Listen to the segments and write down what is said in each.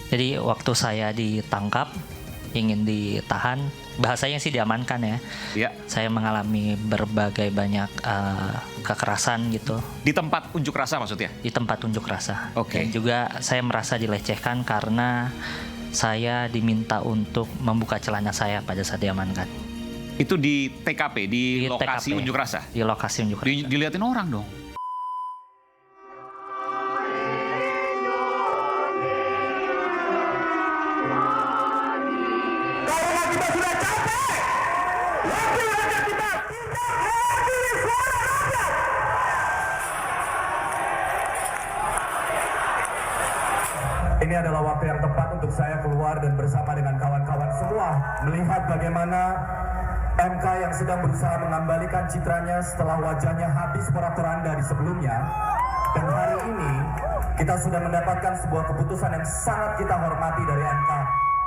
Jadi waktu saya ditangkap, ingin ditahan, bahasanya sih diamankan ya. Iya. Saya mengalami berbagai banyak kekerasan gitu. Di tempat unjuk rasa maksudnya? Di tempat unjuk rasa. Oke. Dan juga saya merasa dilecehkan karena saya diminta untuk membuka celana saya pada saat diamankan. Itu di TKP, di lokasi TKP, unjuk rasa? Di lokasi unjuk rasa. Dilihatin orang dong? Ini adalah waktu yang tepat untuk saya keluar dan bersama dengan kawan-kawan semua melihat bagaimana MK yang sedang berusaha mengembalikan citranya setelah wajahnya habis porak-poranda di sebelumnya. Dan hari ini kita sudah mendapatkan sebuah keputusan yang sangat kita hormati dari MK,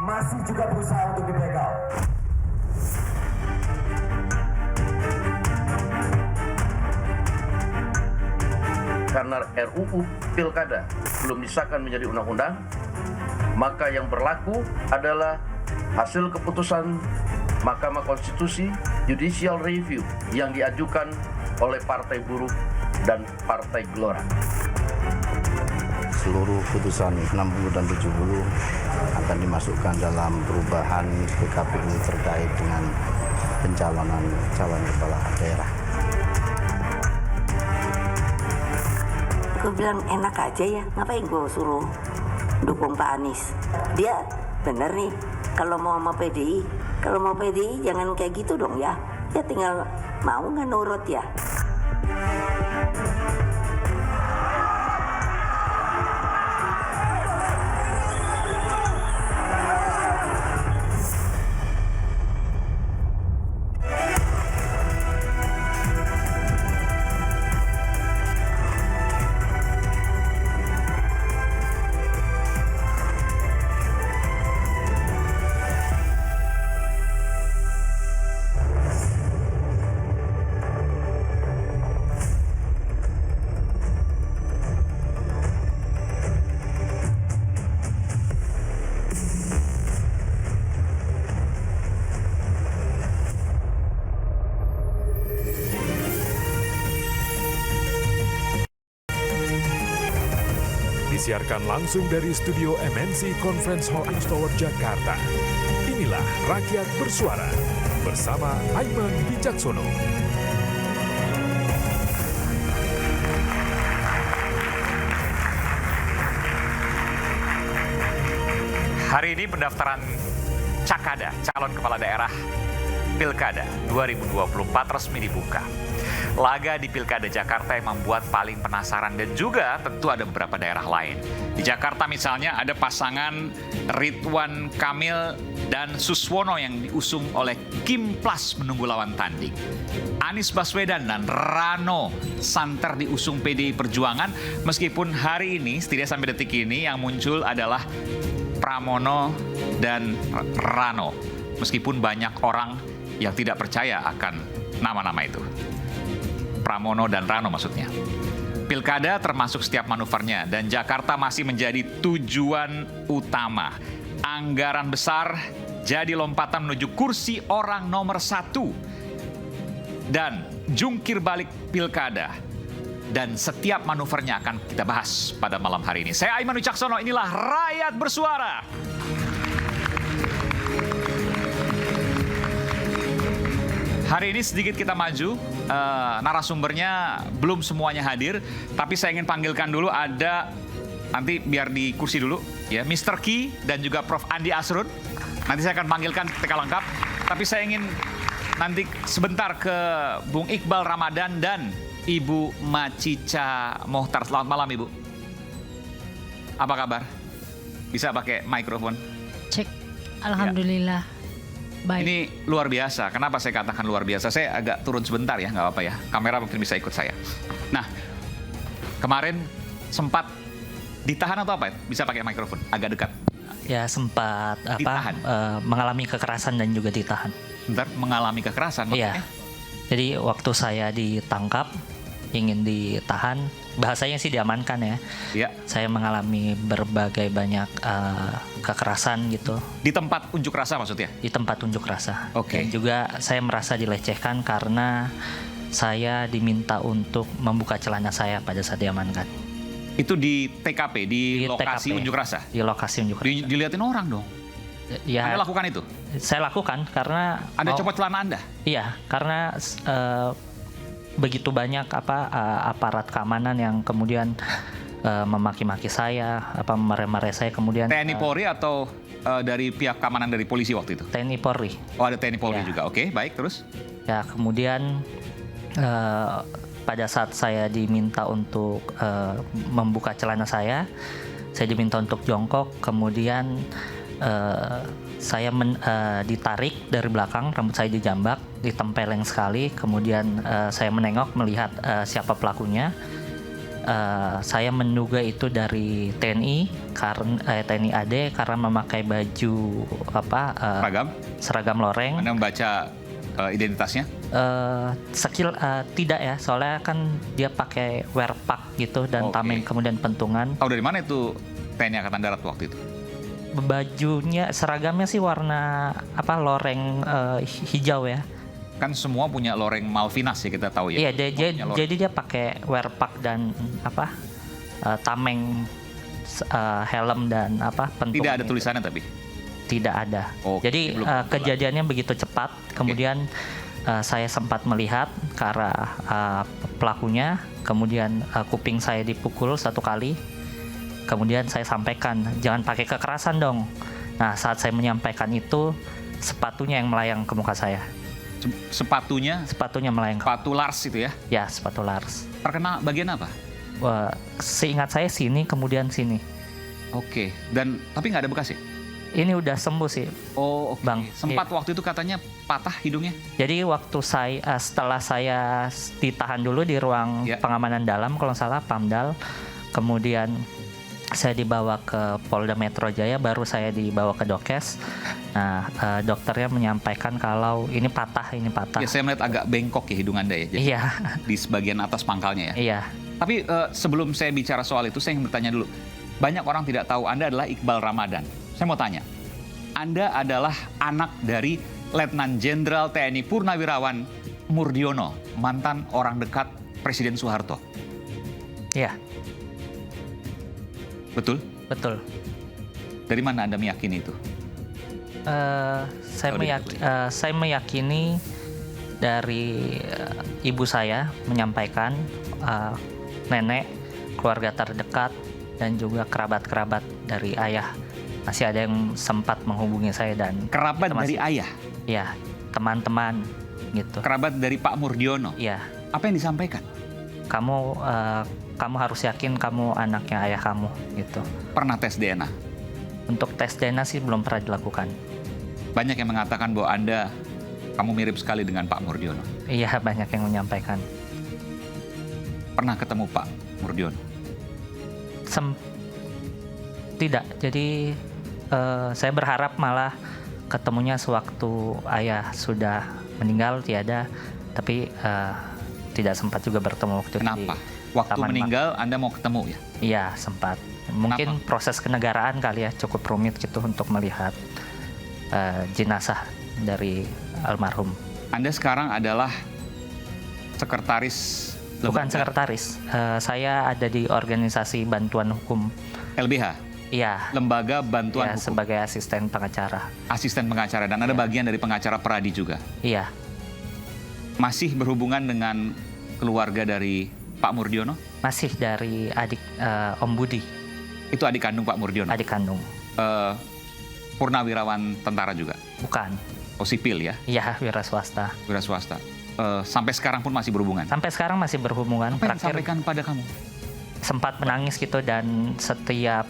masih juga berusaha untuk dibegal. Karena RUU Pilkada belum disahkan menjadi undang-undang, maka yang berlaku adalah hasil keputusan Mahkamah Konstitusi Judicial Review yang diajukan oleh Partai Buruh dan Partai Gelora. Seluruh putusan 60 dan 70 akan dimasukkan dalam perubahan PKPU terkait dengan pencalonan calon kepala daerah. Gue bilang enak aja ya, ngapain gue suruh dukung Pak Anies. Dia bener nih, kalau mau sama PDI, kalau mau PDI jangan kayak gitu dong ya. Ya tinggal mau nggak nurut ya. Disiarkan langsung dari studio MNC Conference Hall Tower Jakarta. Inilah Rakyat Bersuara bersama Aiman Wicaksono. Hari ini pendaftaran Cakada, calon kepala daerah Pilkada 2024 resmi dibuka. Laga di Pilkada Jakarta yang membuat paling penasaran dan juga tentu ada beberapa daerah lain. Di Jakarta misalnya ada pasangan Ridwan Kamil dan Suswono yang diusung oleh Kim Plus menunggu lawan tanding. Anies Baswedan dan Rano santer diusung PDI Perjuangan, meskipun hari ini, setidaknya sampai detik ini yang muncul adalah Pramono dan Rano. Meskipun banyak orang yang tidak percaya akan nama-nama itu. Pramono dan Rano maksudnya. Pilkada termasuk setiap manuvernya dan Jakarta masih menjadi tujuan utama. Anggaran besar jadi lompatan menuju kursi orang nomor 1. Dan jungkir balik Pilkada. Dan setiap manuvernya akan kita bahas pada malam hari ini. Saya Aiman Wicaksono, inilah Rakyat Bersuara. Hari ini sedikit kita maju, narasumbernya belum semuanya hadir, tapi saya ingin panggilkan dulu ada, nanti biar di kursi dulu, ya, Mr. Ki dan juga Prof. Andi Asrun. Nanti saya akan panggilkan ketika lengkap, tapi saya ingin nanti sebentar ke Bung Iqbal Ramadan dan Ibu Macica Mohtar. Selamat malam, Ibu. Apa kabar? Bisa pakai mikrofon? Cek, alhamdulillah. Ya. Baik. Ini luar biasa. Kenapa saya katakan luar biasa? Saya agak turun sebentar ya, nggak apa-apa ya. Kamera mungkin bisa ikut saya. Nah, kemarin sempat ditahan atau apa ya? Bisa pakai mikrofon, agak dekat. Ya sempat mengalami kekerasan dan juga ditahan. Bentar, mengalami kekerasan maksudnya? Iya. Jadi waktu saya ditangkap, ingin ditahan, bahasanya sih diamankan ya. Ya. Saya mengalami berbagai banyak kekerasan gitu Di tempat unjuk rasa maksudnya? di tempat unjuk rasa. Oke. Dan juga saya merasa dilecehkan karena saya diminta untuk membuka celana saya pada saat diamankan. Itu di TKP, di lokasi TKP, unjuk rasa? Di lokasi unjuk rasa. Dilihatin orang dong? Ya, Anda lakukan itu? saya lakukan karena Anda copot celana Anda? Iya, karena begitu banyak aparat keamanan yang kemudian memaki-maki saya, memarahi saya, kemudian TNI Polri atau dari pihak keamanan dari polisi waktu itu? TNI Polri. Oh, ada TNI Polri Ya. juga. Oke, baik, terus? Ya, kemudian pada saat saya diminta untuk membuka celana saya diminta untuk jongkok, kemudian saya ditarik dari belakang, rambut saya dijambak, ditempeleng sekali, kemudian saya menengok melihat siapa pelakunya. Saya menduga itu dari TNI karena TNI AD karena memakai baju seragam loreng. Anda membaca identitasnya? Tidak ya, soalnya kan dia pakai wear pack gitu dan Oke. tameng kemudian pentungan. Tahu dari mana itu TNI Angkatan Darat waktu itu? Bajunya, seragamnya sih warna loreng hijau ya. Kan semua punya loreng Malvinas ya, kita tahu ya. Iya, Punya loreng. jadi dia pakai wear pack dan tameng, helm dan pentungan. Tidak ada itu. tulisannya tapi? Tidak ada. Oke, Jadi belum kebetulan. kejadiannya begitu cepat. Kemudian saya sempat melihat ke arah pelakunya. Kemudian kuping saya dipukul 1 kali. Kemudian saya sampaikan, jangan pakai kekerasan dong. Nah, saat saya menyampaikan itu, sepatunya yang melayang ke muka saya. Sepatunya? Sepatunya melayang. Sepatu Lars itu ya? Ya, sepatu Lars. Terkena bagian apa? Wah, seingat saya sini, kemudian sini. Oke, tapi nggak ada bekas ya? Ini udah sembuh sih. Oh, oke. Bang, Sempat iya. waktu itu katanya patah hidungnya? Jadi waktu setelah saya ditahan dulu di ruang Ya. pengamanan dalam, kalau nggak salah Pamdal, kemudian saya dibawa ke Polda Metro Jaya, baru saya dibawa ke Dokes. Nah, dokternya menyampaikan kalau ini patah. Ya, saya melihat agak bengkok ya hidung Anda ya. Jadi Iya, di sebagian atas pangkalnya ya. iya. Tapi sebelum saya bicara soal itu, saya ingin bertanya dulu. Banyak orang tidak tahu Anda adalah Iqbal Ramadan. Saya mau tanya, Anda adalah anak dari Letnan Jenderal TNI Purnawirawan Murdiono, mantan orang dekat Presiden Soeharto. Iya, Betul? betul. Dari mana Anda meyakini itu? Saya meyakini dari ibu saya menyampaikan, nenek, keluarga terdekat, dan juga kerabat-kerabat dari ayah. Masih ada yang sempat menghubungi saya dan Kerabat kita dari masih- ayah? Ya, teman-teman gitu. Kerabat dari Pak Murdiono? Iya, Apa yang disampaikan? kamu harus yakin kamu anaknya ayah kamu gitu. Pernah tes DNA? Untuk tes DNA sih belum pernah dilakukan. Banyak yang mengatakan bahwa kamu mirip sekali dengan Pak Murdiono. Iya, banyak yang menyampaikan. Pernah ketemu Pak Murdiono? Tidak, jadi saya berharap malah ketemunya sewaktu ayah sudah meninggal, tiada, tapi tidak sempat juga bertemu waktu itu. Kenapa? Waktu Taman meninggal Anda mau ketemu ya? Iya, sempat. Mungkin proses kenegaraan kali ya, cukup rumit gitu untuk melihat jenazah dari almarhum. Anda sekarang adalah sekretaris Bukan lembaga sekretaris, saya ada di organisasi bantuan hukum. LBH, Iya, Lembaga Bantuan ya, Hukum, sebagai asisten pengacara. asisten pengacara, dan ada bagian dari pengacara Peradi juga. Iya, Masih berhubungan dengan keluarga dari Pak Murdiono? masih dari adik Om Budi, Itu adik kandung Pak Murdiono? adik kandung. Purnawirawan tentara juga? Bukan, Oh, sipil ya? iya, wira swasta. Wira swasta. Sampai sekarang pun masih berhubungan? Sampai sekarang masih berhubungan. Apa yang Terakhir disampaikan pada kamu? sempat menangis gitu, dan setiap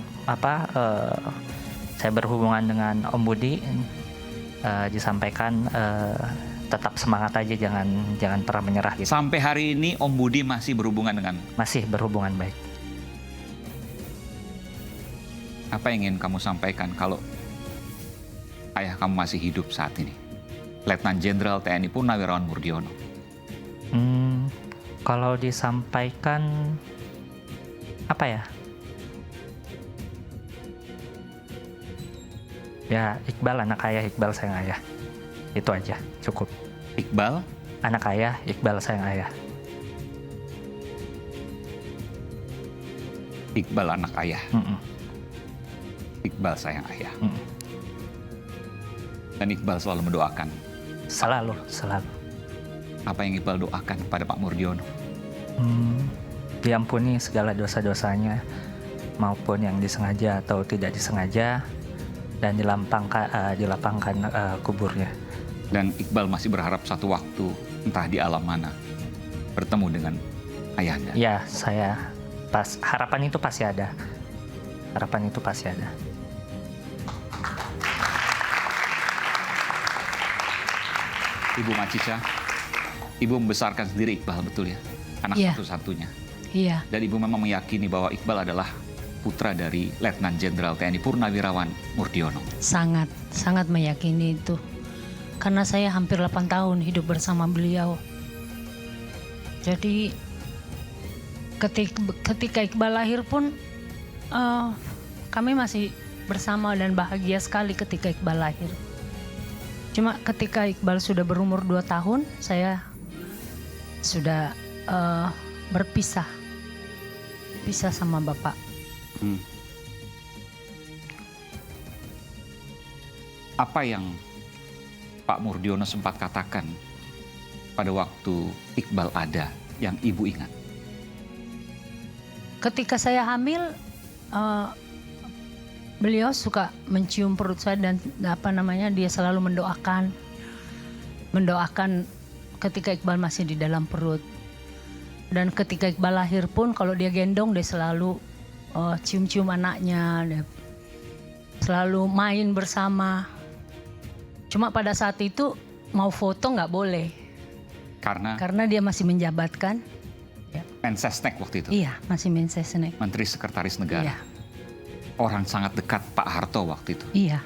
saya berhubungan dengan Om Budi, disampaikan tetap semangat aja, jangan pernah menyerah gitu. Sampai hari ini Om Budi masih berhubungan dengan... Masih berhubungan baik. Apa yang ingin kamu sampaikan kalau ayah kamu masih hidup saat ini? Letnan Jenderal TNI Purnawirawan Murdiono. Kalau disampaikan Apa ya? Ya, Iqbal anak ayah, Iqbal sayang ayah. Itu aja, cukup. Iqbal, Anak ayah, Iqbal sayang ayah. Iqbal anak ayah, Mm-mm. Iqbal sayang ayah. Mm-mm. Dan Iqbal selalu mendoakan. Selalu. Apa yang Iqbal doakan pada Pak Murdiono? Diampuni segala dosa-dosanya, maupun yang disengaja atau tidak disengaja, dan dilapangkan kuburnya. Dan Iqbal masih berharap satu waktu, entah di alam mana, bertemu dengan ayahnya. Ya, harapan itu pasti ada. Ibu Macica, Ibu membesarkan sendiri Iqbal, betul ya? Anak Iya. satu-satunya. Iya, Dan Ibu memang meyakini bahwa Iqbal adalah putra dari Letnan Jenderal TNI Purnawirawan Murdiono. sangat meyakini itu. Karena saya hampir 8 tahun hidup bersama beliau. Jadi ketika Iqbal lahir pun kami masih bersama dan bahagia sekali ketika Iqbal lahir. Cuma ketika Iqbal sudah berumur 2 tahun, saya sudah berpisah sama Bapak. Apa yang Pak Murdiono sempat katakan pada waktu Iqbal ada yang Ibu ingat? Ketika saya hamil, beliau suka mencium perut saya dan dia selalu mendoakan ketika Iqbal masih di dalam perut. Dan ketika Iqbal lahir pun kalau dia gendong dia selalu cium-cium anaknya, dia selalu main bersama. Cuma pada saat itu mau foto nggak boleh karena dia masih menjabatkan. Mensesnek waktu itu, Iya, masih Mensesnek. Menteri Sekretaris Negara. Iya, Orang sangat dekat Pak Harto waktu itu. iya.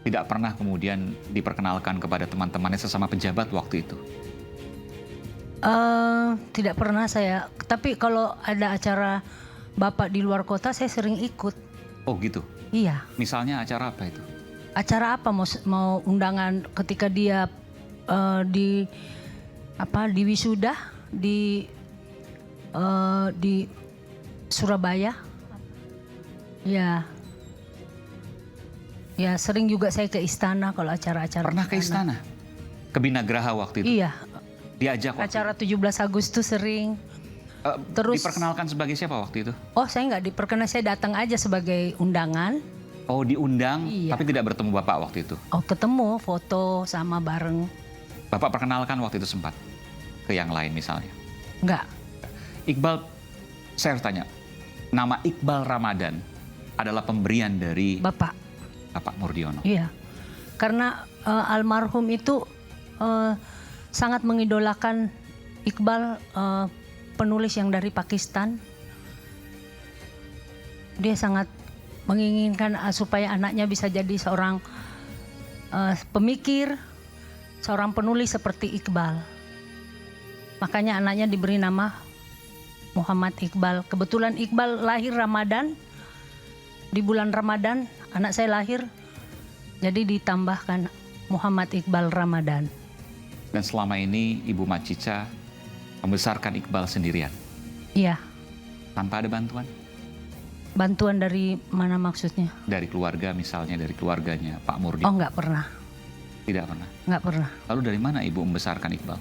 Tidak pernah kemudian diperkenalkan kepada teman-temannya sesama pejabat waktu itu. Tidak pernah saya. Tapi kalau ada acara Bapak di luar kota, saya sering ikut. Oh gitu. Iya. Misalnya acara apa itu? Acara apa? Mau undangan ketika dia di wisuda di Surabaya. Ya. Ya, sering juga saya ke istana kalau acara-acara. Pernah ke istana? Ke Binagraha waktu itu? Iya. Diajak waktu Acara 17 Agustus sering. Terus diperkenalkan sebagai siapa waktu itu? Oh, saya nggak diperkenalkan, saya datang aja sebagai undangan. Oh, diundang, Iya. tapi tidak bertemu Bapak waktu itu? Oh, ketemu, foto sama bareng. Bapak perkenalkan waktu itu sempat? Ke yang lain misalnya? Enggak. Iqbal, saya harus tanya, nama Iqbal Ramadan adalah pemberian dari Bapak. Bapak Murdiono. Iya. Karena almarhum itu sangat mengidolakan Iqbal, penulis yang dari Pakistan. Dia sangat menginginkan supaya anaknya bisa jadi seorang pemikir, seorang penulis seperti Iqbal. Makanya anaknya diberi nama Muhammad Iqbal. Kebetulan Iqbal lahir Ramadan, di bulan Ramadan anak saya lahir, jadi ditambahkan Muhammad Iqbal Ramadan. Dan selama ini Ibu Macica membesarkan Iqbal sendirian? Iya. Tanpa ada bantuan? Bantuan dari mana maksudnya? Dari keluarga misalnya, dari keluarganya Pak Murdiono? Oh, nggak pernah. Tidak pernah? Nggak pernah. Lalu dari mana Ibu membesarkan Iqbal?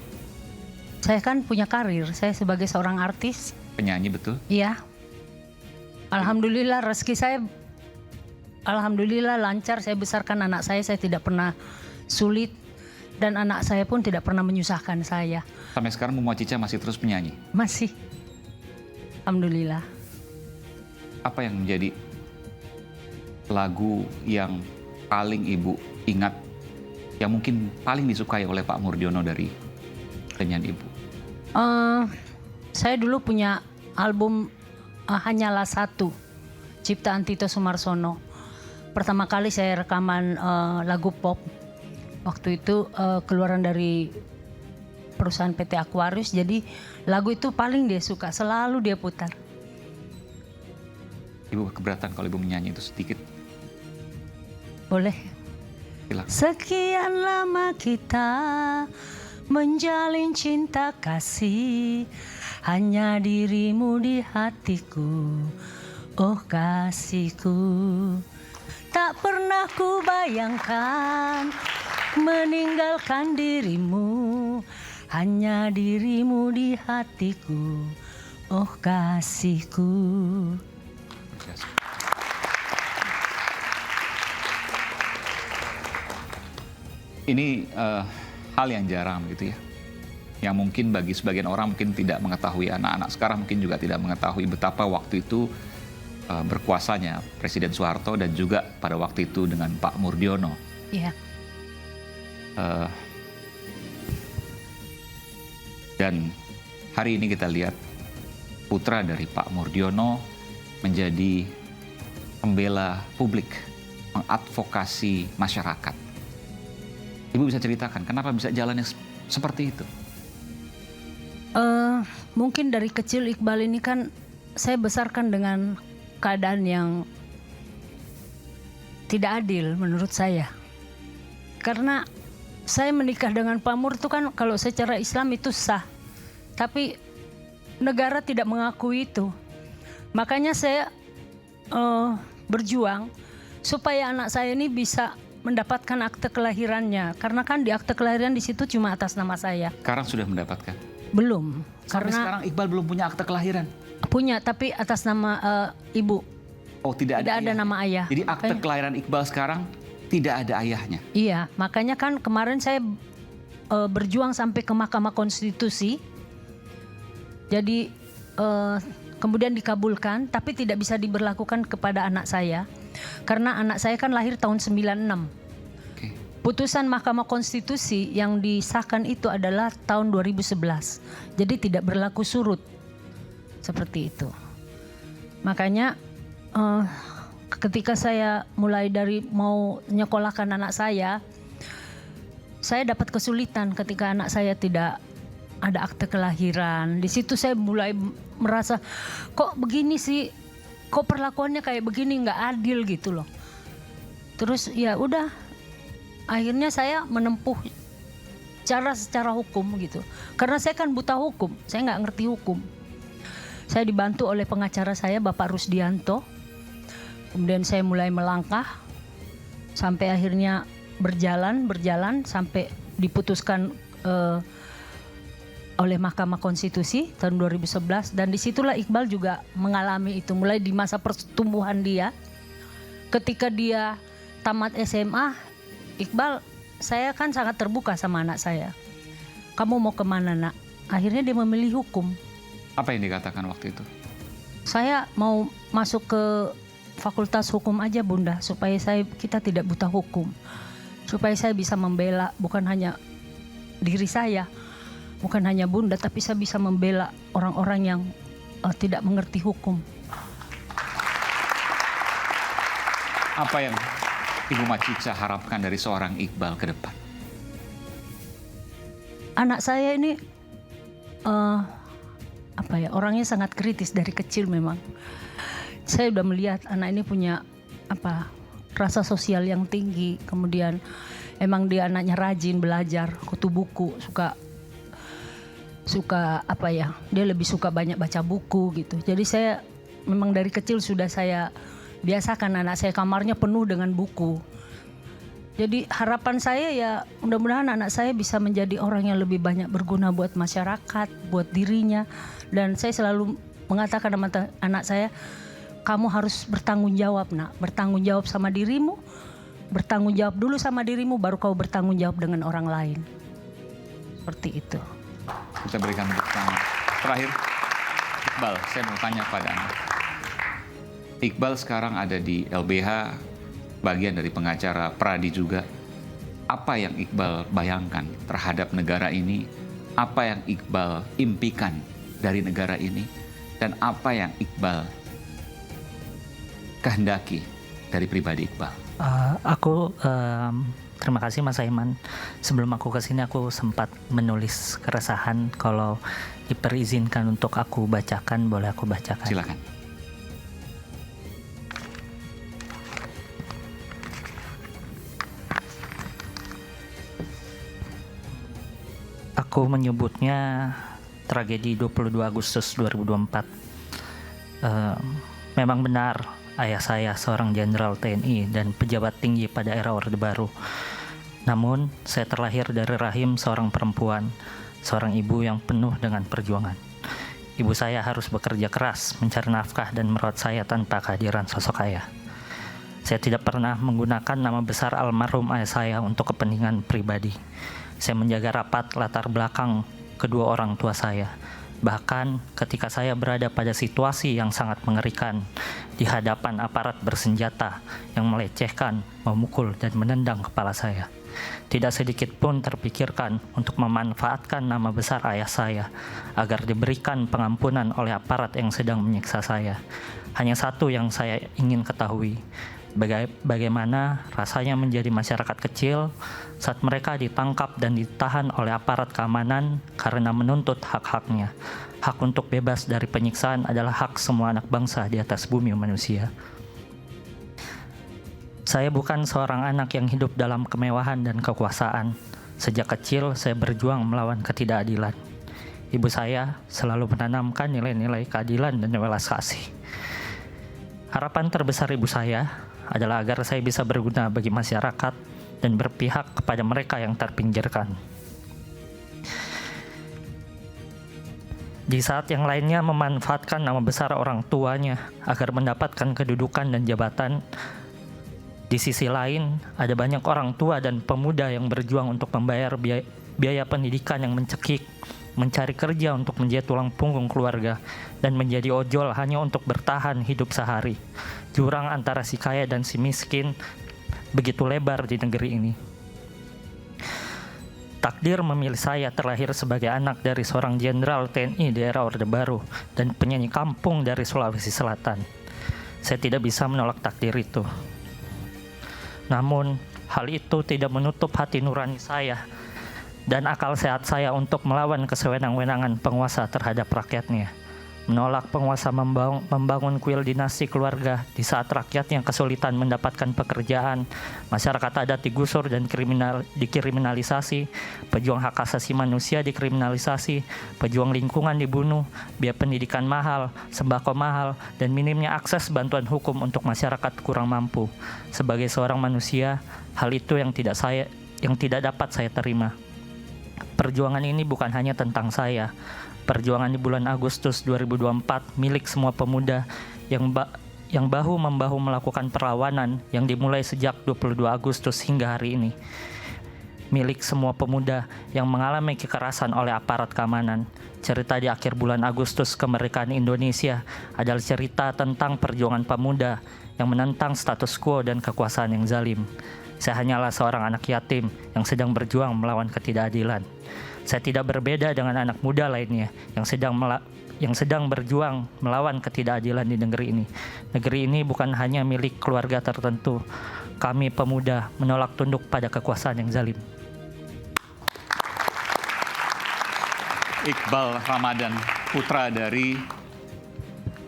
Saya kan punya karir, saya sebagai seorang artis. Penyanyi betul? Iya. Alhamdulillah rezeki saya, alhamdulillah lancar. Saya besarkan anak saya tidak pernah sulit. Dan anak saya pun tidak pernah menyusahkan saya. Sampai sekarang Bu Macica masih terus penyanyi? Masih. Alhamdulillah. Apa yang menjadi lagu yang paling Ibu ingat, yang mungkin paling disukai oleh Pak Murdiono dari penyanyi Ibu? Saya dulu punya album Hanyalah Satu, ciptaan Tito Sumarsono. Pertama kali saya rekaman lagu pop. Waktu itu keluaran dari perusahaan PT Aquarius, jadi lagu itu paling dia suka, selalu dia putar. Ibu keberatan kalau Ibu menyanyi itu sedikit? Boleh. Silakan. Sekian lama kita menjalin cinta kasih, hanya dirimu di hatiku, oh kasihku. Tak pernah ku bayangkan meninggalkan dirimu, hanya dirimu di hatiku, oh kasihku. Ini hal yang jarang gitu ya. Yang mungkin bagi sebagian orang mungkin tidak mengetahui, anak-anak sekarang mungkin juga tidak mengetahui betapa waktu itu berkuasanya Presiden Soeharto dan juga pada waktu itu dengan Pak Murdiono. Iya. Dan hari ini kita lihat putra dari Pak Murdiono menjadi pembela publik, mengadvokasi masyarakat. Ibu bisa ceritakan kenapa bisa jalannya seperti itu? Mungkin dari kecil Iqbal ini kan saya besarkan dengan keadaan yang tidak adil menurut saya. Karena saya menikah dengan Pak Mur itu kan kalau secara Islam itu sah. Tapi negara tidak mengakui itu. Makanya saya berjuang supaya anak saya ini bisa mendapatkan akte kelahirannya. Karena kan di akte kelahiran di situ cuma atas nama saya. Sekarang sudah mendapatkan? Belum. Sampai karena sekarang Iqbal belum punya akte kelahiran? Punya, tapi atas nama ibu. Oh, tidak ada ayah. Nama ayah. Jadi akte kelahiran Iqbal sekarang tidak ada ayahnya? Iya, makanya kan kemarin saya berjuang sampai ke Mahkamah Konstitusi. Jadi kemudian dikabulkan, tapi tidak bisa diberlakukan kepada anak saya. Karena anak saya kan lahir tahun 96. Putusan Mahkamah Konstitusi yang disahkan itu adalah tahun 2011. Jadi tidak berlaku surut. Seperti itu. Makanya ketika saya mulai dari mau nyekolahkan anak saya dapat kesulitan ketika anak saya tidak ada akte kelahiran. Di situ saya mulai merasa kok begini sih, kok perlakuannya kayak begini, nggak adil gitu loh. Terus ya udah, akhirnya saya menempuh cara secara hukum gitu. Karena saya kan buta hukum, saya nggak ngerti hukum. Saya dibantu oleh pengacara saya, Bapak Rusdianto. Kemudian saya mulai melangkah sampai akhirnya berjalan sampai diputuskan oleh Mahkamah Konstitusi tahun 2011. Dan disitulah Iqbal juga mengalami itu, mulai di masa pertumbuhan dia. Ketika dia tamat SMA, Iqbal, saya kan sangat terbuka sama anak saya. Kamu mau kemana nak? Akhirnya dia memilih hukum. Apa yang dikatakan waktu itu? Saya mau masuk ke Fakultas Hukum aja Bunda, supaya kita tidak buta hukum. Supaya saya bisa membela bukan hanya diri saya, bukan hanya Bunda, tapi saya bisa membela orang-orang yang tidak mengerti hukum. Apa yang Ibu Macica harapkan dari seorang Iqbal ke depan? Anak saya ini orangnya sangat kritis dari kecil memang. Saya udah melihat anak ini punya rasa sosial yang tinggi. Kemudian emang dia anaknya rajin belajar, kutu buku, suka dia lebih suka banyak baca buku gitu. Jadi saya memang dari kecil sudah saya biasakan anak saya kamarnya penuh dengan buku. Jadi harapan saya ya mudah-mudahan anak saya bisa menjadi orang yang lebih banyak berguna buat masyarakat, buat dirinya. Dan saya selalu mengatakan sama anak saya, kamu harus bertanggung jawab nak, bertanggung jawab sama dirimu, bertanggung jawab dulu sama dirimu, baru kau bertanggung jawab dengan orang lain. Seperti itu. Kita berikan tepuk tangan. Terakhir, Iqbal, saya mau tanya pada Anda. Iqbal sekarang ada di LBH, bagian dari pengacara Pradi juga. Apa yang Iqbal bayangkan terhadap negara ini? Apa yang Iqbal impikan dari negara ini? Dan apa yang Iqbal kehendaki dari pribadi Iqbal? Terima kasih Mas Aiman. Sebelum aku kesini aku sempat menulis keresahan. Kalau diperizinkan untuk aku bacakan, boleh aku bacakan? Silakan. Aku menyebutnya tragedi 22 Agustus 2024. Memang benar, ayah saya seorang jenderal TNI dan pejabat tinggi pada era Orde Baru. Namun, saya terlahir dari rahim seorang perempuan, seorang ibu yang penuh dengan perjuangan. Ibu saya harus bekerja keras, mencari nafkah dan merawat saya tanpa kehadiran sosok ayah. Saya tidak pernah menggunakan nama besar almarhum ayah saya untuk kepentingan pribadi. Saya menjaga rapat latar belakang kedua orang tua saya. Bahkan ketika saya berada pada situasi yang sangat mengerikan di hadapan aparat bersenjata yang melecehkan, memukul, dan menendang kepala saya, tidak sedikit pun terpikirkan untuk memanfaatkan nama besar ayah saya agar diberikan pengampunan oleh aparat yang sedang menyiksa saya. Hanya satu yang saya ingin ketahui, bagaimana rasanya menjadi masyarakat kecil saat mereka ditangkap dan ditahan oleh aparat keamanan karena menuntut hak-haknya. Hak untuk bebas dari penyiksaan adalah hak semua anak bangsa di atas bumi manusia. Saya bukan seorang anak yang hidup dalam kemewahan dan kekuasaan. Sejak kecil saya berjuang melawan ketidakadilan. Ibu saya selalu menanamkan nilai-nilai keadilan dan welas kasih. Harapan terbesar ibu saya adalah agar saya bisa berguna bagi masyarakat dan berpihak kepada mereka yang terpinggirkan. Di saat yang lainnya memanfaatkan nama besar orang tuanya agar mendapatkan kedudukan dan jabatan, di sisi lain ada banyak orang tua dan pemuda yang berjuang untuk membayar biaya pendidikan yang mencekik, mencari kerja untuk menjadi tulang punggung keluarga, dan menjadi ojol hanya untuk bertahan hidup sehari. Jurang antara si kaya dan si miskin begitu lebar di negeri ini. Takdir memilih saya terlahir sebagai anak dari seorang jenderal TNI di era Orde Baru dan penyanyi kampung dari Sulawesi Selatan. Saya tidak bisa menolak takdir itu. Namun, hal itu tidak menutup hati nurani saya dan akal sehat saya untuk melawan kesewenang-wenangan penguasa terhadap rakyatnya. Menolak penguasa membangun kuil dinasti keluarga di saat rakyatnya kesulitan mendapatkan pekerjaan, masyarakat adat digusur dan dikriminalisasi, pejuang hak asasi manusia dikriminalisasi, pejuang lingkungan dibunuh, biaya pendidikan mahal, sembako mahal, dan minimnya akses bantuan hukum untuk masyarakat kurang mampu. Sebagai seorang manusia, hal itu yang tidak dapat saya terima. Perjuangan ini bukan hanya tentang saya. Perjuangan di bulan Agustus 2024 milik semua pemuda yang bahu-membahu melakukan perlawanan yang dimulai sejak 22 Agustus hingga hari ini. Milik semua pemuda yang mengalami kekerasan oleh aparat keamanan. Cerita di akhir bulan Agustus kemerdekaan Indonesia adalah cerita tentang perjuangan pemuda yang menentang status quo dan kekuasaan yang zalim. Saya hanyalah seorang anak yatim yang sedang berjuang melawan ketidakadilan. Saya tidak berbeda dengan anak muda lainnya yang sedang berjuang melawan ketidakadilan di negeri ini. Negeri ini bukan hanya milik keluarga tertentu. Kami pemuda menolak tunduk pada kekuasaan yang zalim. Iqbal Ramadan, putra dari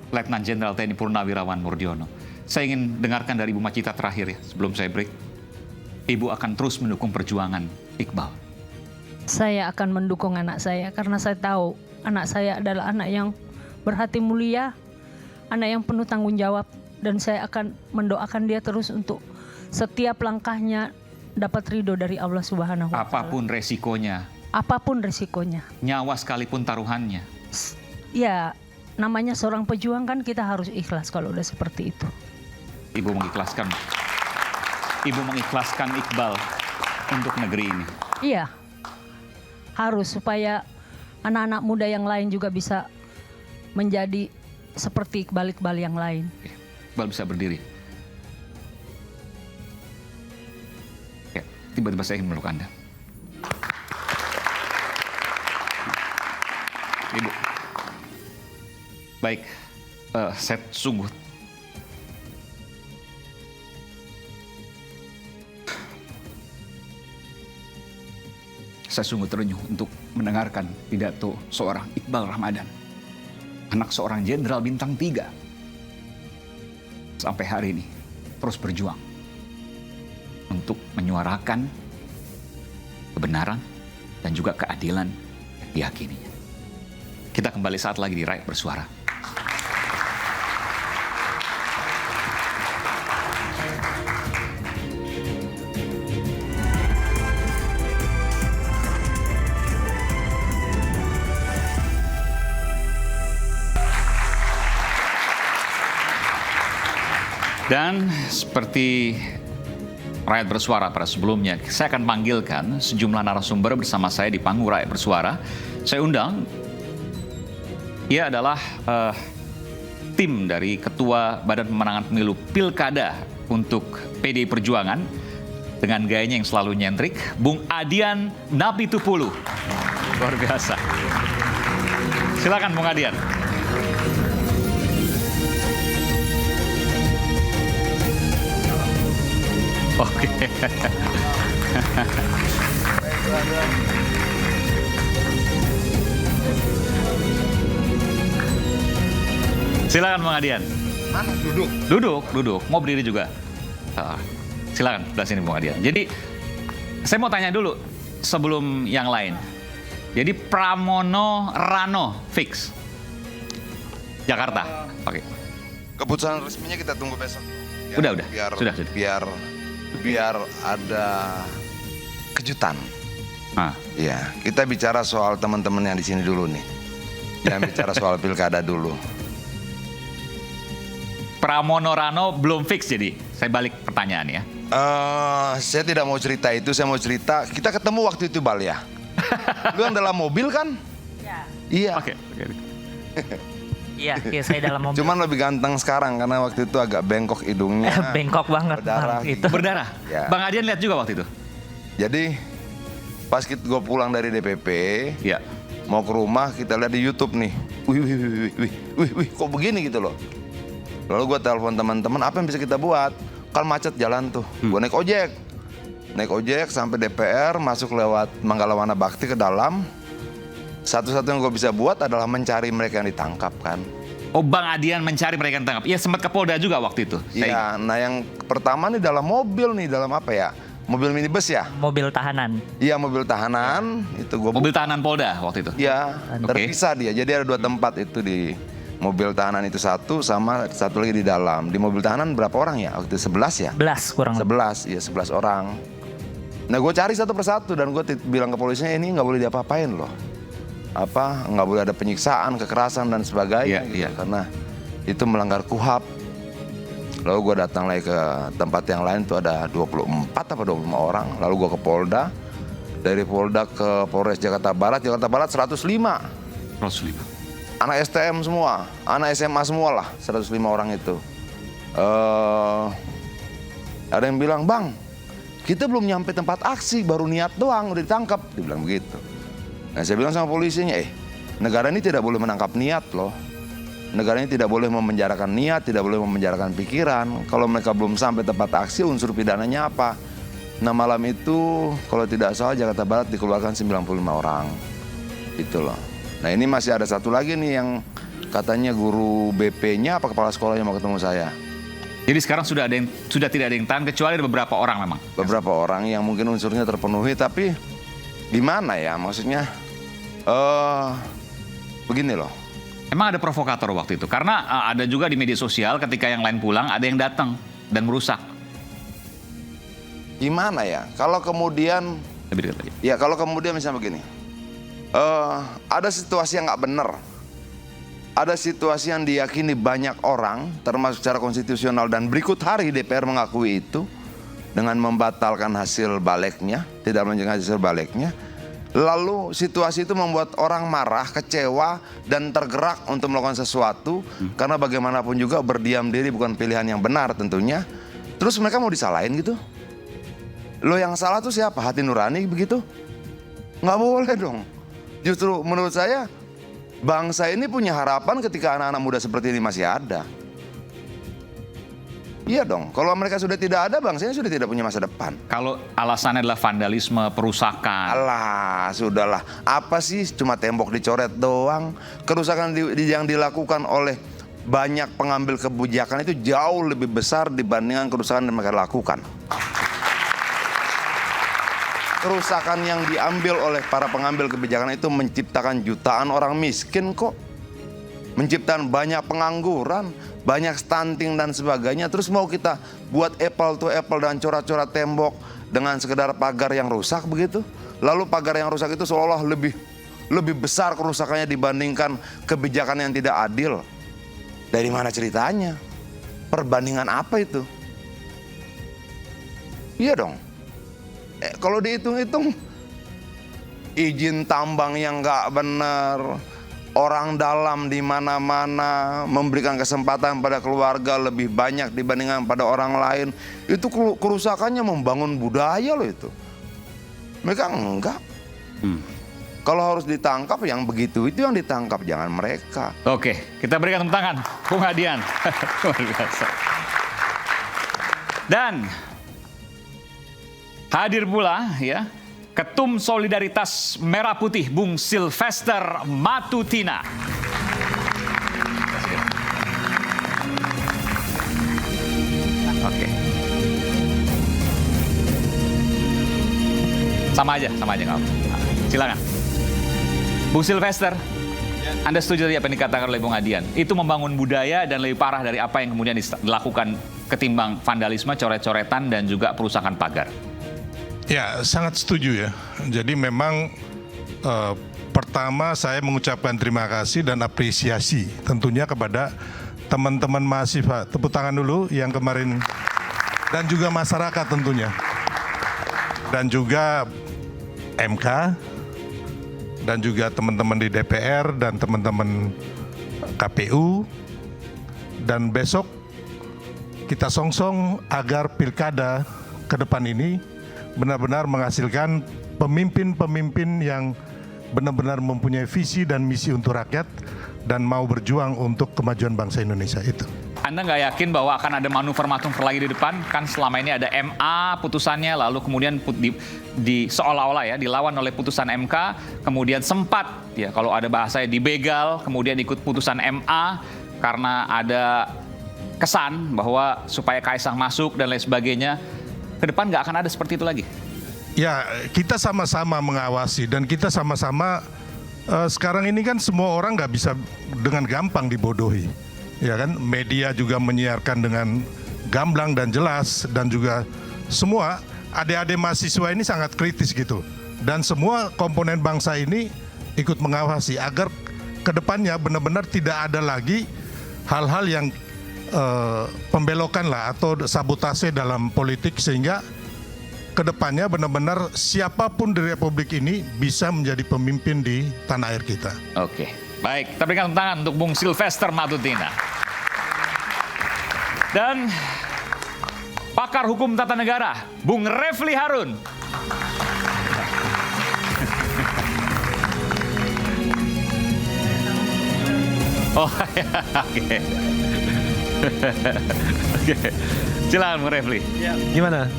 Letnan Jenderal TNI Purnawirawan Murdiono. Saya ingin dengarkan dari Ibu Macita terakhir ya, sebelum saya break. Ibu akan terus mendukung perjuangan Iqbal. Saya akan mendukung anak saya karena saya tahu anak saya adalah anak yang berhati mulia, anak yang penuh tanggung jawab, dan saya akan mendoakan dia terus untuk setiap langkahnya dapat ridho dari Allah Subhanahu wa Ta'ala. Apapun resikonya. Apapun resikonya. Nyawa sekalipun taruhannya. Ya, namanya seorang pejuang kan kita harus ikhlas kalau udah seperti itu. Ibu mengikhlaskan Iqbal untuk negeri ini. Iya, harus supaya anak-anak muda yang lain juga bisa menjadi seperti Iqbal yang lain. Iqbal bisa berdiri. Ya, tiba-tiba saya ingin meluk Anda. Ibu. Baik, saya sungguh terenyuh untuk mendengarkan pidato seorang Iqbal Ramadan, anak seorang jenderal bintang 3. Sampai hari ini terus berjuang untuk menyuarakan kebenaran dan juga keadilan diyakininya. Kita kembali saat lagi di Rakyat Bersuara. Dan seperti Rakyat Bersuara pada sebelumnya, saya akan panggilkan sejumlah narasumber bersama saya di panggung Rakyat Bersuara. Saya undang, ia adalah tim dari Ketua Badan Pemenangan Pemilu Pilkada untuk PDI Perjuangan dengan gayanya yang selalu nyentrik, Bung Adian Napitupulu. Luar biasa. Silakan Bung Adian. Oke. Silakan Bang Adian. Mana? Duduk. Duduk. Mau berdiri juga. Silakan sebelah sini Bang Adian. Jadi saya mau tanya dulu sebelum yang lain. Jadi Pramono Rano fix Jakarta. Oke. Keputusan resminya kita tunggu besok. Udah. Sudah. Biar ada kejutan. Ya, kita bicara soal teman-teman yang di sini dulu nih. Jangan bicara soal pilkada dulu. Pramono Rano belum fix, jadi saya balik pertanyaan ya. Saya tidak mau cerita itu, saya mau cerita kita ketemu waktu itu Bal ya. Lu yang dalam mobil kan? Iya. Oke. Iya, saya dalam mobil. Cuman lebih ganteng sekarang karena waktu itu agak bengkok hidungnya. Bengkok banget. Berdarah. Itu. Berdarah. Ya. Bang Adian lihat juga waktu itu. Jadi pas gue pulang dari DPP, Ya. mau ke rumah kita lihat di YouTube nih. Wih, kok begini gitu loh. Lalu gue telepon teman-teman, apa yang bisa kita buat? Kan macet jalan tuh. Gue naik ojek sampai DPR, masuk lewat Manggalawana Bakti ke dalam. Satu-satu yang gue bisa buat adalah mencari mereka yang ditangkap kan. Oh, Bang Adian mencari mereka yang tangkap. Iya, sempat ke Polda juga waktu itu. Iya, nah yang pertama nih dalam mobil nih, dalam apa ya? Mobil minibus ya? Mobil tahanan. Iya, mobil tahanan. Itu gue Mobil tahanan Polda waktu itu. Iya, Oke. terpisah dia. Jadi ada 2 tempat itu di mobil tahanan itu satu sama satu lagi di dalam. Di mobil tahanan berapa orang ya? Waktu itu 11 ya? 11 kurang lebih. 11 orang. Nah gue cari satu persatu dan gue bilang ke polisinya ini nggak boleh diapa-apain loh. Nggak boleh ada penyiksaan, kekerasan dan sebagainya. Iya. Karena itu melanggar KUHAP. Lalu gue datang lagi ke tempat yang lain tuh ada 24 apa 25 orang. Lalu gue ke Polda. Dari Polda ke Polres Jakarta Barat 105. 105. Anak STM semua, anak SMA semua lah, 105 orang itu. Ada yang bilang, Bang, kita belum nyampe tempat aksi, baru niat doang, udah ditangkap. Dia bilang begitu. Nah saya bilang sama polisinya, negara ini tidak boleh menangkap niat loh. Negara ini tidak boleh memenjarakan niat, tidak boleh memenjarakan pikiran. Kalau mereka belum sampai tempat aksi, unsur pidananya apa? Nah malam itu, kalau tidak salah Jakarta Barat dikeluarkan 95 orang. Itu loh. Nah ini masih ada satu lagi nih yang katanya guru BP-nya apa kepala sekolahnya mau ketemu saya. Jadi sekarang sudah tidak ada yang tahan kecuali ada beberapa orang memang. Beberapa orang yang mungkin unsurnya terpenuhi, tapi gimana ya maksudnya? Begini loh. Emang ada provokator waktu itu karena ada juga di media sosial ketika yang lain pulang ada yang datang dan merusak. Gimana ya? Kalau kemudian, Lebih dekat lagi. ya kalau kemudian misalnya begini. Ada situasi yang nggak benar, ada situasi yang diyakini banyak orang, termasuk secara konstitusional dan berikut hari DPR mengakui itu dengan membatalkan hasil baleknya, tidak menjalankan hasil baleknya. Lalu situasi itu membuat orang marah, kecewa dan tergerak untuk melakukan sesuatu karena bagaimanapun juga berdiam diri bukan pilihan yang benar tentunya. Terus mereka mau disalahin gitu? Lo yang salah tuh siapa? Hati nurani begitu? Nggak boleh dong. Justru menurut saya bangsa ini punya harapan ketika anak-anak muda seperti ini masih ada. Iya dong, kalau mereka sudah tidak ada, bangsa ini sudah tidak punya masa depan. Kalau alasannya adalah vandalisme, perusakan. Alah, sudahlah. Apa sih cuma tembok dicoret doang? Kerusakan yang dilakukan oleh banyak pengambil kebijakan itu jauh lebih besar dibandingkan kerusakan yang mereka lakukan. kerusakan yang diambil oleh para pengambil kebijakan itu menciptakan jutaan orang miskin kok. Menciptakan banyak pengangguran, banyak stunting dan sebagainya. Terus mau kita buat apple to apple dan corak-corak tembok dengan sekedar pagar yang rusak begitu. Lalu pagar yang rusak itu seolah lebih besar kerusakannya dibandingkan kebijakan yang tidak adil. Dari mana ceritanya? Perbandingan apa itu? Iya dong. Kalau dihitung-hitung, izin tambang yang nggak benar, orang dalam di mana-mana memberikan kesempatan pada keluarga lebih banyak dibandingkan pada orang lain, itu kerusakannya membangun budaya loh itu. Mereka enggak. Kalau harus ditangkap yang begitu itu yang ditangkap, jangan mereka. Oke, kita berikan tepuk tangan, Bung Adian. Luar biasa. Dan hadir pula ya Ketum Solidaritas Merah Putih Bung Sylvester Matutina. Oke. Sama aja nggak apa. Silakan. Bung Sylvester, Anda setuju tadi apa yang dikatakan oleh Bung Adian? Itu membangun budaya dan lebih parah dari apa yang kemudian dilakukan ketimbang vandalisme, coret-coretan dan juga perusakan pagar. Ya, sangat setuju ya. Jadi memang pertama saya mengucapkan terima kasih dan apresiasi tentunya kepada teman-teman mahasiswa. Tepuk tangan dulu yang kemarin, dan juga masyarakat tentunya. Dan juga MK, dan juga teman-teman di DPR dan teman-teman KPU. Dan besok kita songsong agar pilkada ke depan ini benar-benar menghasilkan pemimpin-pemimpin yang benar-benar mempunyai visi dan misi untuk rakyat dan mau berjuang untuk kemajuan bangsa Indonesia itu. Anda nggak yakin bahwa akan ada manuver-manuver lagi di depan? Kan selama ini ada MA putusannya, lalu kemudian seolah-olah ya dilawan oleh putusan MK, kemudian sempat ya kalau ada bahasanya dibegal, kemudian ikut putusan MA karena ada kesan bahwa supaya Kaisang masuk dan lain sebagainya. Ke depan nggak akan ada seperti itu lagi? Ya, kita sama-sama mengawasi dan kita sama-sama sekarang ini kan semua orang nggak bisa dengan gampang dibodohi. Ya kan, media juga menyiarkan dengan gamblang dan jelas, dan juga semua adik-adik mahasiswa ini sangat kritis gitu. Dan semua komponen bangsa ini ikut mengawasi agar kedepannya benar-benar tidak ada lagi hal-hal yang pembelokan lah atau sabotase dalam politik, sehingga kedepannya benar-benar siapapun di Republik ini bisa menjadi pemimpin di tanah air kita. Oke, baik. Kita berikan tepuk tangan untuk Bung Sylvester Matutina. Dan pakar hukum tata negara, Bung Refli Harun. Oh, oke. Oke, silakan Bung Refli. Gimana?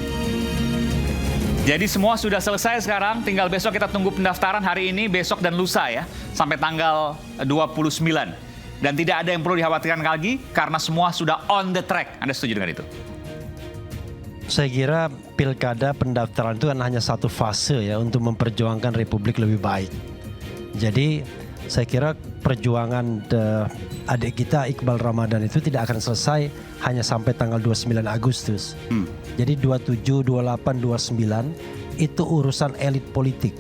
Jadi semua sudah selesai sekarang, tinggal besok kita tunggu pendaftaran hari ini, besok dan lusa ya, sampai tanggal 29. Dan tidak ada yang perlu dikhawatirkan lagi karena semua sudah on the track. Anda setuju dengan itu? Saya kira pilkada pendaftaran itu kan hanya satu fase ya untuk memperjuangkan Republik lebih baik. Jadi saya kira perjuangan adik kita Iqbal Ramadan itu tidak akan selesai hanya sampai tanggal 29 Agustus. Jadi 27, 28, 29 itu urusan elit politik.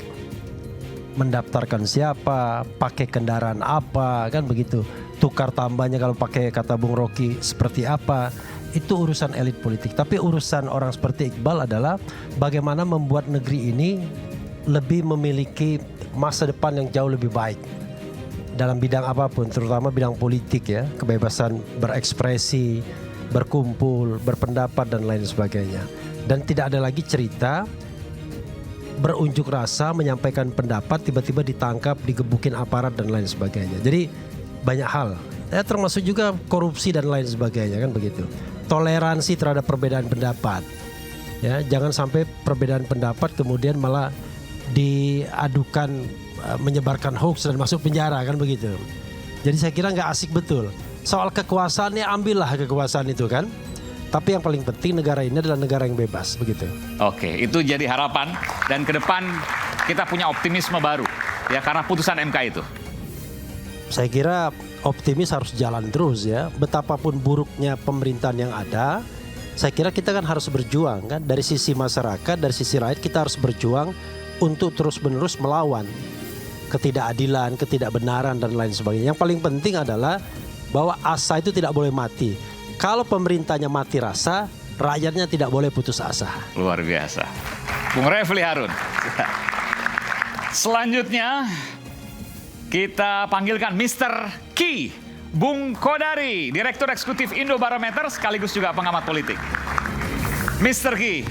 Mendaftarkan siapa, pakai kendaraan apa, kan begitu. Tukar tambahnya kalau pakai kata Bung Rocky seperti apa, itu urusan elit politik. Tapi urusan orang seperti Iqbal adalah bagaimana membuat negeri ini lebih memiliki masa depan yang jauh lebih baik. Dalam bidang apapun, terutama bidang politik ya, kebebasan berekspresi, berkumpul, berpendapat dan lain sebagainya. Dan tidak ada lagi cerita berunjuk rasa, menyampaikan pendapat, tiba-tiba ditangkap, digebukin aparat dan lain sebagainya. Jadi banyak hal, ya, termasuk juga korupsi dan lain sebagainya, kan begitu. Toleransi terhadap perbedaan pendapat, ya, jangan sampai perbedaan pendapat kemudian malah diadukan, menyebarkan hoax dan masuk penjara, kan begitu. Jadi saya kira nggak asik betul. Soal kekuasaan ya ambillah kekuasaan itu kan. Tapi yang paling penting negara ini adalah negara yang bebas, begitu. Oke, itu jadi harapan dan ke depan kita punya optimisme baru ya karena putusan MK itu. Saya kira optimis harus jalan terus ya. Betapapun buruknya pemerintahan yang ada, saya kira kita kan harus berjuang kan. Dari sisi masyarakat, dari sisi rakyat kita harus berjuang untuk terus-menerus melawan ketidakadilan, ketidakbenaran dan lain sebagainya. Yang paling penting adalah bahwa asa itu tidak boleh mati. Kalau pemerintahnya mati rasa, rakyatnya tidak boleh putus asa. Luar biasa. Bung Refli Harun. Selanjutnya kita panggilkan Mr. Ki Bung Kodari, Direktur Eksekutif Indobarometer sekaligus juga pengamat politik. Mr. Ki.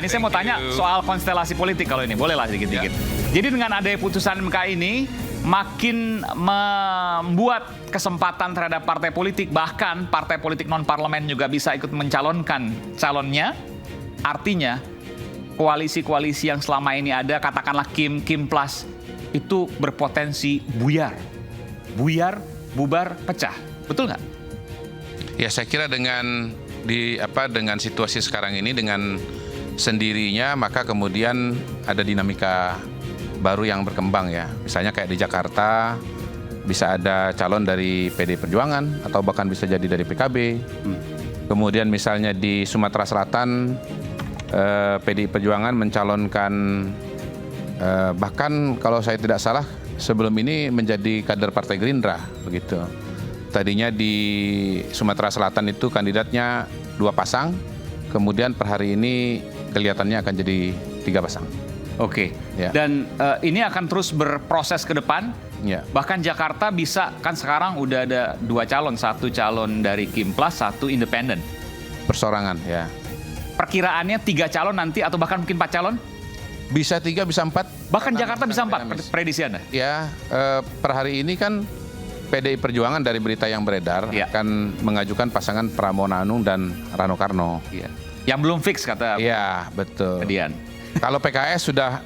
Ini saya mau tanya soal konstelasi politik kalau ini. Bolehlah dikit-dikit. Jadi dengan adanya putusan MK ini makin membuat kesempatan terhadap partai politik, bahkan partai politik non-parlemen juga bisa ikut mencalonkan calonnya. Artinya koalisi-koalisi yang selama ini ada, katakanlah Kim Plus, itu berpotensi buyar, bubar, pecah. Betul nggak? Ya, saya kira dengan situasi sekarang ini dengan sendirinya maka kemudian ada dinamika baru yang berkembang ya. Misalnya kayak di Jakarta bisa ada calon dari PD Perjuangan atau bahkan bisa jadi dari PKB. Kemudian misalnya di Sumatera Selatan PD Perjuangan mencalonkan bahkan kalau saya tidak salah sebelum ini menjadi kader Partai Gerindra begitu. Tadinya di Sumatera Selatan itu kandidatnya 2 pasang, kemudian per hari ini kelihatannya akan jadi 3 pasang. Oke, ya. Dan ini akan terus berproses ke depan. Ya. Bahkan Jakarta bisa, kan sekarang udah ada 2 calon, 1 calon dari Kim Plus, 1 independen. Persorangan, ya. Perkiraannya 3 calon nanti atau bahkan mungkin 4 calon? Bisa 3, bisa 4. Bahkan Jakarta bisa 4, prediksi Anda? Ya, per hari ini kan PDI Perjuangan dari berita yang beredar akan mengajukan pasangan Pramono Anung dan Rano Karno. Ya. Yang belum fix kata. Iya, betul. Median. Kalau PKS sudah,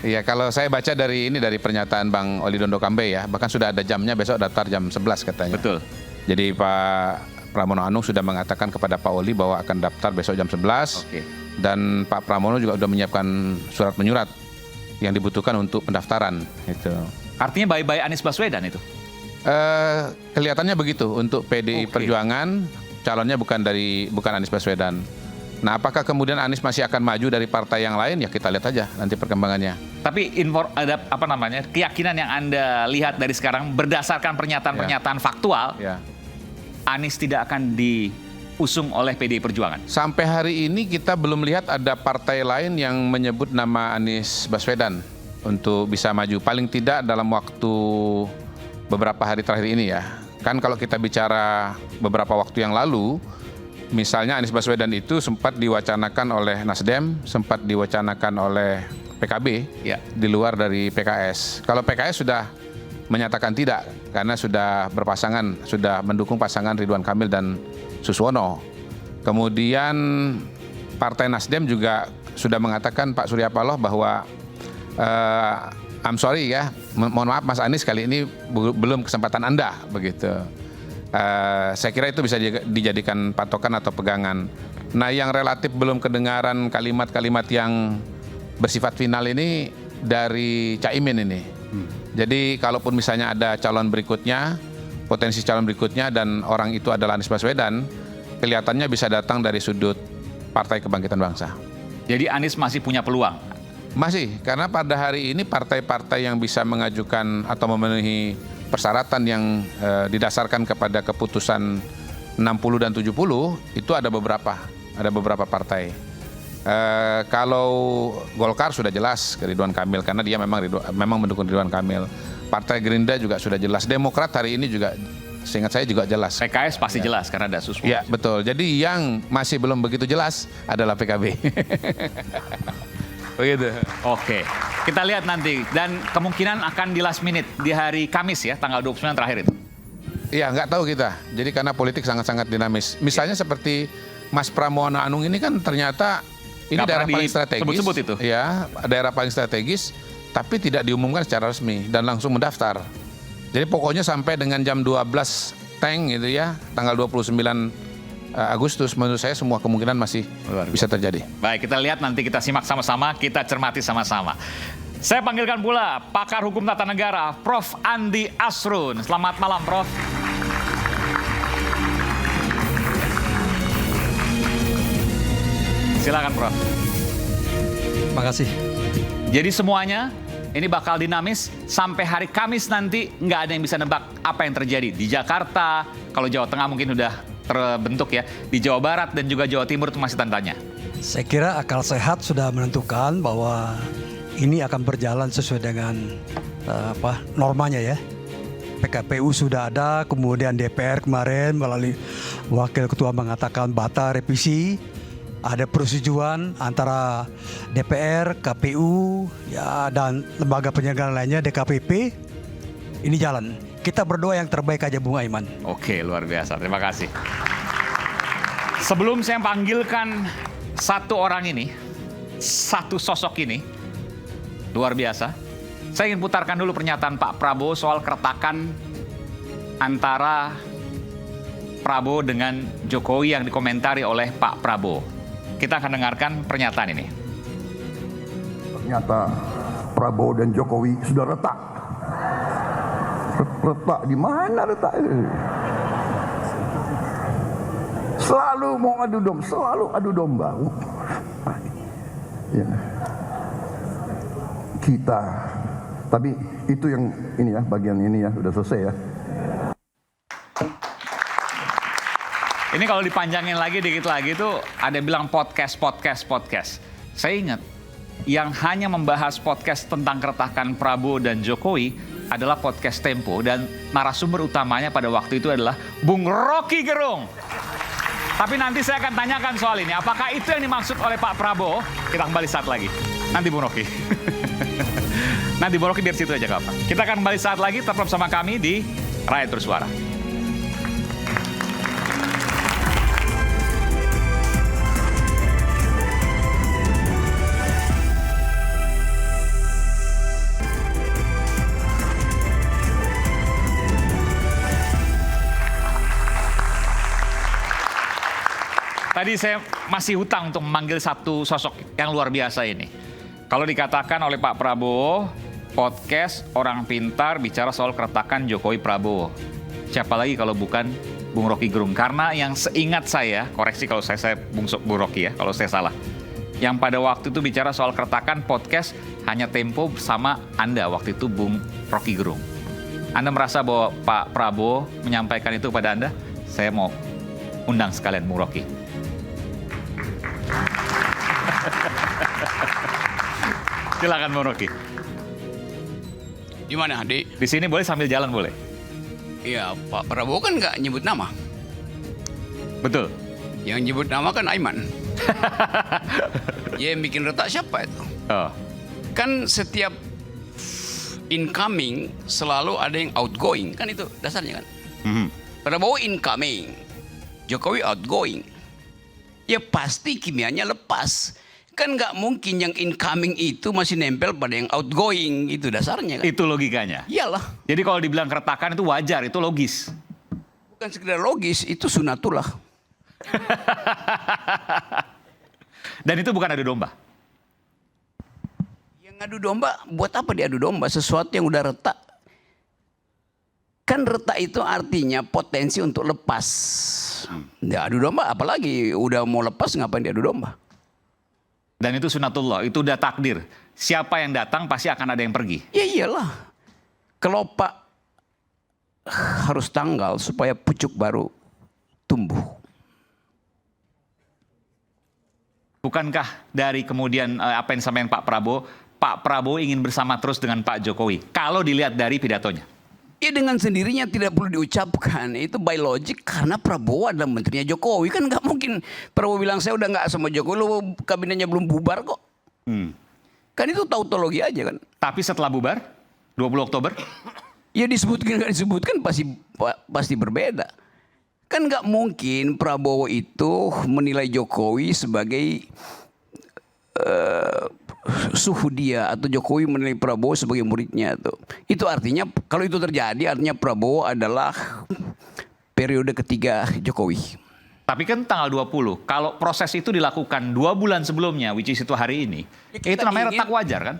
ya kalau saya baca dari pernyataan Bang Oli Dondo Kambe ya, bahkan sudah ada jamnya, besok daftar jam 11 katanya. Betul. Jadi Pak Pramono Anung sudah mengatakan kepada Pak Oli bahwa akan daftar besok jam 11. Oke. Dan Pak Pramono juga sudah menyiapkan surat menyurat yang dibutuhkan untuk pendaftaran. Itu. Artinya bye-bye Anies Baswedan itu? Kelihatannya begitu untuk PDI Perjuangan, calonnya bukan Anies Baswedan. Nah, apakah kemudian Anies masih akan maju dari partai yang lain? Ya kita lihat aja nanti perkembangannya. Tapi ada keyakinan yang Anda lihat dari sekarang berdasarkan pernyataan-pernyataan faktual, Anies tidak akan diusung oleh PDI Perjuangan. Sampai hari ini kita belum lihat ada partai lain yang menyebut nama Anies Baswedan untuk bisa maju. Paling tidak dalam waktu beberapa hari terakhir ini ya. Kan kalau kita bicara beberapa waktu yang lalu, misalnya Anies Baswedan itu sempat diwacanakan oleh Nasdem, sempat diwacanakan oleh PKB di luar dari PKS. Kalau PKS sudah menyatakan tidak karena sudah berpasangan, sudah mendukung pasangan Ridwan Kamil dan Suswono. Kemudian Partai Nasdem juga sudah mengatakan Pak Surya Paloh bahwa I'm sorry ya, mohon maaf Mas Anies kali ini belum kesempatan Anda begitu. Saya kira itu bisa dijadikan patokan atau pegangan. Nah, yang relatif belum kedengaran kalimat-kalimat yang bersifat final ini dari Caimin ini. Jadi kalaupun misalnya ada calon berikutnya, potensi calon berikutnya dan orang itu adalah Anies Baswedan, kelihatannya bisa datang dari sudut Partai Kebangkitan Bangsa. Jadi Anies masih punya peluang? Masih, karena pada hari ini partai-partai yang bisa mengajukan atau memenuhi persyaratan yang didasarkan kepada keputusan 60 dan 70 itu ada beberapa partai. Kalau Golkar sudah jelas ke Ridwan Kamil karena dia memang mendukung Ridwan Kamil. Partai Gerindra juga sudah jelas. Demokrat hari ini juga seingat saya juga jelas. PKS pasti jelas karena ada Suswono. Ya, betul. Jadi yang masih belum begitu jelas adalah PKB. Begitu. Oke, kita lihat nanti dan kemungkinan akan di last minute di hari Kamis ya, tanggal 29 terakhir itu. Iya, nggak tahu kita. Jadi karena politik sangat-sangat dinamis. Misalnya seperti Mas Pramono Anung ini kan ternyata ini daerah paling strategis. Sebut-sebut itu. Ya, daerah paling strategis, tapi tidak diumumkan secara resmi dan langsung mendaftar. Jadi pokoknya sampai dengan jam 12 tank gitu ya, tanggal 29 Agustus, menurut saya semua kemungkinan masih bisa terjadi. Baik, kita lihat nanti, kita simak sama-sama, kita cermati sama-sama. Saya panggilkan pula pakar hukum tata negara, Prof. Andi Asrun. Selamat malam, Prof. Silakan, Prof. Terima kasih. Jadi semuanya ini bakal dinamis sampai hari Kamis nanti, nggak ada yang bisa nebak apa yang terjadi di Jakarta. Kalau Jawa Tengah mungkin udah terbentuk ya, di Jawa Barat dan juga Jawa Timur itu masih tanda tanya. Saya kira akal sehat sudah menentukan bahwa ini akan berjalan sesuai dengan normanya ya. PKPU sudah ada, kemudian DPR kemarin melalui Wakil Ketua mengatakan batal revisi. Ada persetujuan antara DPR, KPU, ya, dan lembaga penyelenggara lainnya, DKPP. Ini jalan. Kita berdoa yang terbaik aja, Bung Aiman. Oke, luar biasa. Terima kasih. Sebelum saya panggilkan satu orang ini, satu sosok ini, luar biasa. Saya ingin putarkan dulu pernyataan Pak Prabowo soal keretakan antara Prabowo dengan Jokowi yang dikomentari oleh Pak Prabowo. Kita akan dengarkan pernyataan ini. Ternyata Prabowo dan Jokowi sudah retak. Retak di mana retaknya? Selalu mau adu domba, selalu adu domba. Ya. Kita, tapi itu yang ini ya, bagian ini ya, sudah selesai ya. Ini kalau dipanjangin lagi dikit lagi tuh ada bilang podcast. Saya ingat yang hanya membahas podcast tentang keretakan Prabowo dan Jokowi adalah podcast Tempo, dan narasumber utamanya pada waktu itu adalah Bung Rocky Gerung. Tapi nanti saya akan tanyakan soal ini, apakah itu yang dimaksud oleh Pak Prabowo? Kita kembali saat lagi. Nanti Bung Rocky. Nanti Bung Rocky biar situ aja kapan. Kita akan kembali saat lagi, tetap bersama kami di Rakyat Bersuara. Tadi saya masih hutang untuk memanggil satu sosok yang luar biasa ini. Kalau dikatakan oleh Pak Prabowo, podcast orang pintar bicara soal keretakan Jokowi Prabowo. Siapa lagi kalau bukan Bung Rocky Gerung? Karena yang seingat saya, koreksi kalau saya Bung Rocky ya, kalau saya salah. Yang pada waktu itu bicara soal keretakan podcast hanya Tempo sama Anda waktu itu Bung Rocky Gerung. Anda merasa bahwa Pak Prabowo menyampaikan itu kepada Anda? Saya mau undang sekalian Bung Rocky. Silakan Bung Rocky. Di mana, Adik? Di sini boleh, sambil jalan boleh. Iya, Pak Prabowo kan nggak nyebut nama. Betul. Yang nyebut nama kan Aiman. Ya, yang bikin retak siapa itu? Oh. Kan setiap incoming selalu ada yang outgoing, kan itu dasarnya kan. Prabowo incoming, Jokowi outgoing. Ya pasti kimianya lepas. Kan nggak mungkin yang incoming itu masih nempel pada yang outgoing, itu dasarnya kan. Itu logikanya. Iyalah. Jadi kalau dibilang keretakan itu wajar, itu logis. Bukan sekedar logis, itu sunatullah. Dan itu bukan adu domba. Yang adu domba, buat apa diadu domba? Sesuatu yang udah retak. Kan retak itu artinya potensi untuk lepas. Ya adu domba, apalagi udah mau lepas ngapain diadu domba? Dan itu sunatullah, itu udah takdir. Siapa yang datang pasti akan ada yang pergi. Ya iyalah. Kelopak harus tanggal supaya pucuk baru tumbuh. Bukankah dari kemudian apa yang disampaikan Pak Prabowo ingin bersama terus dengan Pak Jokowi? Kalau dilihat dari pidatonya. Ya dengan sendirinya tidak perlu diucapkan. Itu by logic karena Prabowo adalah menterinya Jokowi. Kan nggak mungkin Prabowo bilang saya udah nggak sama Jokowi, lo kabinetnya belum bubar kok. Kan itu tautologi aja kan. Tapi setelah bubar, 20 Oktober? Ya disebutkan nggak disebutkan pasti berbeda. Kan nggak mungkin Prabowo itu menilai Jokowi sebagai suhu dia atau Jokowi menilai Prabowo sebagai muridnya tuh. Itu artinya kalau itu terjadi artinya Prabowo adalah periode ketiga Jokowi. Tapi kan tanggal 20, kalau proses itu dilakukan 2 bulan sebelumnya, which is itu hari ini, itu namanya retak wajar kan?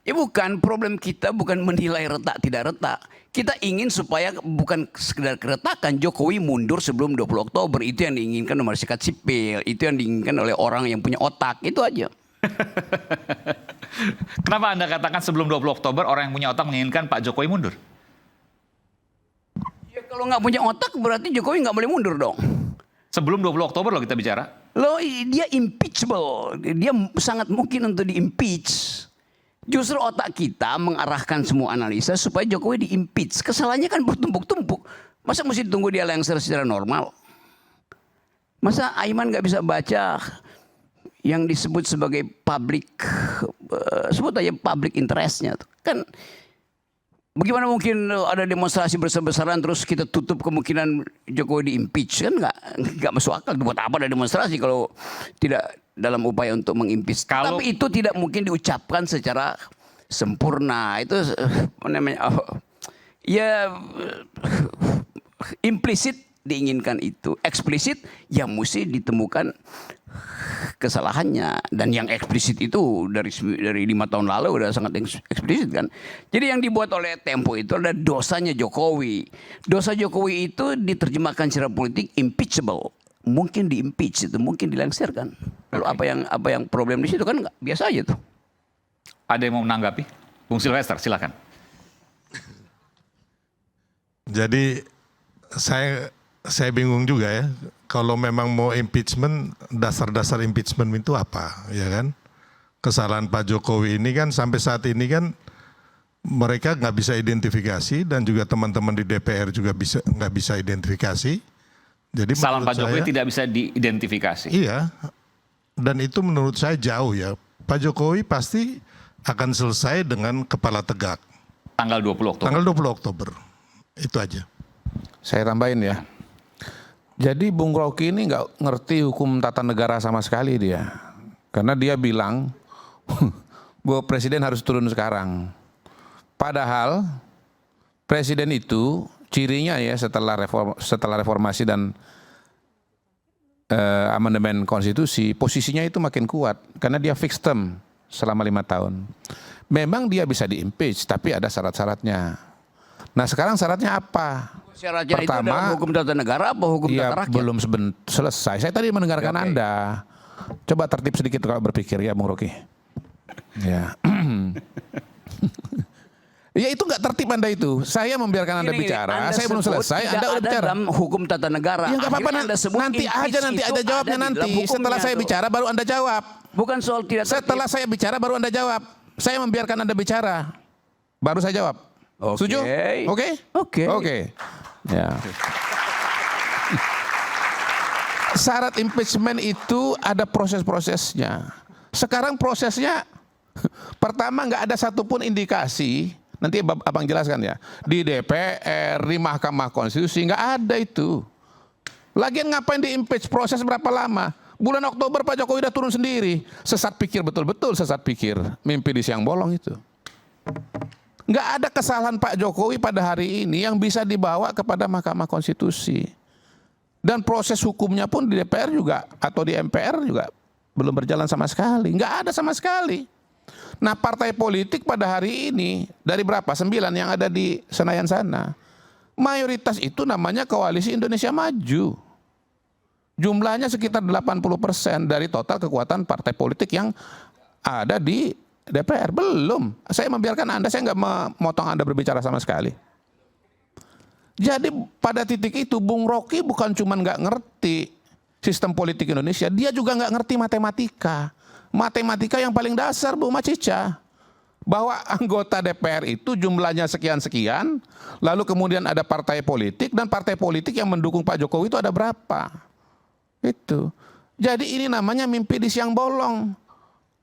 Ya bukan, problem kita bukan menilai retak tidak retak. Kita ingin supaya bukan sekedar keretakan, Jokowi mundur sebelum 20 Oktober. Itu yang diinginkan oleh masyarakat sipil, itu yang diinginkan oleh orang yang punya otak, itu aja. Kenapa Anda katakan sebelum 20 Oktober orang yang punya otak menginginkan Pak Jokowi mundur? Ya kalau nggak punya otak berarti Jokowi nggak boleh mundur dong. Sebelum 20 Oktober loh kita bicara. Loh, dia impeachable. Dia sangat mungkin untuk di-impeach. Justru otak kita mengarahkan semua analisa supaya Jokowi di-impeach. Kesalahannya kan bertumpuk-tumpuk. Masa mesti tunggu dia lengser secara normal? Masa Aiman nggak bisa baca yang disebut sebagai public, sebut aja public interest-nya. Kan bagaimana mungkin ada demonstrasi besar-besaran terus kita tutup kemungkinan Jokowi di-impeach? Kan nggak masuk akal. Buat apa ada demonstrasi kalau tidak dalam upaya untuk mengimpeach? Tapi itu tidak mungkin diucapkan secara sempurna. Itu namanya ya implisit diinginkan itu. Eksplisit ya mesti ditemukan kesalahannya, dan yang eksplisit itu dari 5 tahun lalu udah sangat eksplisit kan. Jadi yang dibuat oleh Tempo itu adalah dosanya Jokowi. Dosa Jokowi itu diterjemahkan secara politik impeachable, mungkin di-impeach itu, mungkin dilengsarkan. Lalu apa yang problem di situ kan nggak biasa aja tuh. Ada yang mau menanggapi? Bung Silvester, silakan. Jadi saya bingung juga ya, kalau memang mau impeachment, dasar-dasar impeachment itu apa, ya kan? Kesalahan Pak Jokowi ini kan sampai saat ini kan mereka nggak bisa identifikasi, dan juga teman-teman di DPR juga nggak bisa identifikasi. Jadi kesalahan Pak Jokowi tidak bisa diidentifikasi. Iya, dan itu menurut saya jauh ya. Pak Jokowi pasti akan selesai dengan kepala tegak. Tanggal 20 Oktober. Tanggal 20 Oktober, itu aja. Saya tambahin ya. Jadi Bung Rocky ini nggak ngerti hukum tata negara sama sekali dia. Karena dia bilang bahwa presiden harus turun sekarang. Padahal presiden itu cirinya ya setelah reformasi dan amandemen konstitusi, posisinya itu makin kuat. Karena dia fixed term selama 5 tahun. Memang dia bisa di-impeach, tapi ada syarat-syaratnya. Nah sekarang syaratnya apa? Syaratnya itu adalah hukum tata negara apa hukum tata rakyat? Belum selesai. Saya tadi mendengarkan Anda. Coba tertib sedikit kalau berpikir ya Bung Rocky. Ya. Ya itu nggak tertib Anda itu. Saya membiarkan Anda bicara. Saya belum selesai. Anda udah bicara. Dalam hukum tata negara. Ya nggak apa-apa. Nanti aja, nanti ada jawabnya nanti. Setelah saya bicara baru Anda jawab. Bukan soal tidak tertib. Setelah saya bicara baru Anda jawab. Saya membiarkan Anda bicara. Baru saya jawab. Setuju? Oke? Oke. Ya. Syarat impeachment itu ada proses-prosesnya. Sekarang prosesnya pertama nggak ada satupun indikasi. Nanti abang jelaskan ya. Di DPR, di Mahkamah Konstitusi nggak ada itu. Lagian ngapain di-impeach? Proses berapa lama? Bulan Oktober Pak Jokowi udah turun sendiri. Sesat pikir, betul-betul sesat pikir. Mimpi di siang bolong itu. Nggak ada kesalahan Pak Jokowi pada hari ini yang bisa dibawa kepada Mahkamah Konstitusi. Dan proses hukumnya pun di DPR juga atau di MPR juga belum berjalan sama sekali. Nggak ada sama sekali. Nah partai politik pada hari ini dari berapa? 9 yang ada di Senayan sana. Mayoritas itu namanya Koalisi Indonesia Maju. Jumlahnya sekitar 80% dari total kekuatan partai politik yang ada di DPR. Belum. Saya membiarkan Anda, saya nggak memotong Anda berbicara sama sekali. Jadi pada titik itu Bung Rocky bukan cuma nggak ngerti sistem politik Indonesia, dia juga nggak ngerti matematika. Matematika yang paling dasar Bu Macica. Bahwa anggota DPR itu jumlahnya sekian-sekian, lalu kemudian ada partai politik, dan partai politik yang mendukung Pak Jokowi itu ada berapa. Itu. Jadi ini namanya mimpi di siang bolong.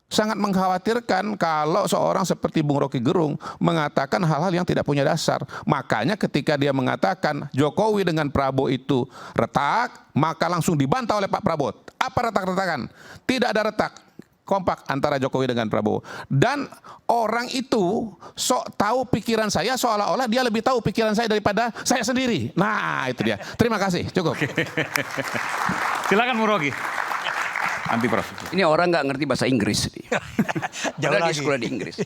Sangat mengkhawatirkan kalau seorang seperti Bung Rocky Gerung mengatakan hal-hal yang tidak punya dasar. Makanya ketika dia mengatakan Jokowi dengan Prabowo itu retak, maka langsung dibantah oleh Pak Prabowo. Apa retak-retakan? Tidak ada retak. kompak antara Jokowi dengan Prabowo. Dan orang itu sok tahu pikiran saya, seolah-olah dia lebih tahu pikiran saya daripada saya sendiri. Nah, itu dia. Terima kasih, cukup. Silakan Bung Rocky. Anti Prof. Ini orang nggak ngerti bahasa Inggris. Padahal di sekolah di Inggris.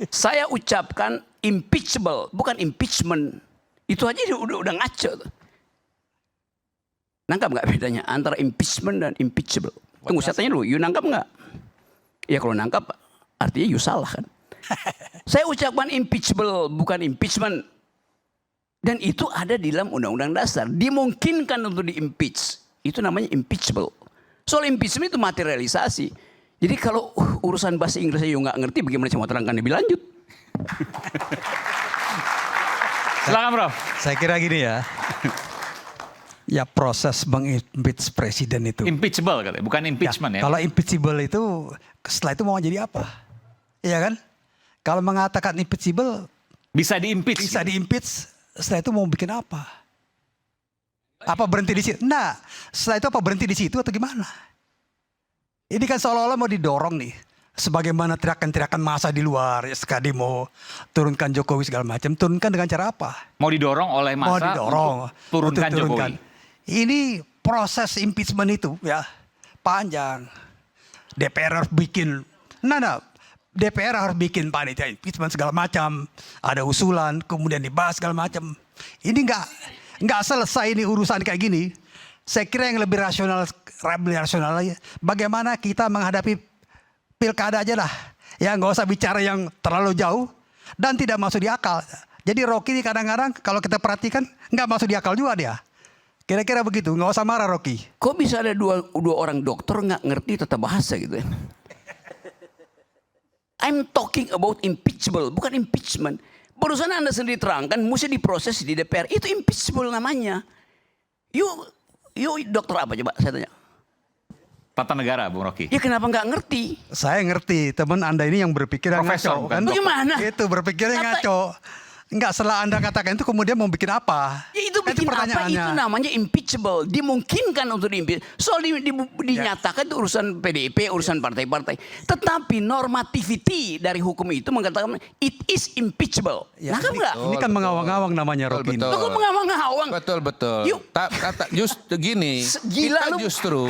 Saya ucapkan impeachable, bukan impeachment. Itu aja udah ngaco. Nangkap nggak bedanya antara impeachment dan impeachable? Tunggu, saya tanya dulu, you nangkap nggak? Ya kalau nangkap, artinya you salah kan? Saya ucapkan impeachable, bukan impeachment. Dan itu ada di dalam Undang-Undang Dasar. Dimungkinkan untuk di-impeach. Itu namanya impeachable. Soal impeachment itu materialisasi. Jadi kalau urusan bahasa Inggrisnya you nggak ngerti, bagaimana saya mau terangkan lebih lanjut? Silakan Bro. Saya kira gini ya. Ya proses meng-impeach presiden itu. Impeachable katanya, bukan impeachment ya. Kalau impeachable itu setelah itu mau jadi apa? Iya kan? Kalau mengatakan impeachable bisa di-impeach. Bisa di-impeach, setelah itu mau bikin apa? Apa berhenti di situ? Nah, setelah itu apa berhenti di situ atau gimana? Ini kan seolah-olah mau didorong nih. Sebagaimana teriakan-teriakan massa di luar, ya sekali mau turunkan Jokowi segala macam. Turunkan dengan cara apa? Mau didorong oleh massa mau didorong, untuk turunkan Jokowi. Ini proses impeachment itu ya panjang. DPR harus bikin, DPR harus bikin panitia impeachment segala macam. Ada usulan, kemudian dibahas segala macam. Ini nggak selesai ini urusan kayak gini. Saya kira yang lebih rasional aja. Bagaimana kita menghadapi pilkada aja lah. Ya nggak usah bicara yang terlalu jauh dan tidak masuk di akal. Jadi Rocky ini kadang-kadang kalau kita perhatikan nggak masuk di akal juga dia. Kira-kira begitu, nggak usah marah Rocky. Kok bisa ada dua orang dokter nggak ngerti tata bahasa gitu ya? I'm talking about impeachable, bukan impeachment. Barusan Anda sendiri terangkan, mesti diproses di DPR. Itu impeachable namanya. You dokter apa coba saya tanya? Tata negara, Bung Rocky. Ya kenapa nggak ngerti? Saya ngerti, teman Anda ini yang berpikir yang ngaco. Kan? Bagaimana? Itu berpikirnya ngaco. Enggak, setelah Anda katakan itu kemudian mau bikin apa? Ya itu bikin apa? Itu namanya impeachable. Dimungkinkan untuk diimpeach. Soal dinyatakan itu urusan PDIP, urusan partai-partai. Tetapi normativity dari hukum itu mengatakan it is impeachable. Ya, ini kan mengawang-awang namanya Rocky. Betul. Kok mengawang-awang? Betul. Gini, kita justru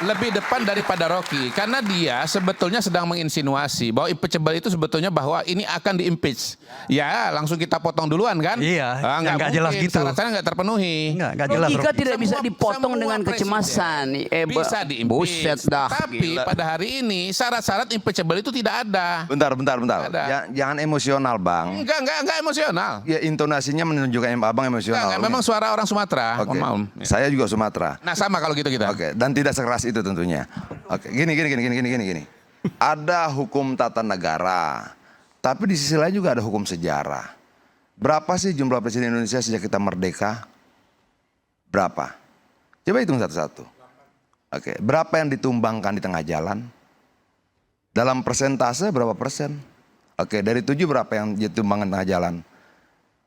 lebih depan daripada Rocky. Karena dia sebetulnya sedang menginsinuasi bahwa impeachable itu sebetulnya bahwa ini akan diimpeach. Ya, langsung kita potong duluan kan? Iya. Nggak jelas gitu. Syaratnya nggak terpenuhi. Nggak jelas. Logika tidak bisa dipotong dengan kecemasan. Bisa diimpeach. Tapi pada hari ini syarat-syarat impeachable itu tidak ada. Bentar. Jangan emosional Bang. Enggak emosional. Ya intonasinya menunjukkan Abang emosional. Memang suara orang Sumatera. Oke. Ya. Saya juga Sumatera. Nah sama kalau gitu kita. Oke. Dan tidak sekeras itu tentunya. Oke. Gini. Ada hukum tata negara. Tapi di sisi lain juga ada hukum sejarah. Berapa sih jumlah presiden Indonesia sejak kita merdeka? Berapa? Coba hitung satu-satu. Oke, berapa yang ditumbangkan di tengah jalan? Dalam persentase berapa persen? Oke, dari 7 berapa yang ditumbangkan di tengah jalan?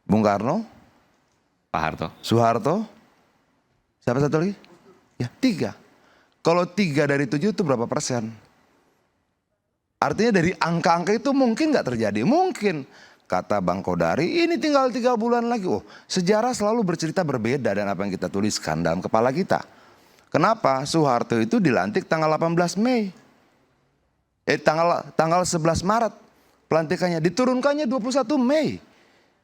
Bung Karno? Pak Harto. Soeharto? Siapa satu lagi? Ya, 3. Kalau 3 dari 7 itu berapa persen? Artinya dari angka-angka itu mungkin nggak terjadi. Mungkin. Kata Bang Kodari, ini tinggal 3 bulan lagi. Oh, sejarah selalu bercerita berbeda dan apa yang kita tuliskan dalam kepala kita. Kenapa? Soeharto itu dilantik tanggal 18 Mei. Tanggal 11 Maret. Pelantikannya diturunkannya 21 Mei.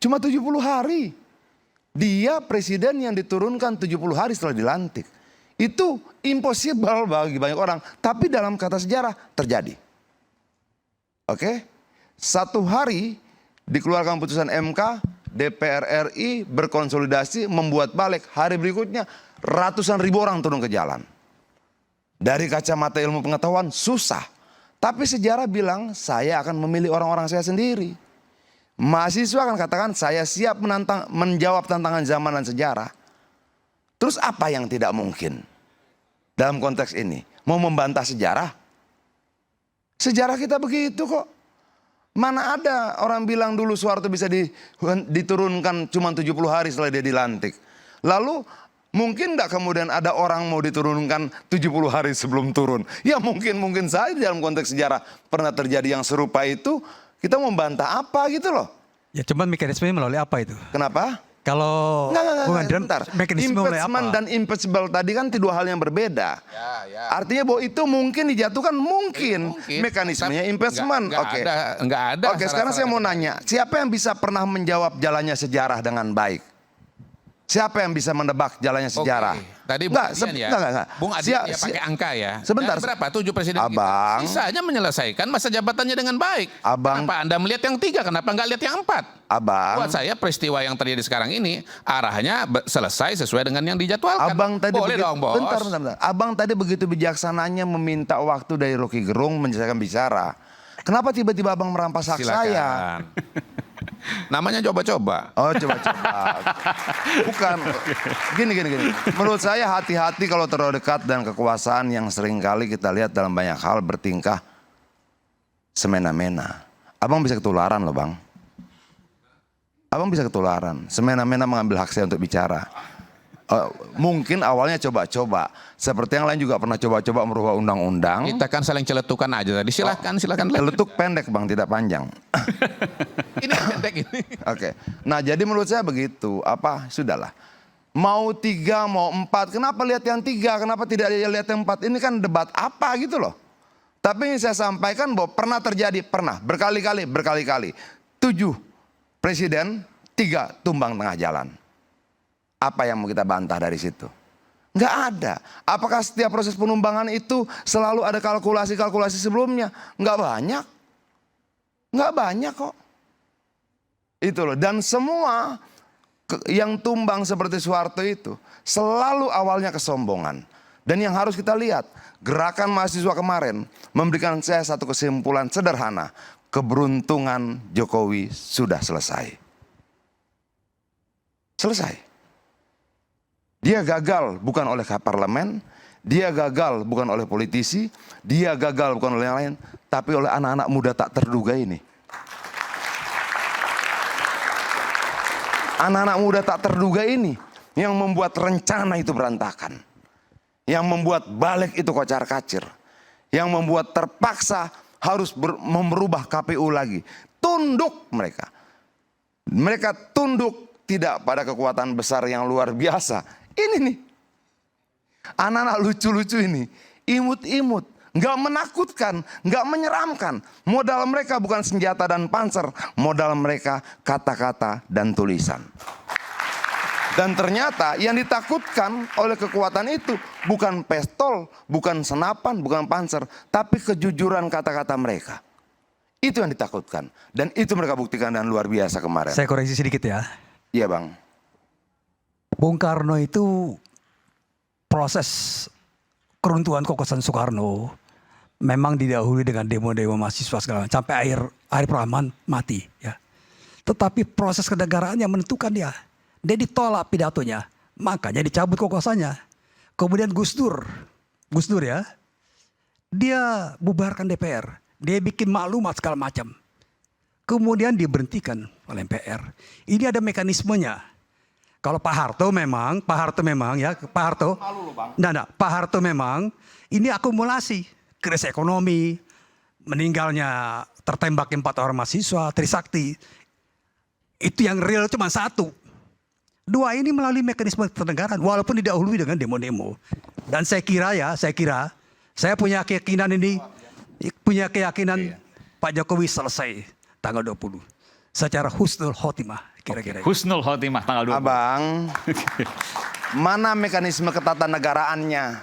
Cuma 70 hari. Dia presiden yang diturunkan 70 hari setelah dilantik. Itu impossible bagi banyak orang. Tapi dalam kata sejarah terjadi. Oke? 1 hari dikeluarkan putusan MK, DPR RI berkonsolidasi membuat balik. Hari berikutnya ratusan ribu orang turun ke jalan. Dari kacamata ilmu pengetahuan susah. Tapi sejarah bilang saya akan memilih orang-orang saya sendiri. Mahasiswa akan katakan saya siap menjawab tantangan zaman dan sejarah. Terus apa yang tidak mungkin? Dalam konteks ini, mau membantah sejarah? Sejarah kita begitu kok. Mana ada orang bilang dulu Soeharto bisa diturunkan cuma 70 hari setelah dia dilantik. Lalu Mungkin nggak kemudian ada orang mau diturunkan 70 hari sebelum turun. Ya mungkin saja dalam konteks sejarah pernah terjadi yang serupa itu. Kita membantah apa gitu loh. Ya cuman mekanismenya melalui apa itu? Kenapa? Kalau mekanisme melalui apa? Impeachment dan impeachable tadi kan dua hal yang berbeda. Artinya bahwa itu mungkin dijatuhkan, mungkin. Mekanismenya impeachment. Oke. Nggak ada. Oke, sekarang saya mau nanya, siapa yang bisa pernah menjawab jalannya sejarah dengan baik? Siapa yang bisa menebak jalannya sejarah? Tadi Bung Adian ya. Bung Adian ya pakai angka ya. Sebentar. Berapa? 7 presiden Abang. kita. Sisanya menyelesaikan masa jabatannya dengan baik. Abang. Kenapa Anda melihat yang 3? Kenapa nggak lihat yang 4? Abang. Buat saya peristiwa yang terjadi sekarang ini arahnya selesai sesuai dengan yang dijadwalkan. Abang tadi boleh dong, Bos. Bentar. Abang tadi begitu bijaksananya meminta waktu dari Rocky Gerung menyelesaikan bicara. Kenapa tiba-tiba abang merampas hak saya? Namanya coba-coba. Oh, coba-coba. Bukan. Gini. Menurut saya hati-hati kalau terlalu dekat dan kekuasaan yang sering kali kita lihat dalam banyak hal bertingkah semena-mena. Abang bisa ketularan loh, Bang. Abang bisa ketularan. Semena-mena mengambil hak saya untuk bicara. Mungkin awalnya coba-coba. Seperti yang lain juga pernah coba-coba merubah undang-undang. Kita kan saling celetukan aja tadi. Silakan. Celetuk pendek, Bang, tidak panjang. Ini pendek ini. Oke. Nah, jadi menurut saya begitu. Sudahlah. Mau 3, mau 4. Kenapa lihat yang 3? Kenapa tidak lihat yang 4? Ini kan debat apa gitu loh. Tapi yang saya sampaikan bahwa pernah terjadi, berkali-kali. 7 presiden, 3 tumbang tengah jalan. Apa yang mau kita bantah dari situ? Nggak ada. Apakah setiap proses penumbangan itu selalu ada kalkulasi-kalkulasi sebelumnya? Nggak banyak kok. Itu loh. Dan semua yang tumbang seperti Soeharto itu selalu awalnya kesombongan. Dan yang harus kita lihat, gerakan mahasiswa kemarin memberikan saya satu kesimpulan sederhana. Keberuntungan Jokowi sudah selesai. Dia gagal bukan oleh parlemen, dia gagal bukan oleh politisi, dia gagal bukan oleh yang lain, tapi oleh anak-anak muda tak terduga ini. Anak-anak muda tak terduga ini yang membuat rencana itu berantakan. Yang membuat balik itu kocar-kacir. Yang membuat terpaksa harus merubah KPU lagi. Tunduk mereka. Mereka tunduk tidak pada kekuatan besar yang luar biasa. Ini nih, anak-anak lucu-lucu ini, imut-imut, nggak menakutkan, nggak menyeramkan. Modal mereka bukan senjata dan panser, modal mereka kata-kata dan tulisan. Dan ternyata yang ditakutkan oleh kekuatan itu bukan pistol, bukan senapan, bukan panser, tapi kejujuran kata-kata mereka. Itu yang ditakutkan, dan itu mereka buktikan dan luar biasa kemarin. Saya koreksi sedikit ya. Iya, Bang. Bung Karno itu proses keruntuhan kekuasaan Soekarno memang didahului dengan demo-demo mahasiswa segala macam sampai Arif Rahman mati ya. Tetapi proses kenegaraan yang menentukan dia ditolak pidatonya, makanya dicabut kekuasaannya. Kemudian Gus Dur ya, dia bubarkan DPR, dia bikin maklumat segala macam. Kemudian diberhentikan oleh MPR. Ini ada mekanismenya. Kalau Pak Harto memang ini akumulasi krisis ekonomi, meninggalnya tertembak 4 orang mahasiswa, Trisakti. Itu yang real cuma 1. 2 ini melalui mekanisme kenegaraan walaupun didahului dengan demo-demo. Dan saya kira saya punya keyakinan Pak Jokowi selesai tanggal 20 secara husnul khotimah. Kira-kira. Husnul khotimah tanggal 20. Abang, mana mekanisme ketatanegaraannya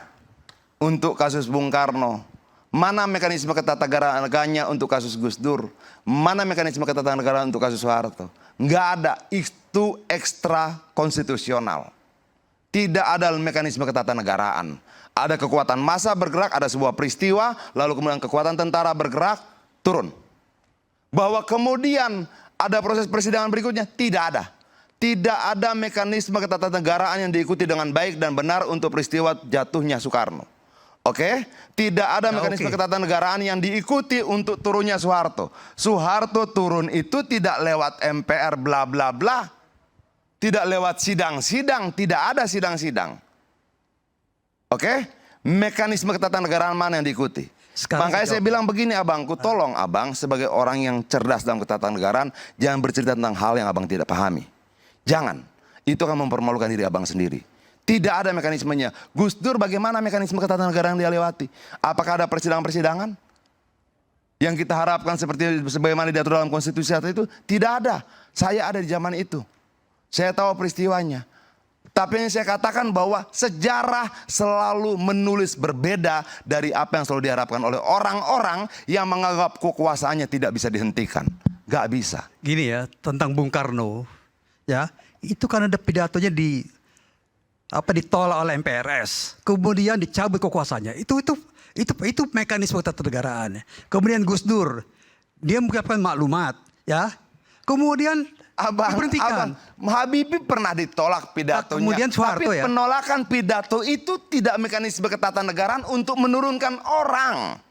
untuk kasus Bung Karno? Mana mekanisme ketatanegaraannya untuk kasus Gus Dur? Mana mekanisme ketatanegaraan untuk kasus Soeharto? Nggak ada. Itu ekstra konstitusional. Tidak ada mekanisme ketatanegaraan. Ada kekuatan massa bergerak, ada sebuah peristiwa, lalu kemudian kekuatan tentara bergerak, turun. Bahwa kemudian ada proses persidangan berikutnya? Tidak ada. Tidak ada mekanisme ketatanegaraan yang diikuti dengan baik dan benar untuk peristiwa jatuhnya Soekarno. Oke? Tidak ada mekanisme ketatanegaraan yang diikuti untuk turunnya Soeharto. Soeharto turun itu tidak lewat MPR bla bla bla. tidak lewat sidang-sidang, tidak ada sidang-sidang. Oke? Mekanisme ketatanegaraan mana yang diikuti? Makanya saya bilang begini abangku, tolong abang sebagai orang yang cerdas dalam ketatanegaraan, jangan bercerita tentang hal yang abang tidak pahami. Jangan. Itu akan mempermalukan diri abang sendiri. Tidak ada mekanismenya. Gus Dur bagaimana mekanisme ketatanegaraan dia lewati? Apakah ada persidangan-persidangan? Yang kita harapkan seperti sebagaimana diatur dalam konstitusi itu? Tidak ada. Saya ada di zaman itu. Saya tahu peristiwanya. Tapi yang saya katakan bahwa sejarah selalu menulis berbeda dari apa yang selalu diharapkan oleh orang-orang yang menganggap kekuasaannya tidak bisa dihentikan. Gak bisa. Gini ya, tentang Bung Karno, ya itu kan ada pidatonya ditolak oleh MPRS, kemudian dicabut kekuasaannya. Itu mekanisme ketatanegaraan. Kemudian Gus Dur, dia mengucapkan maklumat, ya. Kemudian diberhentikan. Habibie pernah ditolak pidatonya. Kemudian Soeharto, tapi ya. penolakan pidato itu tidak mekanisme ketatanegaraan untuk menurunkan orang.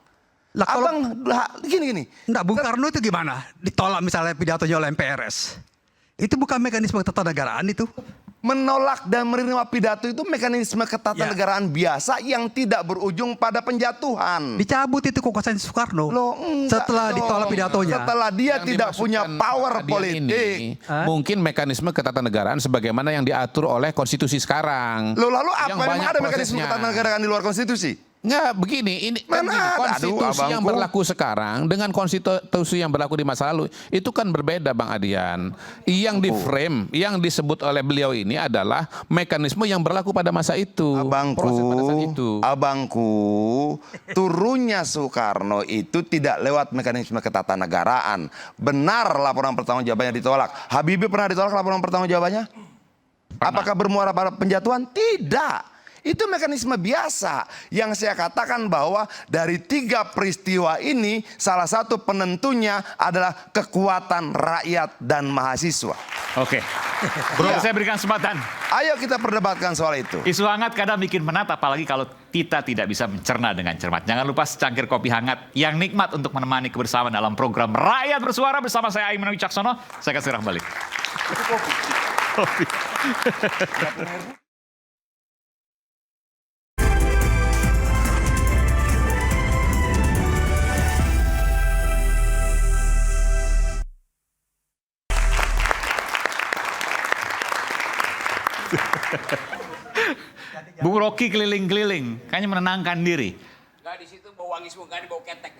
Lah, Abang gini. Enggak, Bung Karno itu gimana? Ditolak misalnya pidatonya oleh MPRS. Itu bukan mekanisme ketatanegaraan itu. Menolak dan menerima pidato itu mekanisme ketatanegaraan biasa yang tidak berujung pada penjatuhan. Dicabut itu kekuasaan Soekarno. Setelah ditolak pidatonya. Setelah dia Yang tidak punya dimaksudkan power Adian politik. ini, mungkin mekanisme ketatanegaraan sebagaimana yang diatur oleh konstitusi sekarang. Loh, lalu apa Yang memang banyak ada mekanisme prosesnya. ketatanegaraan di luar konstitusi? Nggak, begini, ini kan Mana ada? konstitusi Aduh, yang abangku. berlaku sekarang dengan konstitusi yang berlaku di masa lalu itu kan berbeda, Bang Adian. Yang di frame, yang disebut oleh beliau ini adalah mekanisme yang berlaku pada masa itu. Proses pada saat itu. Abangku, turunnya Soekarno itu tidak lewat mekanisme ketatanegaraan. Benar laporan pertanggungjawabannya ditolak. Habibie pernah ditolak laporan pertanggungjawabannya? Apakah bermuara pada penjatuhan? Tidak. Itu mekanisme biasa. Yang saya katakan bahwa dari 3 peristiwa ini salah satu penentunya adalah kekuatan rakyat dan mahasiswa. Oke. Bro, saya berikan kesempatan. Ayo kita perdebatkan soal itu. Isu hangat kadang bikin penat, apalagi kalau kita tidak bisa mencerna dengan cermat. Jangan lupa secangkir kopi hangat yang nikmat untuk menemani kebersamaan dalam program Rakyat Bersuara bersama saya Aiman Wicaksono. Saya akan segera kembali. Kopi. Bung Rocky keliling-keliling, kayaknya menenangkan diri. Enggak, di situ bau wangi semua, enggak ada bau ketek.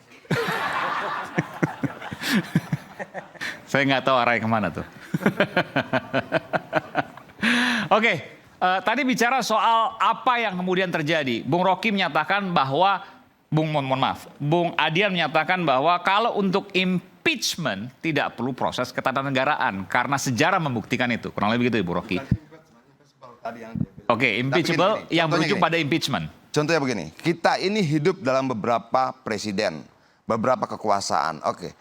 Saya nggak tahu arahnya kemana tuh. Oke, tadi bicara soal apa yang kemudian terjadi. Bung Rocky menyatakan bahwa, Bung Adian menyatakan bahwa kalau untuk impeachment tidak perlu proses ketatanegaraan karena sejarah membuktikan itu. Kurang lebih begitu ya, Bung Rocky. Oke, impeachable yang berujung pada impeachment. Contohnya begini, kita ini hidup dalam beberapa presiden, beberapa kekuasaan. Oke,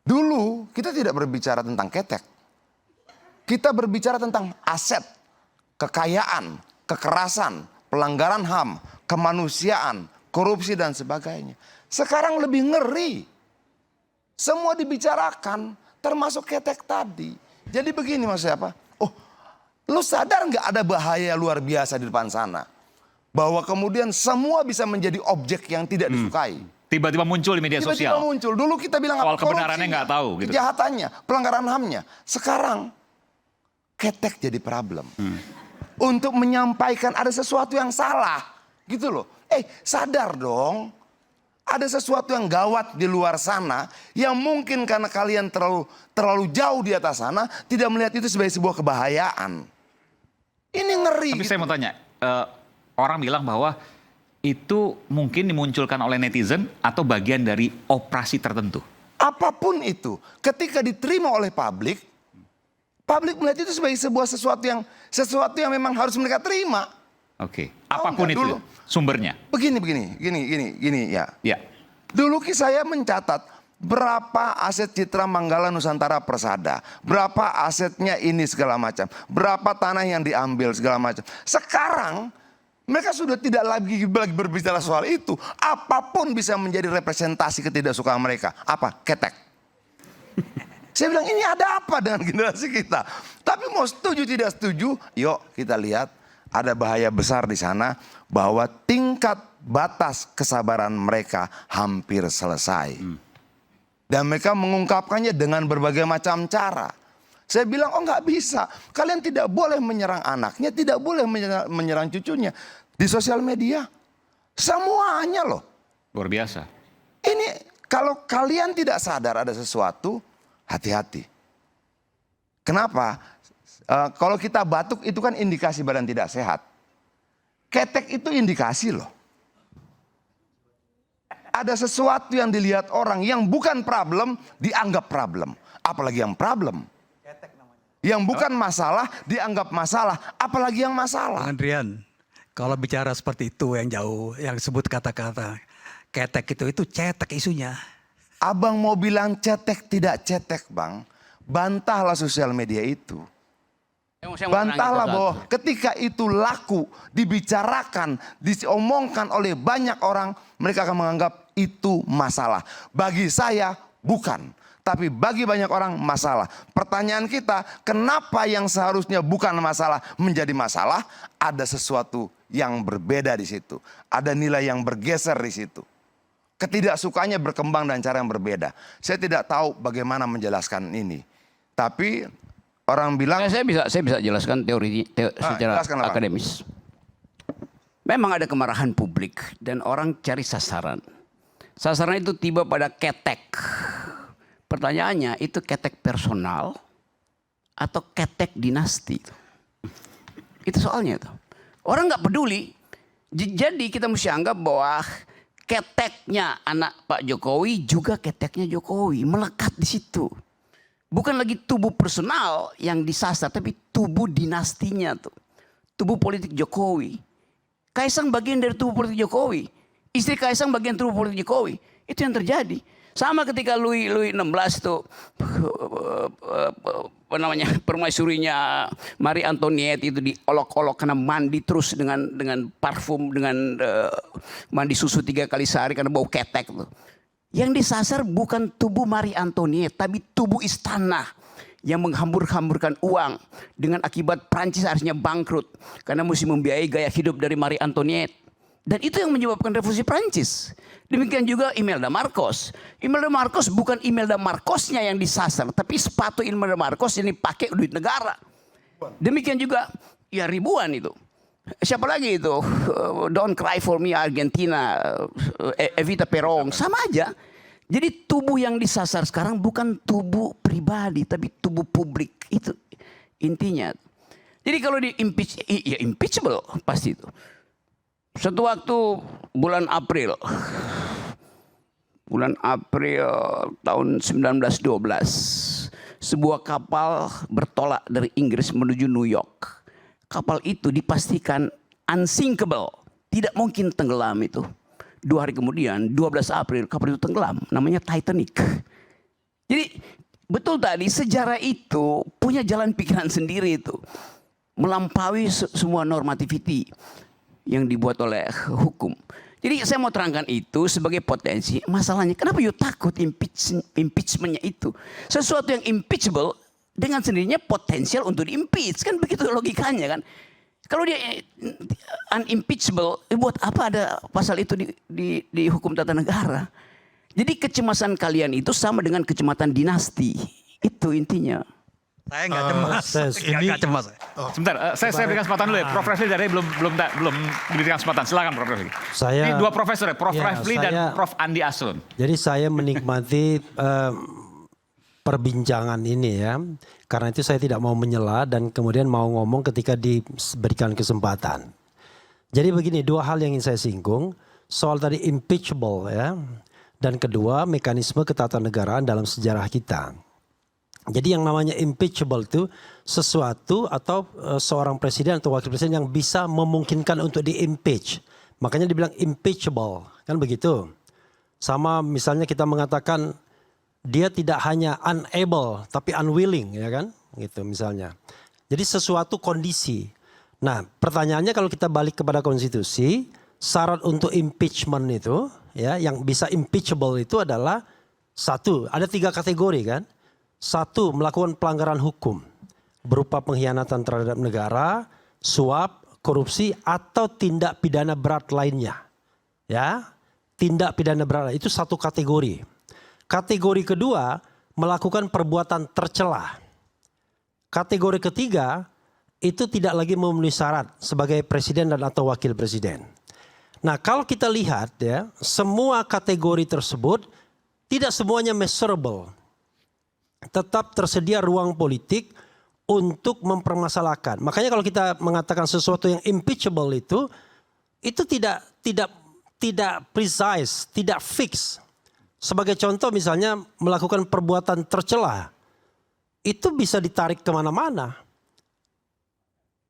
dulu kita tidak berbicara tentang ketek. Kita berbicara tentang aset, kekayaan, kekerasan, pelanggaran HAM, kemanusiaan, korupsi dan sebagainya. Sekarang lebih ngeri. Semua dibicarakan, termasuk ketek tadi. Jadi begini maksudnya apa? Lu sadar nggak ada bahaya luar biasa di depan sana? Bahwa kemudian semua bisa menjadi objek yang tidak disukai. Tiba-tiba muncul di media sosial. Tiba-tiba muncul. Dulu kita bilang soal kebenarannya nggak tahu. Gitu. Kejahatannya, pelanggaran HAM-nya. Sekarang ketek jadi problem. Untuk menyampaikan ada sesuatu yang salah. Gitu loh. Sadar dong. Ada sesuatu yang gawat di luar sana yang mungkin karena kalian terlalu jauh di atas sana tidak melihat itu sebagai sebuah kebahayaan. Ini ngeri. Tapi saya mau tanya, orang bilang bahwa itu mungkin dimunculkan oleh netizen atau bagian dari operasi tertentu. Apapun itu, ketika diterima oleh publik melihat itu sebagai sesuatu yang memang harus mereka terima. Oke, apapun itu dulu, sumbernya. Begini ya. Dulu saya mencatat berapa aset Citra Manggala Nusantara Persada, berapa asetnya ini segala macam, berapa tanah yang diambil segala macam. Sekarang mereka sudah tidak lagi berbicara soal itu. Apapun bisa menjadi representasi ketidaksukaan mereka. Apa? Ketek. Saya bilang ini ada apa dengan generasi kita? Tapi mau setuju tidak setuju, yuk kita lihat ada bahaya besar di sana bahwa tingkat batas kesabaran mereka hampir selesai. Dan mereka mengungkapkannya dengan berbagai macam cara. Saya bilang, oh nggak bisa. Kalian tidak boleh menyerang anaknya, tidak boleh menyerang cucunya. Di sosial media, semuanya loh. Luar biasa. Ini kalau kalian tidak sadar ada sesuatu, hati-hati. Kenapa? Kalau kita batuk itu kan indikasi badan tidak sehat. Ketek itu indikasi loh. Ada sesuatu yang dilihat orang yang bukan problem dianggap problem. Apalagi yang problem. Yang bukan masalah dianggap masalah. Apalagi yang masalah. Andrian, kalau bicara seperti itu yang jauh, yang sebut kata-kata ketek itu cetek isunya. Abang mau bilang cetek tidak cetek bang. Bantahlah sosial media itu. Bantahlah bahwa ketika itu laku, dibicarakan, diomongkan oleh banyak orang, mereka akan menganggap itu masalah. Bagi saya bukan, tapi bagi banyak orang masalah. Pertanyaan kita, kenapa yang seharusnya bukan masalah menjadi masalah? Ada sesuatu yang berbeda di situ. Ada nilai yang bergeser di situ. Ketidaksukaannya berkembang dengan cara yang berbeda. Saya tidak tahu bagaimana menjelaskan ini. Tapi orang bilang... Saya bisa jelaskan teori secara akademis. Memang ada kemarahan publik dan orang cari sasaran. Sasaran itu tiba pada ketek. Pertanyaannya itu ketek personal atau ketek dinasti. Itu soalnya itu. Orang nggak peduli. Jadi kita mesti anggap bahwa keteknya anak Pak Jokowi juga keteknya Jokowi. Melekat di situ. Bukan lagi tubuh personal yang disasar, tapi tubuh dinastinya tuh. Tubuh politik Jokowi. Kaisang bagian dari tubuh politik Jokowi. Istri Kaisang bagian tubuh politik Jokowi. Itu yang terjadi. Sama ketika Louis XVI tuh permaisurinya Marie Antoinette itu diolok-olok karena mandi terus dengan parfum, dengan mandi susu 3 kali sehari karena bau ketek tuh. Yang disasar bukan tubuh Marie Antoinette, tapi tubuh istana yang menghambur-hamburkan uang dengan akibat Prancis harusnya bangkrut karena mesti membiayai gaya hidup dari Marie Antoinette. Dan itu yang menyebabkan revolusi Prancis. Demikian juga Imelda Marcos. Imelda Marcos bukan Imelda Marcosnya yang disasar, tapi sepatu Imelda Marcos yang dipakai duit negara. Demikian juga ya ribuan itu. Siapa lagi itu? Don't Cry For Me Argentina, Evita Peron, sama aja. Jadi tubuh yang disasar sekarang bukan tubuh pribadi, tapi tubuh publik. Itu intinya. Jadi kalau di impeach, ya impeachable pasti itu. Suatu waktu bulan April tahun 1912, sebuah kapal bertolak dari Inggris menuju New York. Kapal itu dipastikan unsinkable, tidak mungkin tenggelam itu. 2 hari kemudian, 12 April, kapal itu tenggelam, namanya Titanic. Jadi betul tadi sejarah itu punya jalan pikiran sendiri itu. Melampaui semua normativity yang dibuat oleh hukum. Jadi saya mau terangkan itu sebagai potensi. Masalahnya kenapa you takut impeachmentnya itu? Sesuatu yang impeachable dengan sendirinya potensial untuk di-impeach. Kan begitu logikanya kan. Kalau dia unimpeachable, buat apa ada pasal itu di hukum tata negara? Jadi kecemasan kalian itu sama dengan kecemasan dinasti. Itu intinya. Saya nggak cemas. Nggak cemas. Sebentar, saya berikan kesempatan dulu ya. Prof. Refli dari belum diberikan kesempatan. Silakan Prof. Refli. Ini 2 profesor ya, Prof. Refli dan Prof. Andi Aslun. Jadi saya menikmati perbincangan ini ya. Karena itu saya tidak mau menyela dan kemudian mau ngomong ketika diberikan kesempatan. Jadi begini, 2 hal yang ingin saya singgung. Soal tadi impeachable ya. Dan kedua, mekanisme ketatanegaraan dalam sejarah kita. Jadi yang namanya impeachable itu sesuatu atau seorang presiden atau wakil presiden yang bisa memungkinkan untuk di-impeach. Makanya dibilang impeachable, kan begitu. Sama misalnya kita mengatakan dia tidak hanya unable tapi unwilling, ya kan? Gitu misalnya. Jadi sesuatu kondisi. Nah, pertanyaannya kalau kita balik kepada konstitusi, syarat untuk impeachment itu ya yang bisa impeachable itu adalah 1, ada 3 kategori kan? Satu, melakukan pelanggaran hukum berupa pengkhianatan terhadap negara, suap, korupsi, atau tindak pidana berat lainnya. Ya, tindak pidana berat itu satu kategori. Kategori kedua, melakukan perbuatan tercela. Kategori ketiga, itu tidak lagi memenuhi syarat sebagai presiden dan atau wakil presiden. Nah, kalau kita lihat ya, semua kategori tersebut tidak semuanya measurable. Tetap tersedia ruang politik untuk mempermasalahkan. Makanya kalau kita mengatakan sesuatu yang impeachable itu tidak precise, tidak fix. Sebagai contoh misalnya melakukan perbuatan tercela, itu bisa ditarik kemana-mana.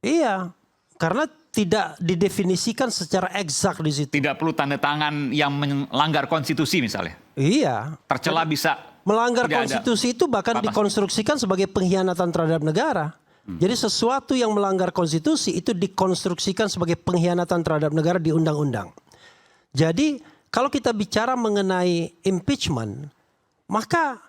Iya, karena tidak didefinisikan secara eksak di situ. Tidak perlu tanda tangan yang melanggar konstitusi misalnya. Iya. Tercela bisa. Melanggar konstitusi itu bahkan dikonstruksikan sebagai pengkhianatan terhadap negara. Jadi sesuatu yang melanggar konstitusi itu dikonstruksikan sebagai pengkhianatan terhadap negara di undang-undang. Jadi kalau kita bicara mengenai impeachment, maka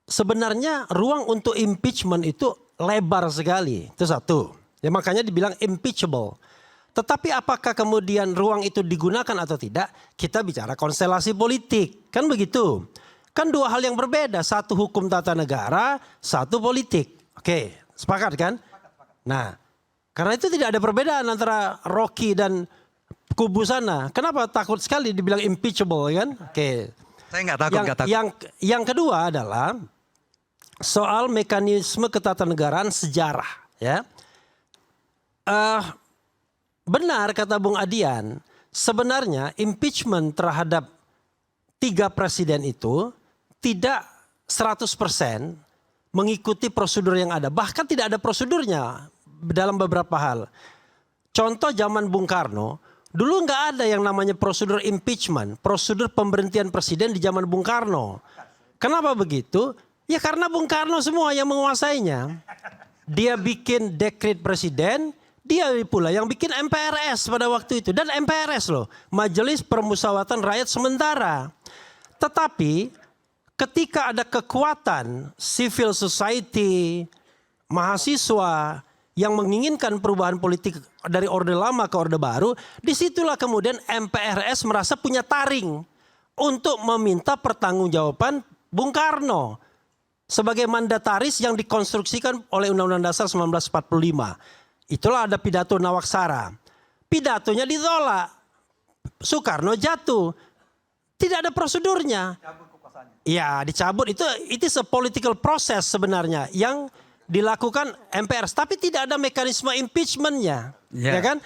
sebenarnya ruang untuk impeachment itu lebar sekali. Itu satu. Ya, makanya dibilang impeachable. Tetapi apakah kemudian ruang itu digunakan atau tidak? Kita bicara konstelasi politik. Kan begitu. Kan dua hal yang berbeda. Satu hukum tata negara, satu politik. Oke, sepakat kan? Nah, karena itu tidak ada perbedaan antara Rocky dan kubu sana. Kenapa takut sekali dibilang impeachable kan? Oke. Saya nggak takut. Yang kedua adalah soal mekanisme ketatanegaraan sejarah. Ya. Benar kata Bung Adian, sebenarnya impeachment terhadap 3 presiden itu tidak 100% mengikuti prosedur yang ada. Bahkan tidak ada prosedurnya dalam beberapa hal. Contoh zaman Bung Karno, dulu nggak ada yang namanya prosedur impeachment, prosedur pemberhentian presiden di zaman Bung Karno. Kenapa begitu? Ya karena Bung Karno semua yang menguasainya. Dia bikin dekret presiden, dia pula yang bikin MPRS pada waktu itu. Dan MPRS loh, Majelis Permusyawaratan Rakyat Sementara. Tetapi ketika ada kekuatan civil society, mahasiswa yang menginginkan perubahan politik dari Orde Lama ke Orde Baru, disitulah kemudian MPRS merasa punya taring untuk meminta pertanggungjawaban Bung Karno sebagai mandataris yang dikonstruksikan oleh Undang-Undang Dasar 1945. Itulah ada pidato Nawaksara. Pidatonya ditolak. Soekarno jatuh. Tidak ada prosedurnya. Ya, dicabut. Itu a political process sebenarnya yang dilakukan MPR. Tapi tidak ada mekanisme impeachment-nya. Ya kan?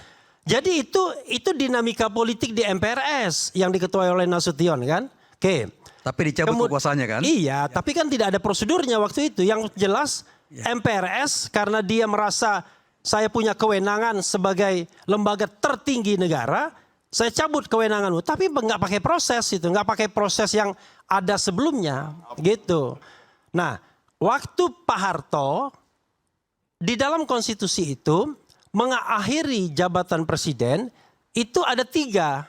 Jadi itu dinamika politik di MPRS yang diketuai oleh Nasution kan? Oke. Tapi dicabut kekuasaannya kan? Iya, tapi kan tidak ada prosedurnya waktu itu. Yang jelas MPRS karena dia merasa saya punya kewenangan sebagai lembaga tertinggi negara, saya cabut kewenanganmu. Tapi nggak pakai proses itu, nggak pakai proses yang ada sebelumnya, gitu. Nah, waktu Pak Harto di dalam konstitusi itu mengakhiri jabatan presiden itu ada 3,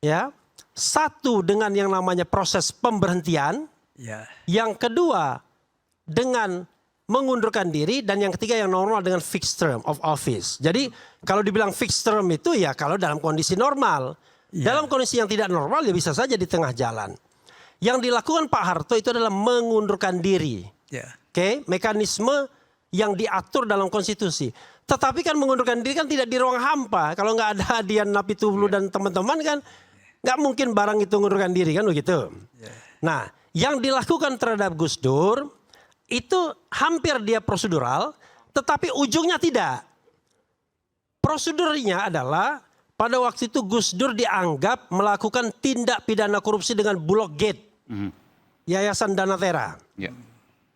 ya. Satu dengan yang namanya proses pemberhentian, yang kedua dengan mengundurkan diri, dan yang ketiga yang normal dengan fixed term of office. Jadi kalau dibilang fixed term itu ya kalau dalam kondisi normal. Dalam kondisi yang tidak normal ya bisa saja di tengah jalan. Yang dilakukan Pak Harto itu adalah mengundurkan diri. Oke, mekanisme yang diatur dalam konstitusi. Tetapi kan mengundurkan diri kan tidak di ruang hampa. Kalau nggak ada Dian Napitupulu dan teman-teman kan nggak mungkin barang itu mengundurkan diri kan begitu. Nah, yang dilakukan terhadap Gus Dur itu hampir dia prosedural, tetapi ujungnya tidak. Prosedurnya adalah pada waktu itu Gus Dur dianggap melakukan tindak pidana korupsi dengan Bulog Gate, Yayasan Danatera.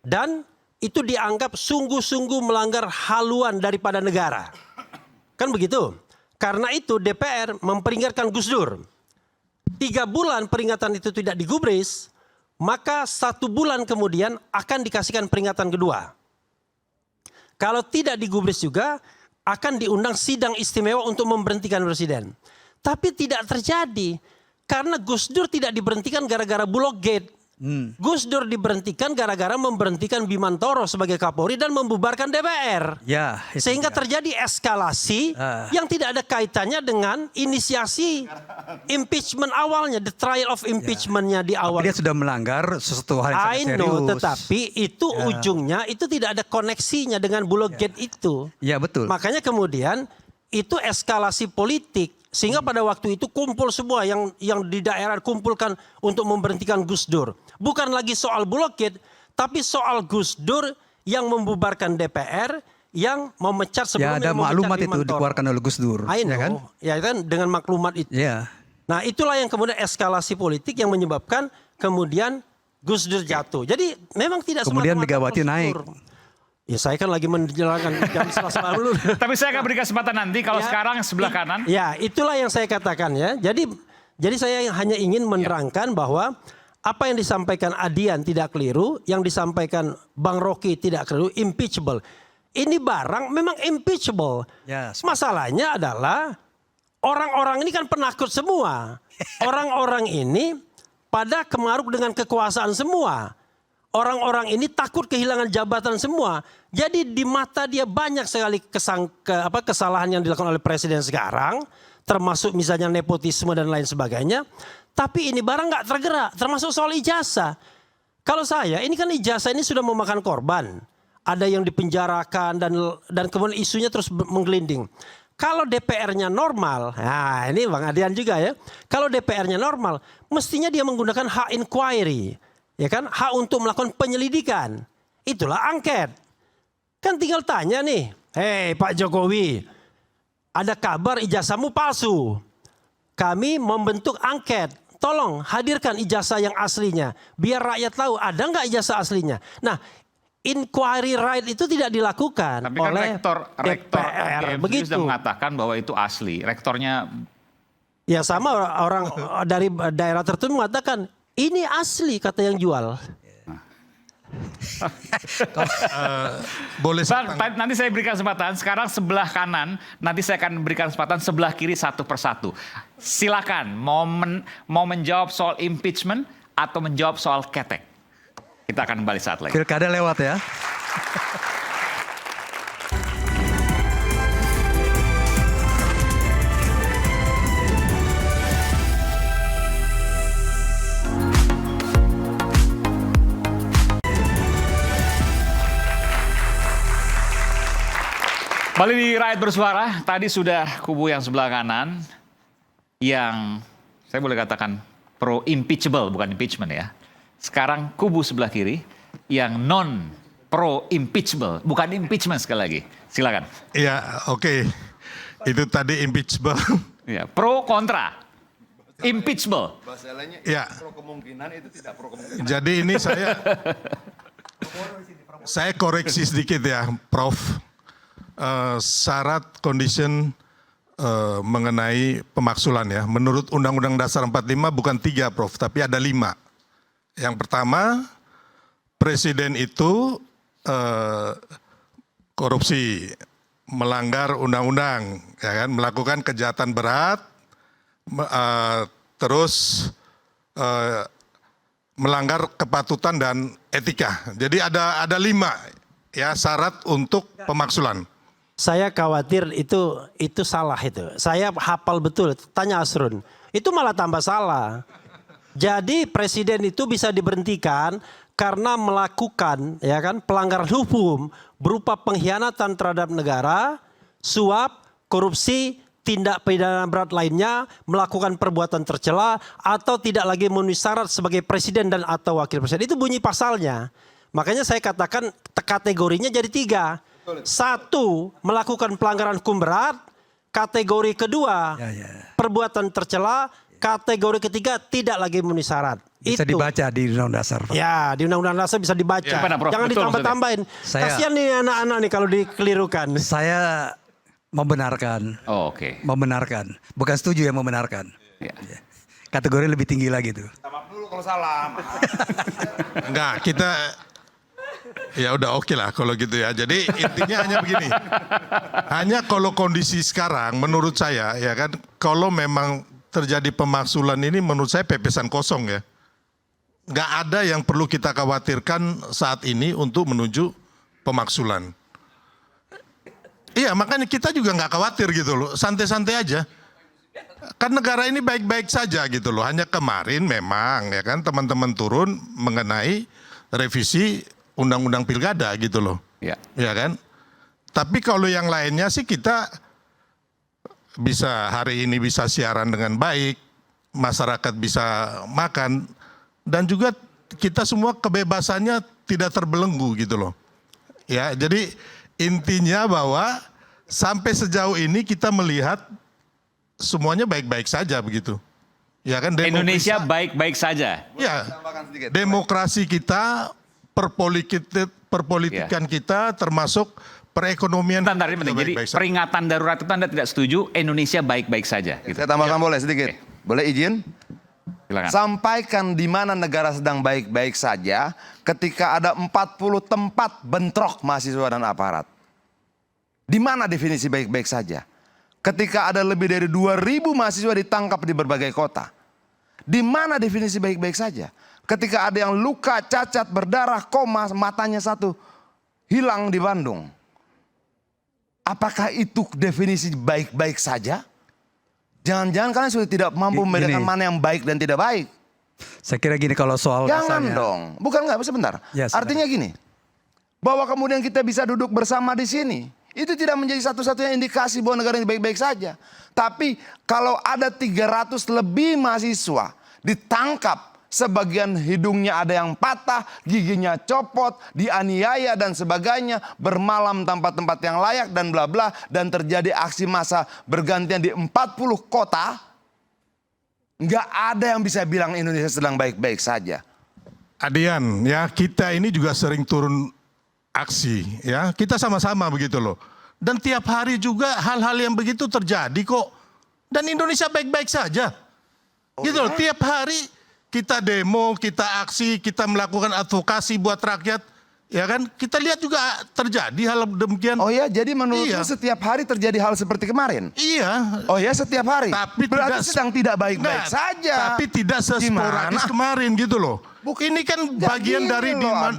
Dan itu dianggap sungguh-sungguh melanggar haluan daripada negara. Kan begitu? Karena itu DPR memperingatkan Gus Dur. 3 bulan peringatan itu tidak digubris, maka 1 bulan kemudian akan dikasihkan peringatan kedua. Kalau tidak digubris juga akan diundang sidang istimewa untuk memberhentikan presiden. Tapi tidak terjadi karena Gus Dur tidak diberhentikan gara-gara Bulog Gate. Gus Dur diberhentikan gara-gara memberhentikan Bimantoro sebagai Kapolri dan membubarkan DPR. Ya, sehingga terjadi eskalasi yang tidak ada kaitannya dengan inisiasi impeachment awalnya, the trial of impeachmentnya di awal. Dia sudah melanggar sesuatu hal yang sangat serius. I know, tetapi itu ujungnya itu tidak ada koneksinya dengan Bulog Gate itu. Ya betul. Makanya kemudian itu eskalasi politik. Sehingga pada waktu itu kumpul semua yang di daerah kumpulkan untuk memberhentikan Gus Dur. Bukan lagi soal Bulog Gate, tapi soal Gus Dur yang membubarkan DPR, yang memecat sebelumnya. Ya ada maklumat itu dikeluarkan oleh Gus Dur. Ya kan? Ya kan dengan maklumat itu. Ya. Nah itulah yang kemudian eskalasi politik yang menyebabkan kemudian Gus Dur jatuh. Jadi memang tidak kemudian Megawati naik. Ya saya kan lagi menjelaskan jam selasa dulu. Tapi saya akan beri kesempatan nanti kalau sekarang sebelah kanan. Ya itulah yang saya katakan ya. Jadi saya hanya ingin menerangkan bahwa apa yang disampaikan Adian tidak keliru, yang disampaikan Bang Rocky tidak keliru, impeachable. Ini barang memang impeachable. Masalahnya adalah orang-orang ini kan penakut semua. Orang-orang ini pada kemaruk dengan kekuasaan semua. Orang-orang ini takut kehilangan jabatan semua. Jadi di mata dia banyak sekali kesalahan yang dilakukan oleh presiden sekarang. Termasuk misalnya nepotisme dan lain sebagainya. Tapi ini barang gak tergerak. Termasuk soal ijazah. Kalau saya, ini kan ijazah ini sudah memakan korban. Ada yang dipenjarakan dan kemudian isunya terus menggelinding. Kalau DPR-nya normal, nah ini Bang Adian juga ya. Kalau DPR-nya normal, mestinya dia menggunakan hak inquiry. Ya kan, hak untuk melakukan penyelidikan. Itulah angket. Kan tinggal tanya nih, hei Pak Jokowi, ada kabar ijazahmu palsu. Kami membentuk angket. Tolong hadirkan ijazah yang aslinya. Biar rakyat tahu ada nggak ijazah aslinya. Nah, inquiry right itu tidak dilakukan tapi kan oleh rektor DPR. Begitu. Sudah mengatakan bahwa itu asli. Rektornya ya sama orang dari daerah tertentu mengatakan ini asli kata yang jual. Boleh Bang, nanti saya berikan kesempatan. Sekarang sebelah kanan, nanti saya akan berikan kesempatan sebelah kiri satu persatu. Silakan mau menjawab soal impeachment atau menjawab soal ketek. Kita akan kembali saat lagi. Pilkada lewat ya. Kembali di Rakyat Bersuara, tadi sudah kubu yang sebelah kanan yang saya boleh katakan pro impeachable, bukan impeachment ya. Sekarang kubu sebelah kiri yang non pro impeachable, bukan impeachment sekali lagi. Silakan. Iya, oke. Itu tadi impeachable. Ya, pro kontra. Impeachable. Bahasa lainnya ya. Pro kemungkinan itu tidak pro kemungkinan. Jadi ini saya koreksi sedikit ya, Prof. Syarat condition mengenai pemaksulan ya. Menurut Undang-Undang Dasar 45 bukan 3 Prof, tapi ada 5. Yang pertama, presiden itu korupsi, melanggar undang-undang, ya kan, melakukan kejahatan berat, terus melanggar kepatutan dan etika. Jadi ada 5 ya syarat untuk pemaksulan. Saya khawatir itu salah itu. Saya hafal betul. Tanya Asrun. Itu malah tambah salah. Jadi presiden itu bisa diberhentikan karena melakukan ya kan pelanggaran hukum berupa pengkhianatan terhadap negara, suap, korupsi, tindak pidana berat lainnya, melakukan perbuatan tercela atau tidak lagi memenuhi syarat sebagai presiden dan atau wakil presiden. Itu bunyi pasalnya. Makanya saya katakan kategorinya jadi 3. 1, melakukan pelanggaran hukum berat. Kategori kedua, perbuatan tercela. Kategori ketiga, tidak lagi memenuhi syarat. Bisa dibaca di Undang-Undang Dasar. Ya, di Undang-Undang Dasar bisa dibaca. Ya, jangan ditambah-tambahin. Kasihan nih anak-anak nih kalau dikelirukan. Saya membenarkan. Oh, oke. Membenarkan. Bukan setuju ya, membenarkan. Ya. Kategori lebih tinggi lagi tuh. Maaf dulu kalau salah. Enggak, kita ya udah oke lah kalau gitu ya. Jadi intinya hanya begini. Hanya kalau kondisi sekarang menurut saya ya kan, kalau memang terjadi pemaksulan ini menurut saya pepesan kosong ya. nggak ada yang perlu kita khawatirkan saat ini untuk menuju pemaksulan. Iya, makanya kita juga nggak khawatir gitu loh, santai-santai aja. Kan negara ini baik-baik saja gitu loh. Hanya kemarin memang ya kan teman-teman turun mengenai revisi undang-undang pilkada gitu loh. Ya. Ya kan? Tapi kalau yang lainnya sih kita bisa hari ini bisa siaran dengan baik, masyarakat bisa makan, dan juga kita semua kebebasannya tidak terbelenggu gitu loh. Ya, jadi intinya bahwa sampai sejauh ini kita melihat semuanya baik-baik saja begitu. Ya kan, Indonesia baik-baik saja. Ya, demokrasi kita, perpolitikan kita, termasuk perekonomian. Jadi peringatan darurat itu Anda tidak setuju, Indonesia baik-baik saja. Gitu. Saya tambahkan boleh sedikit? Boleh izin? Silakan. Sampaikan di mana negara sedang baik-baik saja ketika ada 40 tempat bentrok mahasiswa dan aparat. Di mana definisi baik-baik saja? Ketika ada lebih dari 2.000 mahasiswa ditangkap di berbagai kota. Di mana definisi baik-baik saja? Ketika ada yang luka, cacat, berdarah, koma, matanya satu, hilang di Bandung. Apakah itu definisi baik-baik saja? Jangan-jangan kalian sudah tidak mampu membedakan mana yang baik dan tidak baik. Saya kira gini kalau soal Jangan dasarnya. dong, bukan nggak sebentar. Ya, Artinya gini, bahwa kemudian kita bisa duduk bersama di sini, itu tidak menjadi satu-satunya indikasi bahwa negara ini baik-baik saja. Tapi kalau ada 300 lebih mahasiswa ditangkap, sebagian hidungnya ada yang patah, giginya copot, dianiaya dan sebagainya, bermalam tanpa tempat yang layak dan bla bla, dan terjadi aksi massa bergantian di 40 kota, nggak ada yang bisa bilang Indonesia sedang baik-baik saja. Adian, ya kita ini juga sering turun aksi, ya kita sama-sama begitu loh. Dan tiap hari juga hal-hal yang begitu terjadi kok. Dan Indonesia baik-baik saja. Gitu loh, tiap hari kita demo, kita aksi, kita melakukan advokasi buat rakyat. Ya kan, kita lihat juga terjadi hal demikian. Oh ya, jadi menurutmu setiap hari terjadi hal seperti kemarin? Iya. Oh ya, setiap hari? Tapi berarti sedang tidak baik-baik saja. Tapi tidak sesporadis kemarin gitu loh. Ini kan bagian dari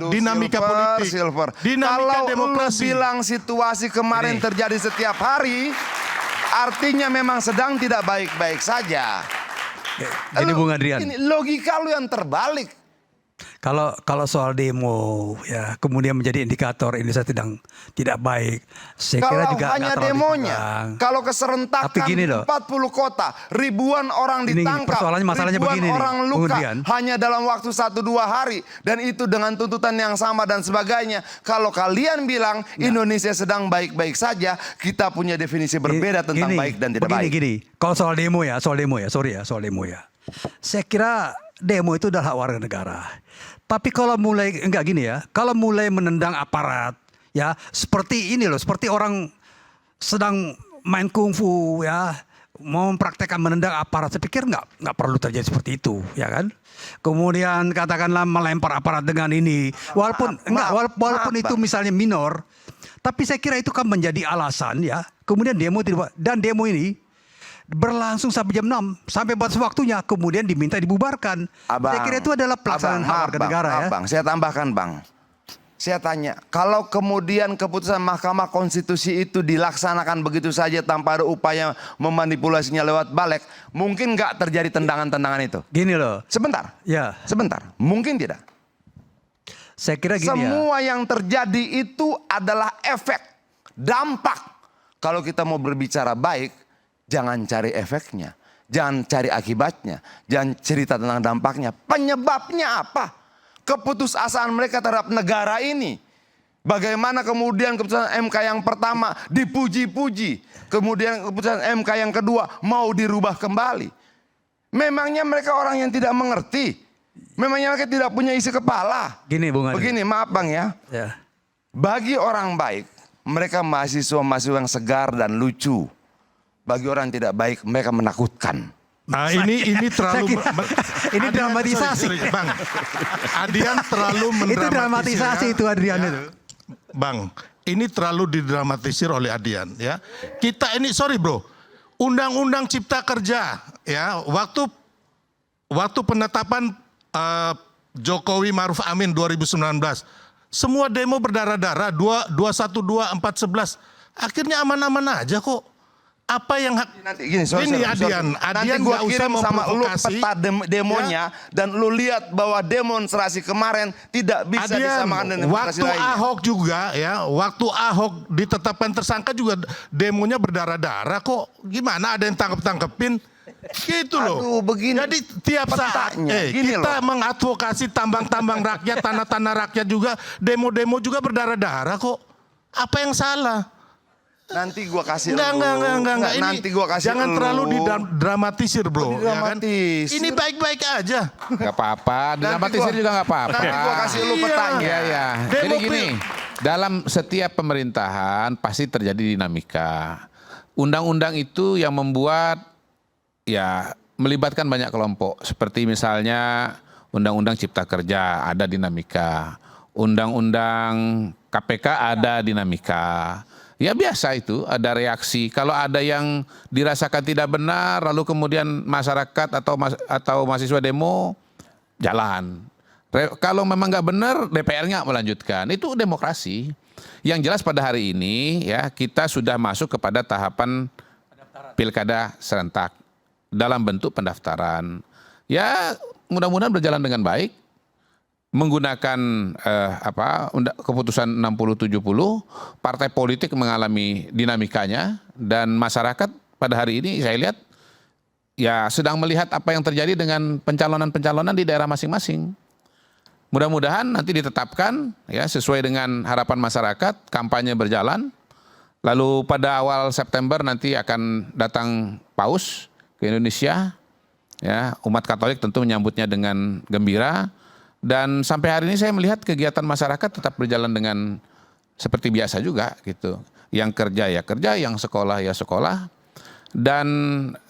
dinamika politik. Dinamika Kalau demokrasi. lu bilang situasi kemarin terjadi setiap hari, artinya memang sedang tidak baik-baik saja. Ini Bung Adrian. Ini logika lu yang terbalik. Kalau soal demo ya kemudian menjadi indikator Indonesia sedang tidak baik. Saya kira juga hanya demonya, kalau keserentakan 40 kota, ribuan orang ditangkap, ribuan orang luka hanya dalam waktu 1-2 hari, dan itu dengan tuntutan yang sama dan sebagainya. Kalau kalian bilang Indonesia sedang baik-baik saja, kita punya definisi berbeda tentang baik dan tidak baik. Gini, kalau soal demo ya, soal demo ya. Saya kira demo itu adalah hak warga negara. Tapi kalau mulai kalau mulai menendang aparat, ya seperti ini loh, seperti orang sedang main kungfu ya, mau mempraktekkan menendang aparat, saya pikir nggak perlu terjadi seperti itu, ya kan? Kemudian katakanlah melempar aparat dengan ini, walaupun itu misalnya minor, tapi saya kira itu kan menjadi alasan ya. Kemudian demo ini berlangsung sampai jam 6, sampai batas waktunya, kemudian diminta dibubarkan. Saya kira itu adalah pelaksanaan hak warga negara ya. Bang, saya tambahkan Bang. Saya tanya, kalau kemudian keputusan Mahkamah Konstitusi itu dilaksanakan begitu saja tanpa ada upaya memanipulasinya lewat balik, mungkin nggak terjadi tendangan-tendangan itu? Gini loh. Sebentar. Ya. Sebentar. Mungkin tidak. Saya kira gini Semua yang terjadi itu adalah efek, dampak. Kalau kita mau berbicara baik, jangan cari efeknya, jangan cari akibatnya, jangan cerita tentang dampaknya. Penyebabnya apa? Keputusasaan mereka terhadap negara ini. Bagaimana kemudian keputusan MK yang pertama dipuji-puji, kemudian keputusan MK yang kedua mau dirubah kembali. Memangnya mereka orang yang tidak mengerti? Memangnya mereka tidak punya isi kepala? Gini Bung Adi. Begini, maaf Bang ya. Bagi orang baik, mereka mahasiswa-mahasiswa yang segar dan lucu. Bagi orang yang tidak baik, mereka menakutkan. Nah ini terlalu ini dramatisasi. Sorry, Bang. Adian terlalu mendramatisir. Itu dramatisasi itu Adrian itu. Bang, ini terlalu didramatisir oleh Adian ya. Kita ini sorry bro. Undang-Undang Cipta Kerja ya, waktu penetapan Jokowi Maruf Amin 2019. Semua demo berdarah-darah, 212, 411. Akhirnya aman-aman aja kok. Apa yang Nanti gini, Adian gue nggak usah kirim sama lu memprovokasi. peta demonya dan lu lihat bahwa demonstrasi kemarin tidak bisa disamakan dengan demonstrasi waktu lainnya. Ahok juga ya, waktu Ahok ditetapkan tersangka juga demonya berdarah-darah kok. Gimana ada yang tangkep-tangkepin? Gitu loh. Aduh, begini. Jadi tiap saat kita mengadvokasi tambang-tambang rakyat, tanah-tanah rakyat juga, demo-demo juga berdarah-darah kok. Apa yang salah? Nanti gua kasih Enggak. Ini nanti gua kasih jangan terlalu didramatisir, bro. Ya kan? Ini baik-baik aja. Gak apa-apa, dramatisir juga gak apa-apa. Nanti gua kasih lu petanya. Iya. Jadi gini, dalam setiap pemerintahan pasti terjadi dinamika. Undang-undang itu yang membuat ya melibatkan banyak kelompok. Seperti misalnya Undang-Undang Cipta Kerja ada dinamika. Undang-Undang KPK ada dinamika. Ya biasa itu, ada reaksi. Kalau ada yang dirasakan tidak benar, lalu kemudian masyarakat atau mahasiswa demo, jalan. Kalau memang nggak benar, DPR-nya melanjutkan. Itu demokrasi. Yang jelas pada hari ini ya kita sudah masuk kepada tahapan pilkada serentak dalam bentuk pendaftaran. Ya mudah-mudahan berjalan dengan baik. Menggunakan keputusan 60-70, partai politik mengalami dinamikanya dan masyarakat pada hari ini saya lihat ya sedang melihat apa yang terjadi dengan pencalonan-pencalonan di daerah masing-masing. Mudah-mudahan nanti ditetapkan ya sesuai dengan harapan masyarakat, kampanye berjalan. Lalu pada awal September nanti akan datang Paus ke Indonesia. Ya, umat Katolik tentu menyambutnya dengan gembira. Dan sampai hari ini saya melihat kegiatan masyarakat tetap berjalan dengan seperti biasa juga gitu. Yang kerja ya kerja, yang sekolah ya sekolah. Dan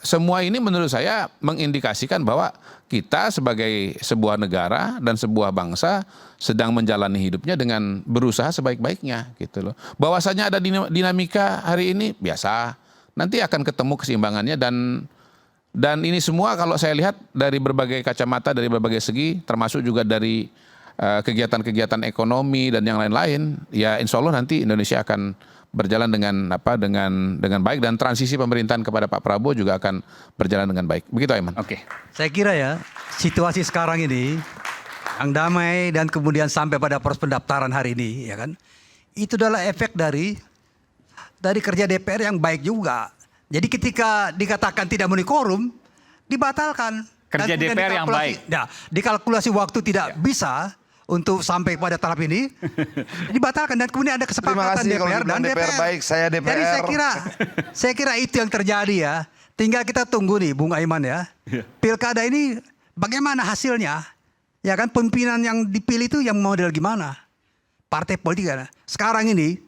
semua ini menurut saya mengindikasikan bahwa kita sebagai sebuah negara dan sebuah bangsa sedang menjalani hidupnya dengan berusaha sebaik-baiknya gitu loh. Bahwasanya ada dinamika hari ini biasa. Nanti akan ketemu keseimbangannya dan ini semua kalau saya lihat dari berbagai kacamata, dari berbagai segi, termasuk juga dari kegiatan-kegiatan ekonomi dan yang lain-lain, ya insya Allah nanti Indonesia akan berjalan dengan baik dan transisi pemerintahan kepada Pak Prabowo juga akan berjalan dengan baik. Begitu Aiman. Oke. Saya kira ya situasi sekarang ini yang damai dan kemudian sampai pada proses pendaftaran hari ini, ya kan, itu adalah efek dari kerja DPR yang baik juga. Jadi ketika dikatakan tidak memenuhi quorum, dibatalkan. Kerja DPR yang baik. Nah, dikalkulasi waktu tidak bisa untuk sampai pada tahap ini, dibatalkan dan kemudian ada kesepakatan DPR dan DPR. Baik, saya DPR. Jadi saya kira itu yang terjadi ya. Tinggal kita tunggu nih, Bung Aiman ya. Pilkada ini bagaimana hasilnya? Ya kan pimpinan yang dipilih itu yang model gimana? Partai politik kan. Sekarang ini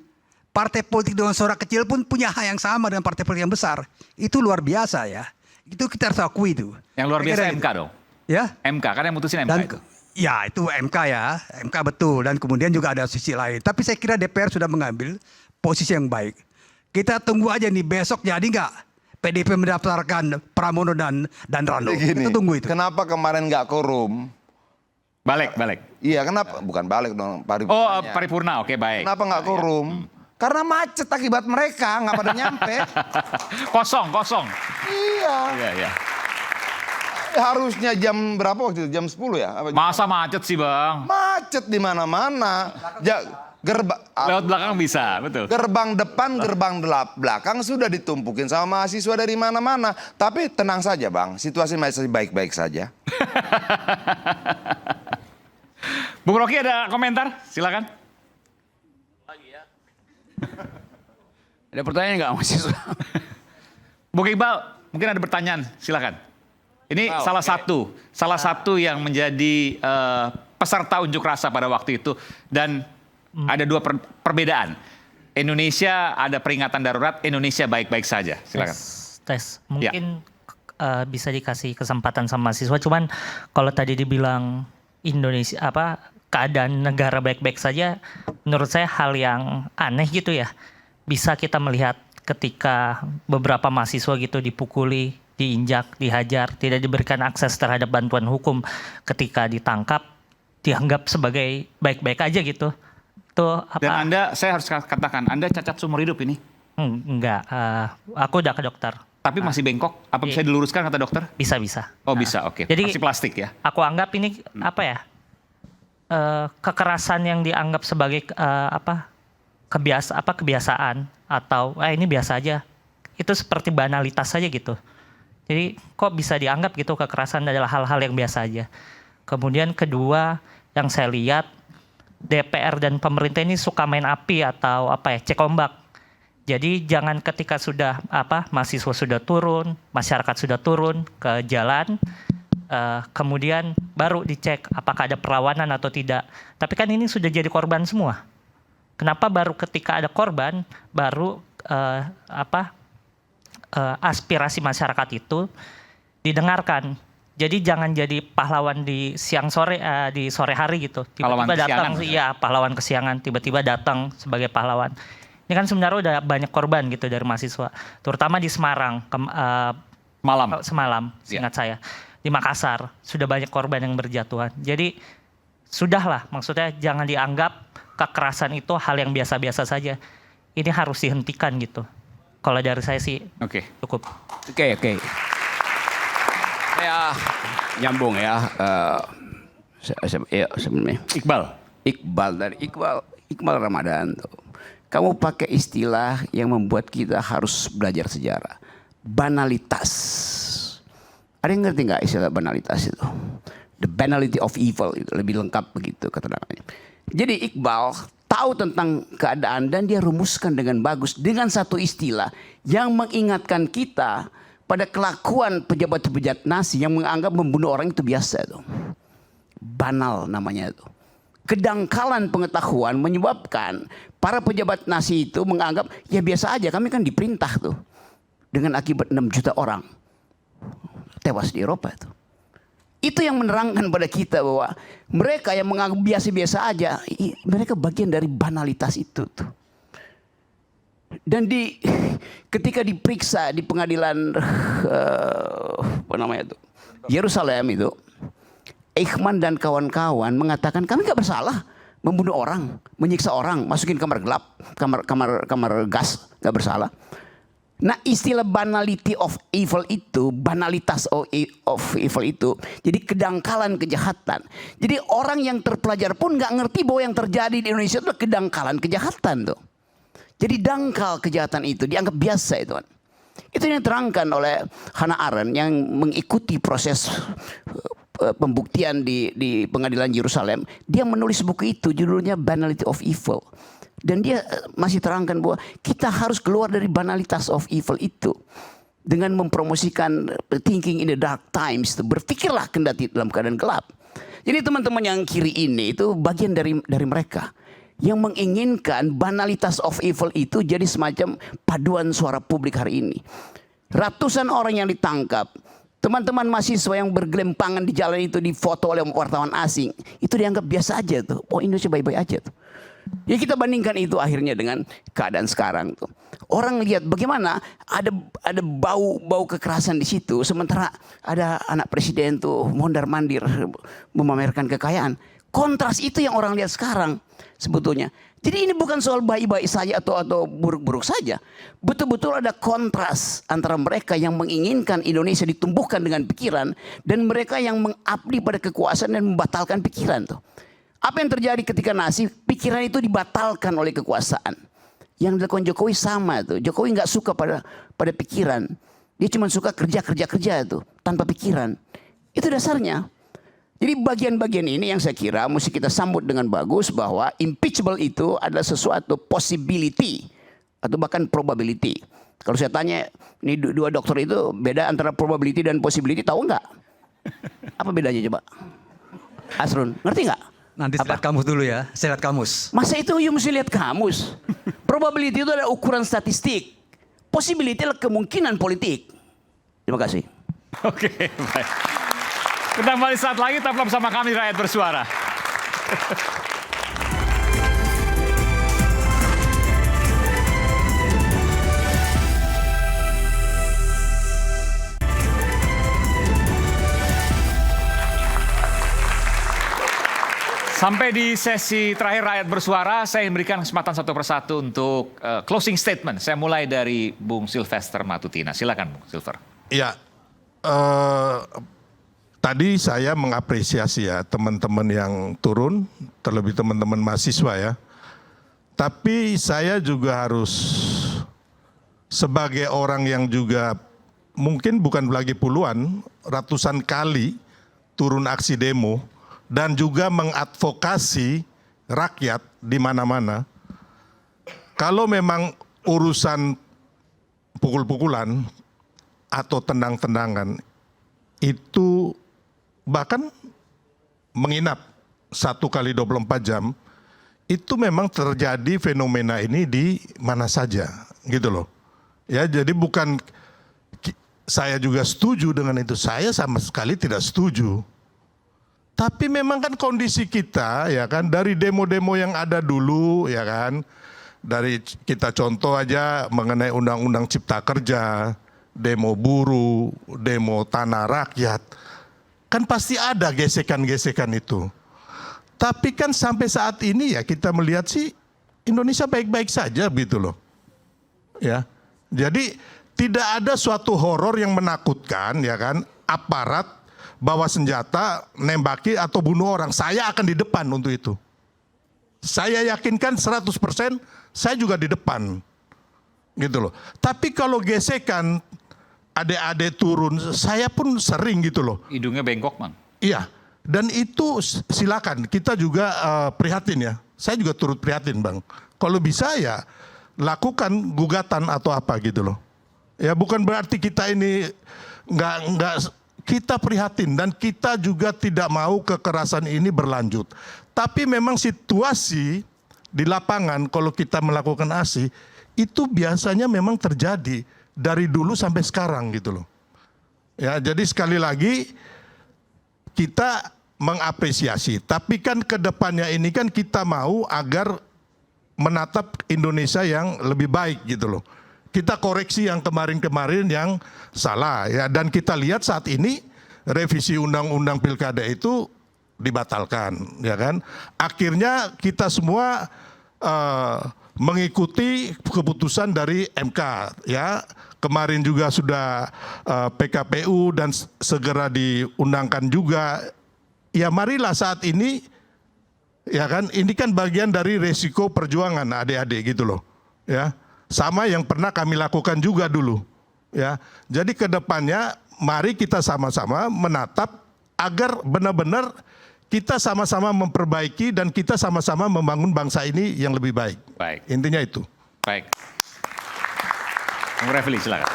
partai politik dengan suara kecil pun punya hak yang sama dengan partai politik yang besar. Itu luar biasa ya. Itu kita harus akui itu. Yang luar biasa MK dong? Ya. MK, kan yang mutusin MK itu. Ya itu MK ya. MK betul. Dan kemudian juga ada sisi lain. Tapi saya kira DPR sudah mengambil posisi yang baik. Kita tunggu aja nih besok jadi nggak PDIP mendaftarkan Pramono dan Rano. Kita tunggu itu. Kenapa kemarin nggak quorum? Balik. Iya kenapa? Bukan balik dong. Paripurna, oke baik. Kenapa nggak quorum? Karena macet akibat mereka, nggak pada nyampe. Kosong. Iya. Harusnya jam berapa waktu itu? Jam 10 ya? Masa macet sih Bang? Macet di mana-mana. Lewat belakang bisa, betul. Gerbang depan, gerbang belakang sudah ditumpukin sama mahasiswa dari mana-mana. Tapi tenang saja Bang, situasi masih baik-baik saja. Bung Rocky ada komentar? Silakan. Ada pertanyaan nggak mahasiswa? Bung Iqbal, mungkin ada pertanyaan, silakan. Ini salah satu yang menjadi peserta unjuk rasa pada waktu itu dan ada dua perbedaan. Indonesia ada peringatan darurat, Indonesia baik-baik saja. Silakan. Tes. Mungkin bisa dikasih kesempatan sama mahasiswa. Cuman kalau tadi dibilang Indonesia keadaan negara baik-baik saja, menurut saya hal yang aneh gitu ya. Bisa kita melihat ketika beberapa mahasiswa gitu dipukuli, diinjak, dihajar, tidak diberikan akses terhadap bantuan hukum ketika ditangkap, dianggap sebagai baik-baik aja gitu. Tuh apa? Dan saya harus katakan, Anda cacat seumur hidup ini? Enggak, aku udah ke dokter. Tapi masih bengkok? Apa bisa diluruskan kata dokter? Bisa. Oh bisa, oke. Jadi masih plastik ya? Aku anggap ini apa ya? Kekerasan yang dianggap sebagai kebiasaan atau ini biasa aja. Itu seperti banalitas saja gitu. Jadi kok bisa dianggap gitu kekerasan adalah hal-hal yang biasa aja. Kemudian kedua yang saya lihat DPR dan pemerintah ini suka main api atau cek ombak. Jadi jangan ketika sudah mahasiswa sudah turun, masyarakat sudah turun ke jalan, kemudian baru dicek apakah ada perlawanan atau tidak. Tapi kan ini sudah jadi korban semua. Kenapa baru ketika ada korban baru aspirasi masyarakat itu didengarkan? Jadi jangan jadi pahlawan di di sore hari gitu. Tiba-tiba datang, pahlawan kesiangan. Tiba-tiba datang sebagai pahlawan. Ini kan sebenarnya udah banyak korban gitu dari mahasiswa, terutama di Semarang semalam, seingat saya. Di Makassar sudah banyak korban yang berjatuhan. Jadi sudahlah, maksudnya jangan dianggap kekerasan itu hal yang biasa-biasa saja. Ini harus dihentikan gitu. Kalau dari saya sih cukup. Oke. Ya nyambung ya. Sebenarnya Iqbal Ramadan tuh. Kamu pakai istilah yang membuat kita harus belajar sejarah. Banalitas. Ada yang ngerti nggak istilah banalitas itu? The banality of evil itu lebih lengkap begitu keterangannya. Jadi Iqbal tahu tentang keadaan dan dia rumuskan dengan bagus dengan satu istilah yang mengingatkan kita pada kelakuan pejabat-pejabat nasi yang menganggap membunuh orang itu biasa itu. Banal namanya itu. Kedangkalan pengetahuan menyebabkan para pejabat nasi itu menganggap ya biasa aja, kami kan diperintah tuh. Dengan akibat 6 juta orang tewas di Eropa itu. Itu yang menerangkan pada kita bahwa mereka yang menganggap biasa-biasa aja, mereka bagian dari banalitas itu tuh. Dan ketika diperiksa di pengadilan Yerusalem itu, Eichmann dan kawan-kawan mengatakan kami nggak bersalah membunuh orang, menyiksa orang, masukin kamar gelap, kamar gas, nggak bersalah. Nah istilah banality of evil itu, banalitas of evil itu, jadi kedangkalan kejahatan. Jadi orang yang terpelajar pun nggak ngerti bahwa yang terjadi di Indonesia itu kedangkalan kejahatan tuh. Jadi dangkal kejahatan itu dianggap biasa itu kan. Itu yang diterangkan oleh Hannah Arendt yang mengikuti proses pembuktian di pengadilan Yerusalem. Dia menulis buku itu judulnya Banality of Evil. Dan dia masih terangkan bahwa kita harus keluar dari banalitas of evil itu. Dengan mempromosikan thinking in the dark times. Berpikirlah kendati dalam keadaan gelap. Jadi teman-teman yang kiri ini itu bagian dari mereka. Yang menginginkan banalitas of evil itu jadi semacam paduan suara publik hari ini. Ratusan orang yang ditangkap. Teman-teman mahasiswa yang bergelempangan di jalan itu difoto oleh wartawan asing. Itu dianggap biasa aja tuh. Oh Indonesia baik-baik aja tuh. Ya kita bandingkan itu akhirnya dengan keadaan sekarang tuh. Orang lihat bagaimana ada bau kekerasan di situ, sementara ada anak presiden tuh mondar-mandir memamerkan kekayaan. Kontras itu yang orang lihat sekarang sebetulnya. Jadi ini bukan soal baik-baik saja atau buruk-buruk saja. Betul-betul ada kontras antara mereka yang menginginkan Indonesia ditumbuhkan dengan pikiran dan mereka yang mengabdi pada kekuasaan dan membatalkan pikiran tuh. Apa yang terjadi ketika nasi, pikiran itu dibatalkan oleh kekuasaan. Yang dilakukan Jokowi sama tuh. Jokowi nggak suka pada pikiran. Dia cuma suka kerja itu tanpa pikiran. Itu dasarnya. Jadi bagian-bagian ini yang saya kira mesti kita sambut dengan bagus bahwa impeachable itu adalah sesuatu possibility atau bahkan probability. Kalau saya tanya, ini dua dokter itu beda antara probability dan possibility, tahu nggak? Apa bedanya coba? Asrun, ngerti nggak? Nanti lihat kamus dulu ya, saya lihat kamus. Masa itu you mesti lihat kamus. Probability itu adalah ukuran statistik. Possibility adalah kemungkinan politik. Terima kasih. Oke, baik. Kita kembali saat lagi, tetaplah bersama kami Rakyat Bersuara. Sampai di sesi terakhir Rakyat Bersuara, saya memberikan kesempatan satu persatu untuk closing statement. Saya mulai dari Bung Silvester Matutina. Silakan Bung Silver. Ya, tadi saya mengapresiasi ya teman-teman yang turun, terlebih teman-teman mahasiswa ya. Tapi saya juga harus sebagai orang yang juga mungkin bukan lagi puluhan, ratusan kali turun aksi demo dan juga mengadvokasi rakyat di mana-mana. Kalau memang urusan pukul-pukulan atau tendang-tendangan itu bahkan menginap 1 kali 24 jam, itu memang terjadi fenomena ini di mana saja gitu loh. Ya, jadi bukan saya juga setuju dengan itu, saya sama sekali tidak setuju. Tapi memang kan kondisi kita ya kan, dari demo-demo yang ada dulu ya kan, dari kita contoh aja mengenai Undang-Undang Cipta Kerja, demo buruh, demo tanah rakyat, kan pasti ada gesekan-gesekan itu. Tapi kan sampai saat ini ya kita melihat sih Indonesia baik-baik saja gitu loh. Ya. Jadi tidak ada suatu horor yang menakutkan ya kan, aparat bawa senjata, nembaki atau bunuh orang. Saya akan di depan untuk itu. Saya yakinkan 100% saya juga di depan. Gitu loh. Tapi kalau gesekan, adik-adik turun, saya pun sering gitu loh. Hidungnya bengkok, Man. Iya. Dan itu silakan, kita juga prihatin ya. Saya juga turut prihatin, Bang. Kalau bisa ya lakukan gugatan atau apa gitu loh. Ya bukan berarti kita ini nggak kita prihatin dan kita juga tidak mau kekerasan ini berlanjut. Tapi memang situasi di lapangan kalau kita melakukan aksi itu biasanya memang terjadi dari dulu sampai sekarang gitu loh. Ya, jadi sekali lagi kita mengapresiasi, tapi kan ke depannya ini kan kita mau agar menatap Indonesia yang lebih baik gitu loh. Kita koreksi yang kemarin-kemarin yang salah ya, dan kita lihat saat ini revisi undang-undang pilkada itu dibatalkan ya kan. Akhirnya kita semua mengikuti keputusan dari MK ya. Kemarin juga sudah PKPU dan segera diundangkan juga. Ya marilah saat ini ya kan, ini kan bagian dari resiko perjuangan adik-adik gitu loh ya. Sama yang pernah kami lakukan juga dulu ya. Jadi ke depannya mari kita sama-sama menatap agar benar-benar kita sama-sama memperbaiki dan kita sama-sama membangun bangsa ini yang lebih baik. Baik. Intinya itu. Baik. Bung Refli silakan.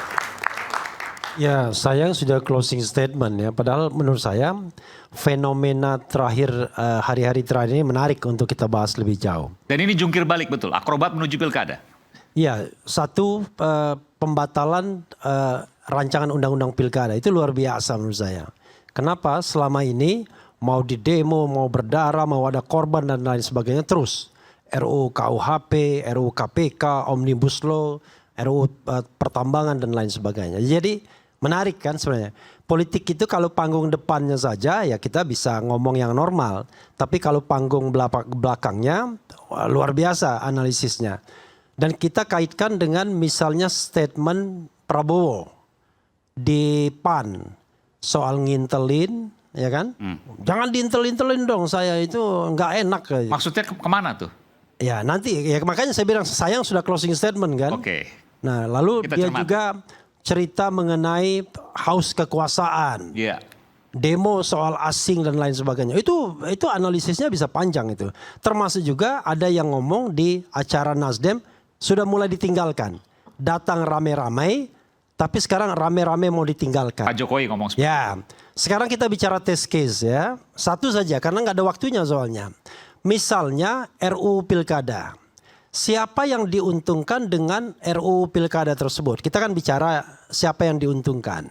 Ya, saya sudah closing statement ya. Padahal menurut saya fenomena terakhir hari-hari terakhir ini menarik untuk kita bahas lebih jauh. Dan ini jungkir balik betul, akrobat menuju pilkada. Ya, satu pembatalan rancangan undang-undang pilkada itu luar biasa menurut saya. Kenapa? Selama ini mau di demo, mau berdarah, mau ada korban dan lain sebagainya terus. RUU KUHP, RUU KPK, Omnibus Law, RUU pertambangan dan lain sebagainya. Jadi menarik kan sebenarnya. Politik itu kalau panggung depannya saja ya kita bisa ngomong yang normal. Tapi kalau panggung belakangnya luar biasa analisisnya. Dan kita kaitkan dengan misalnya statement Prabowo di PAN soal ngintelin, ya kan? Jangan diintel-intelin dong, saya itu nggak enak. Maksudnya kemana tuh? Ya nanti, ya makanya saya bilang sayang sudah closing statement kan. Oke. Nah lalu Kita dia cermati. juga cerita mengenai haus kekuasaan. Iya. Demo soal asing dan lain sebagainya. Itu analisisnya bisa panjang itu. Termasuk juga ada yang ngomong di acara Nasdem sudah mulai ditinggalkan. Datang rame-rame, tapi sekarang rame-rame mau ditinggalkan. Pak Jokowi ngomong seperti ya, sekarang kita bicara test case ya. Satu saja karena nggak ada waktunya soalnya. Misalnya RUU Pilkada. Siapa yang diuntungkan dengan RUU Pilkada tersebut? Kita kan bicara siapa yang diuntungkan.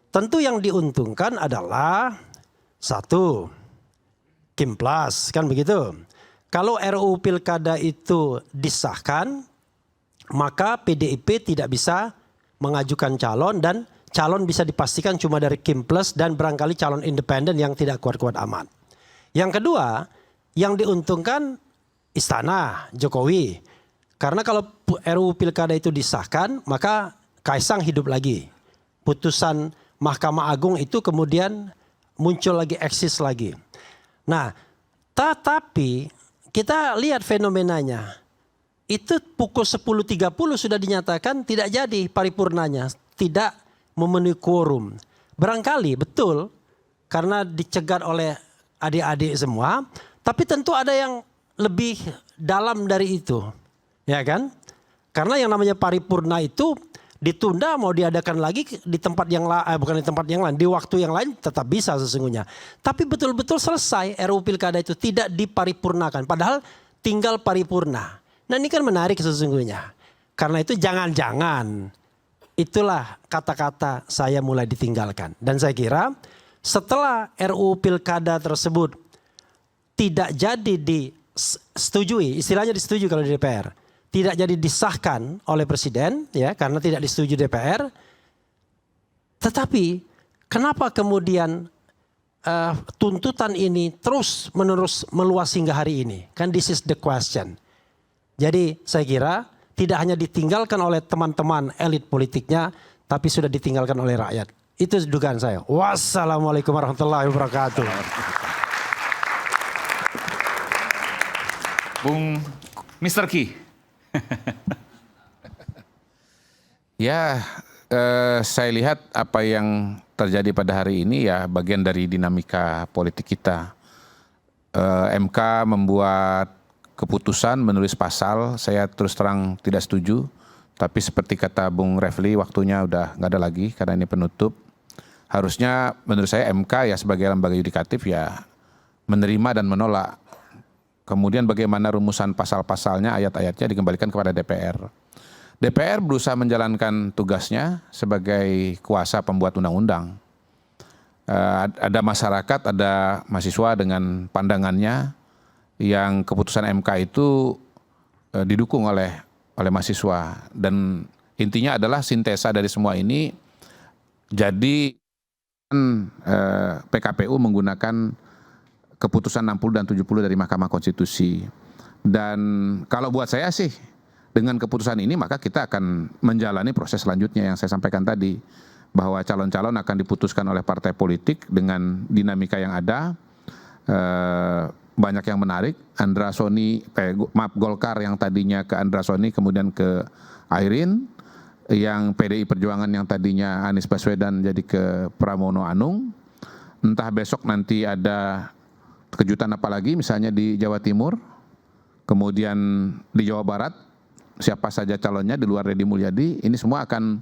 Tentu yang diuntungkan adalah satu, Kimplas kan begitu. Kalau RUU Pilkada itu disahkan, maka PDIP tidak bisa mengajukan calon dan calon bisa dipastikan cuma dari Kimplas dan barangkali calon independen yang tidak kuat-kuat amat. Yang kedua, Yang diuntungkan istana, Jokowi. Karena kalau RUU Pilkada itu disahkan, maka Kaisang hidup lagi. Putusan Mahkamah Agung itu kemudian muncul lagi, eksis lagi. Nah, tetapi kita lihat fenomenanya. Itu pukul 10.30 sudah dinyatakan tidak jadi paripurnanya. Tidak memenuhi quorum. Barangkali betul karena dicegat oleh adik-adik semua. Tapi tentu ada yang lebih dalam dari itu. Ya kan? Karena yang namanya paripurna itu ditunda mau diadakan lagi di tempat yang lain, bukan di tempat yang lain, di waktu yang lain tetap bisa sesungguhnya. Tapi betul-betul selesai RUU Pilkada itu tidak diparipurnakan. Padahal tinggal paripurna. Nah ini kan menarik sesungguhnya. Karena itu jangan-jangan itulah kata-kata saya mulai ditinggalkan. Dan saya kira setelah RUU Pilkada tersebut tidak jadi disetujui, istilahnya disetujui kalau di DPR. Tidak jadi disahkan oleh Presiden ya karena tidak disetujui DPR. Tetapi kenapa kemudian tuntutan ini terus menerus meluas hingga hari ini? Kan this is the question. Jadi saya kira tidak hanya ditinggalkan oleh teman-teman elit politiknya, tapi sudah ditinggalkan oleh rakyat. Itu dugaan saya. Wassalamualaikum warahmatullahi wabarakatuh. Bung Mr. Ki. Ya, saya lihat apa yang terjadi pada hari ini ya bagian dari dinamika politik kita. MK membuat keputusan menulis pasal, saya terus terang tidak setuju. Tapi seperti kata Bung Refli, waktunya udah nggak ada lagi karena ini penutup. Harusnya menurut saya MK ya sebagai lembaga yudikatif ya menerima dan menolak. Kemudian bagaimana rumusan pasal-pasalnya, ayat-ayatnya dikembalikan kepada DPR. DPR berusaha menjalankan tugasnya sebagai kuasa pembuat undang-undang. Ada masyarakat, ada mahasiswa dengan pandangannya yang keputusan MK itu didukung oleh mahasiswa. Dan intinya adalah sintesa dari semua ini. Jadi PKPU menggunakan keputusan 60 dan 70 dari Mahkamah Konstitusi. Dan kalau buat saya sih, dengan keputusan ini maka kita akan menjalani proses selanjutnya yang saya sampaikan tadi. Bahwa calon-calon akan diputuskan oleh partai politik dengan dinamika yang ada. Banyak yang menarik, Golkar yang tadinya ke Andra Soni kemudian ke Airin. Yang PDI Perjuangan yang tadinya Anies Baswedan jadi ke Pramono Anung. Entah besok nanti ada kejutan apa lagi misalnya di Jawa Timur, kemudian di Jawa Barat, siapa saja calonnya di luar Deddy Mulyadi, ini semua akan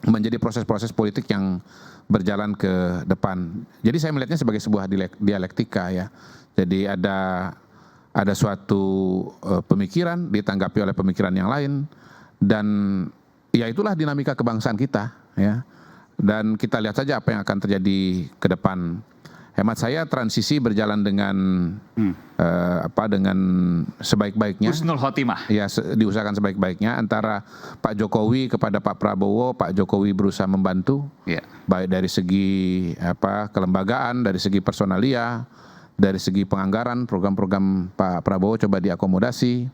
menjadi proses-proses politik yang berjalan ke depan. Jadi saya melihatnya sebagai sebuah dialektika ya. Jadi ada suatu pemikiran ditanggapi oleh pemikiran yang lain dan ya itulah dinamika kebangsaan kita ya. Dan kita lihat saja apa yang akan terjadi ke depan. Hemat saya transisi berjalan dengan dengan sebaik-baiknya. Husnul khotimah. Ya, diusahakan sebaik-baiknya antara Pak Jokowi kepada Pak Prabowo. Pak Jokowi berusaha membantu, baik dari segi kelembagaan, dari segi personalia, dari segi penganggaran, program-program Pak Prabowo coba diakomodasi.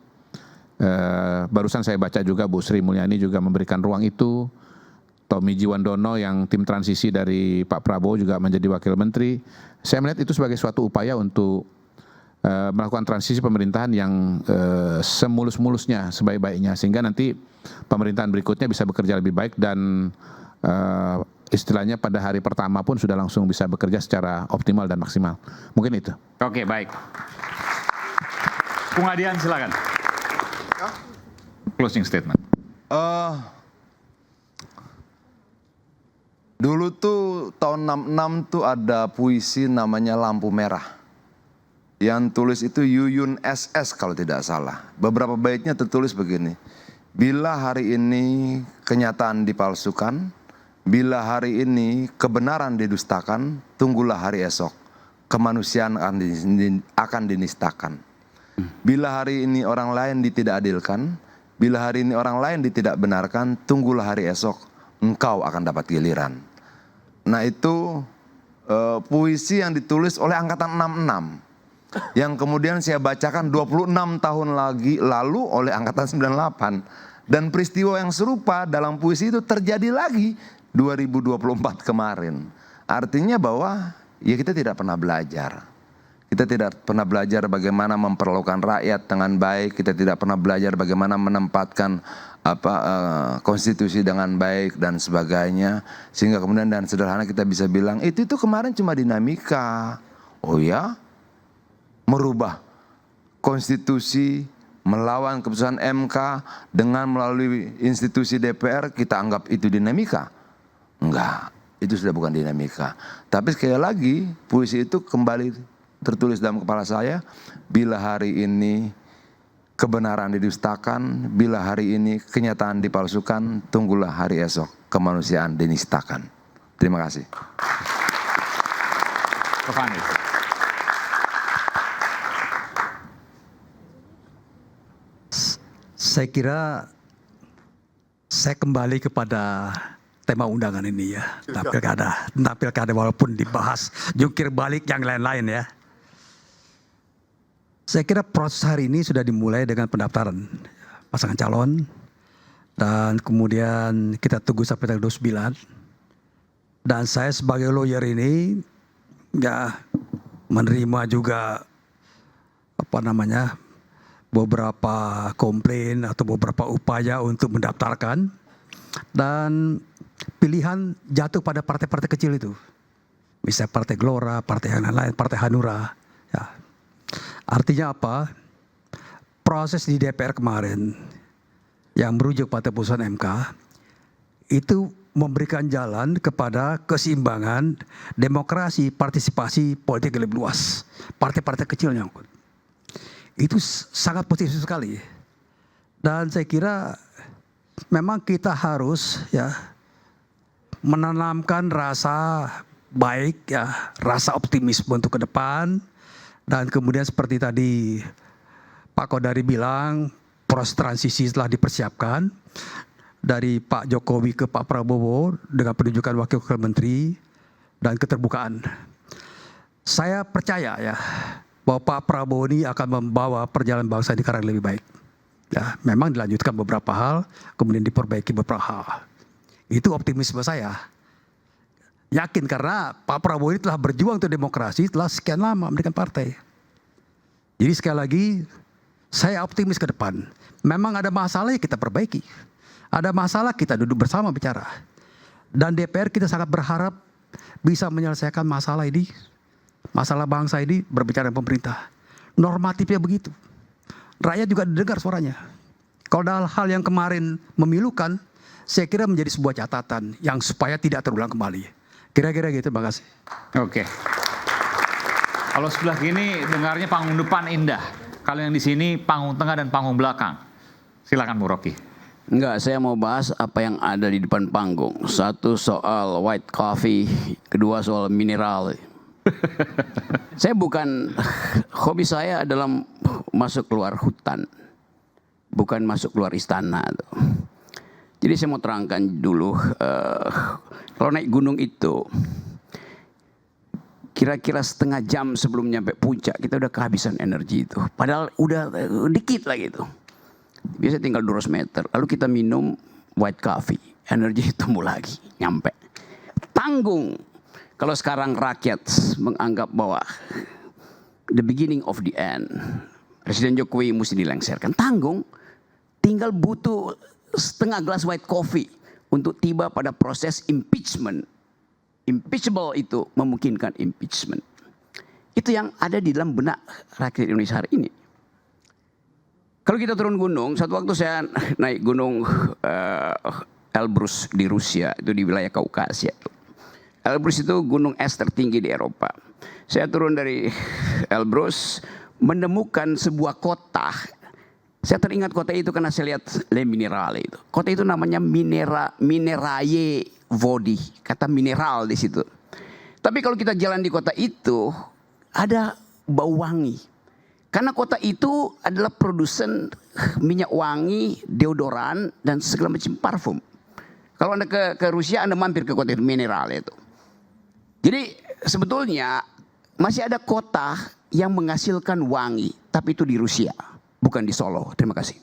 Barusan saya baca juga Bu Sri Mulyani juga memberikan ruang itu. Tommy Jiwandono yang tim transisi dari Pak Prabowo juga menjadi wakil menteri. Saya melihat itu sebagai suatu upaya untuk melakukan transisi pemerintahan yang semulus-mulusnya, sebaik-baiknya. Sehingga nanti pemerintahan berikutnya bisa bekerja lebih baik dan istilahnya pada hari pertama pun sudah langsung bisa bekerja secara optimal dan maksimal. Mungkin itu. Oke, baik. Bung Adian silakan. Closing statement. Dulu tuh tahun 66 tuh ada puisi namanya Lampu Merah. Yang tulis itu Yuyun SS kalau tidak salah. Beberapa baitnya tertulis begini. Bila hari ini kenyataan dipalsukan, bila hari ini kebenaran didustakan, tunggulah hari esok. Kemanusiaan akan dinistakan. Bila hari ini orang lain ditidakadilkan, bila hari ini orang lain ditidakbenarkan, tunggulah hari esok, engkau akan dapat giliran. Nah itu puisi yang ditulis oleh angkatan 66. yang kemudian saya bacakan 26 tahun lalu oleh Angkatan 98. Dan peristiwa yang serupa dalam puisi itu terjadi lagi 2024 kemarin. Artinya bahwa ya kita tidak pernah belajar. Kita tidak pernah belajar bagaimana memperlakukan rakyat dengan baik. Kita tidak pernah belajar bagaimana menempatkan konstitusi dengan baik dan sebagainya. Sehingga kemudian dan sederhana kita bisa bilang itu kemarin cuma dinamika. Oh ya, merubah konstitusi, melawan keputusan MK dengan melalui institusi DPR, kita anggap itu dinamika? Enggak, itu sudah bukan dinamika. Tapi sekali lagi puisi itu kembali tertulis dalam kepala saya, bila hari ini kebenaran didustakan, bila hari ini kenyataan dipalsukan, tunggulah hari esok kemanusiaan dinistakan. Terima kasih. Saya kira saya kembali kepada tema undangan ini ya, tentang pilkada walaupun dibahas jungkir balik yang lain-lain ya. Saya kira proses hari ini sudah dimulai dengan pendaftaran pasangan calon dan kemudian kita tunggu sampai tanggal 29. Dan saya sebagai lawyer ini ya menerima juga beberapa komplain atau beberapa upaya untuk mendaftarkan, dan pilihan jatuh pada partai-partai kecil itu. Misalnya Partai Gelora, partai yang lain, Partai Hanura. Ya. Artinya apa? Proses di DPR kemarin yang merujuk pada putusan MK itu memberikan jalan kepada keseimbangan demokrasi, partisipasi politik yang lebih luas. Partai-partai kecil nyangkut. Itu sangat positif sekali. Dan saya kira memang kita harus ya menanamkan rasa baik ya, rasa optimisme untuk ke depan. Dan kemudian seperti tadi Pak Kodari bilang, proses transisi telah dipersiapkan dari Pak Jokowi ke Pak Prabowo dengan penunjukan wakil menteri dan keterbukaan. Saya percaya ya bahwa Pak Prabowo ini akan membawa perjalanan bangsa ini ke arah yang lebih baik. Ya, memang dilanjutkan beberapa hal, kemudian diperbaiki beberapa hal. Itu optimisme saya. Yakin karena Pak Prabowo ini telah berjuang untuk demokrasi telah sekian lama mendirikan partai. Jadi sekali lagi saya optimis ke depan. Memang ada masalah ya kita perbaiki. Ada masalah kita duduk bersama bicara. Dan DPR kita sangat berharap bisa menyelesaikan masalah ini. Masalah bangsa ini berbicara dengan pemerintah. Normatifnya begitu. Rakyat juga didengar suaranya. Kalau ada hal yang kemarin memilukan, saya kira menjadi sebuah catatan yang supaya tidak terulang kembali. Kira-kira gitu, terima kasih. Oke. Kalau sebelah kini dengarnya panggung depan indah. Kalau yang di sini panggung tengah dan panggung belakang. Silakan Bu Rocky. Enggak, saya mau bahas apa yang ada di depan panggung. Satu soal white coffee, kedua soal mineral. Hobi saya adalah masuk keluar hutan, bukan masuk keluar istana. Jadi saya mau terangkan dulu, kalau naik gunung itu, kira-kira setengah jam sebelum nyampe puncak, kita udah kehabisan energi itu. Padahal udah dikit lagi itu. Biasa tinggal 200 meter, lalu kita minum white coffee, energi tumbuh lagi, nyampe. Tanggung, kalau sekarang rakyat menganggap bahwa the beginning of the end, Presiden Jokowi mesti dilengsarkan, tanggung, tinggal butuh setengah gelas white coffee untuk tiba pada proses impeachment. Impeachable itu memungkinkan impeachment. Itu yang ada di dalam benak rakyat Indonesia hari ini. Kalau kita turun gunung, satu waktu saya naik gunung Elbrus di Rusia, itu di wilayah Kaukasia. Elbrus itu gunung es tertinggi di Eropa. Saya turun dari Elbrus, menemukan sebuah kota. Saya teringat kota itu karena saya lihat Le Minerale itu. Kota itu namanya Mineraye Vodi, kata mineral di situ. Tapi kalau kita jalan di kota itu, ada bau wangi. Karena kota itu adalah produsen minyak wangi, deodoran, dan segala macam parfum. Kalau Anda ke Rusia, Anda mampir ke kota itu, Minerale itu. Jadi sebetulnya masih ada kota yang menghasilkan wangi, tapi itu di Rusia, bukan di Solo. Terima kasih.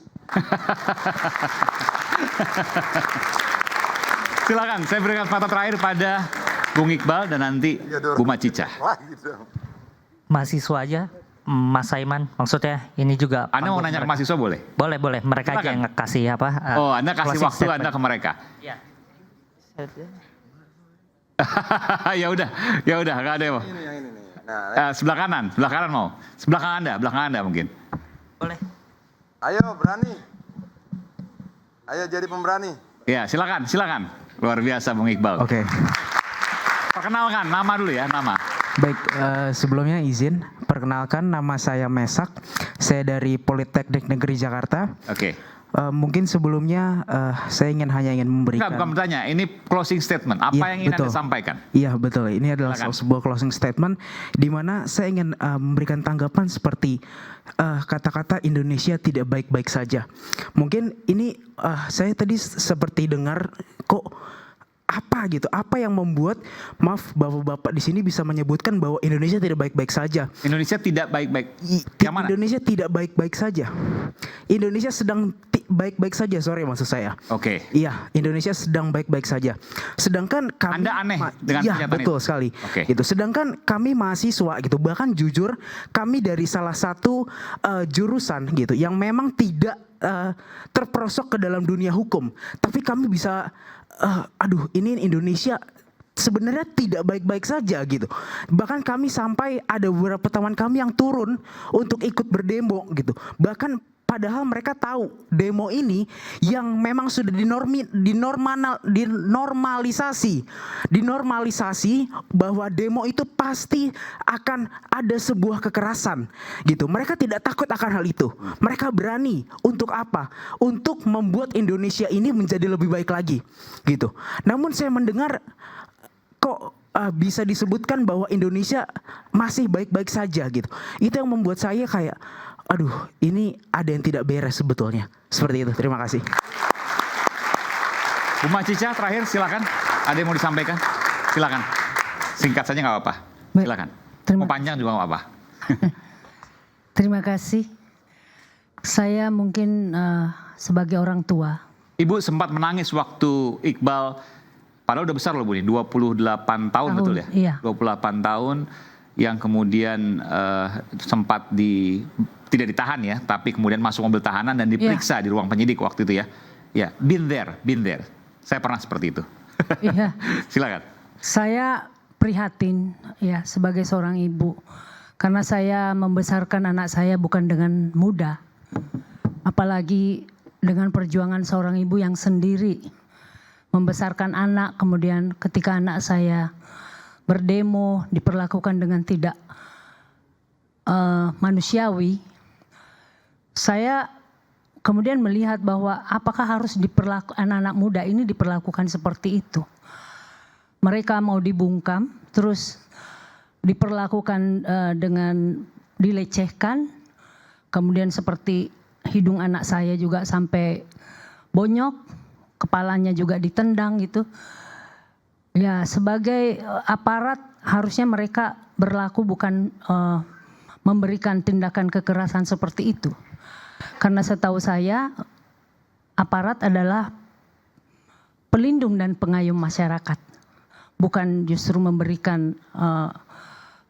Silakan, saya berikan kesempatan terakhir pada Bung Iqbal dan nanti Bu Macica. Mahasiswa aja, Mas Saiman, maksudnya ini juga. Anda mau nanya ke mahasiswa boleh? Boleh, boleh. Mereka aja yang kasih apa? Anda kasih waktu Anda ke mereka. Iya. Ya udah, nggak ada ya. Sebelah kanan mau. Sebelah kanan Anda mungkin. Boleh. Ayo berani. Ayo jadi pemberani. Ya, silakan. Luar biasa Bung Iqbal. Oke. Perkenalkan nama dulu ya, nama. Baik, sebelumnya izin perkenalkan, nama saya Mesak. Saya dari Politeknik Negeri Jakarta. Oke. Mungkin sebelumnya saya hanya ingin memberikan. Bukan bertanya, ini closing statement. Apa yang ingin Anda sampaikan? Iya betul, ini adalah sebuah closing statement di mana saya ingin memberikan tanggapan seperti kata-kata Indonesia tidak baik-baik saja. Mungkin ini saya tadi seperti dengar kok apa yang membuat, maaf bapak-bapak di sini bisa menyebutkan bahwa Indonesia tidak baik-baik saja. Indonesia tidak baik-baik. Yang mana? Indonesia tidak baik-baik saja. Indonesia sedang baik-baik saja, sorry maksud saya. Oke. Iya, Indonesia sedang baik-baik saja. Sedangkan kami, Anda aneh dengan iya pernyataan betul itu? sekali. Oke. Gitu. Sedangkan kami mahasiswa gitu, bahkan jujur kami dari salah satu jurusan gitu yang memang tidak terperosok ke dalam dunia hukum, tapi kami bisa ini Indonesia sebenarnya tidak baik-baik saja gitu. Bahkan kami sampai ada beberapa teman kami yang turun untuk ikut berdemo gitu. Bahkan padahal mereka tahu demo ini yang memang sudah dinormalisasi bahwa demo itu pasti akan ada sebuah kekerasan gitu. Mereka tidak takut akan hal itu. Mereka berani untuk apa? Untuk membuat Indonesia ini menjadi lebih baik lagi gitu. Namun saya mendengar kok bisa disebutkan bahwa Indonesia masih baik-baik saja gitu. Itu yang membuat saya kayak aduh, ini ada yang tidak beres sebetulnya. Seperti itu, terima kasih. Bu Macica terakhir silakan. Ada yang mau disampaikan? Silakan. Singkat saja nggak apa-apa. Silakan. Mau panjang juga nggak apa-apa. Terima kasih. Saya mungkin sebagai orang tua. Ibu sempat menangis waktu Iqbal, padahal udah besar loh Bu ini, 28 tahun betul ya? Iya. 28 tahun yang kemudian sempat tidak ditahan ya, tapi kemudian masuk mobil tahanan dan diperiksa di ruang penyidik waktu itu ya. Ya, been there. Saya pernah seperti itu. Iya. Silakan. Saya prihatin ya sebagai seorang ibu, karena saya membesarkan anak saya bukan dengan mudah, apalagi dengan perjuangan seorang ibu yang sendiri membesarkan anak, kemudian ketika anak saya berdemo diperlakukan dengan tidak manusiawi. Saya kemudian melihat bahwa apakah harus anak-anak muda ini diperlakukan seperti itu. Mereka mau dibungkam, terus diperlakukan dengan dilecehkan, kemudian seperti hidung anak saya juga sampai bonyok, kepalanya juga ditendang gitu. Ya, sebagai aparat harusnya mereka berlaku bukan memberikan tindakan kekerasan seperti itu. Karena setahu saya aparat adalah pelindung dan pengayom masyarakat, bukan justru memberikan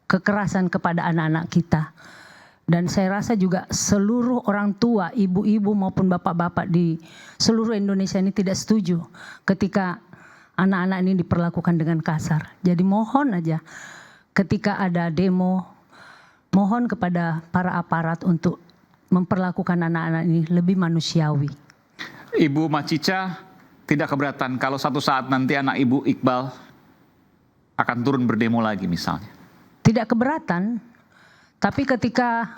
kekerasan kepada anak-anak kita. Dan saya rasa juga seluruh orang tua, ibu-ibu maupun bapak-bapak di seluruh Indonesia ini tidak setuju ketika anak-anak ini diperlakukan dengan kasar. Jadi mohon aja ketika ada demo, mohon kepada para aparat untuk memperlakukan anak-anak ini lebih manusiawi. Ibu Macica tidak keberatan kalau satu saat nanti anak Ibu Iqbal akan turun berdemo lagi misalnya? Tidak keberatan, tapi ketika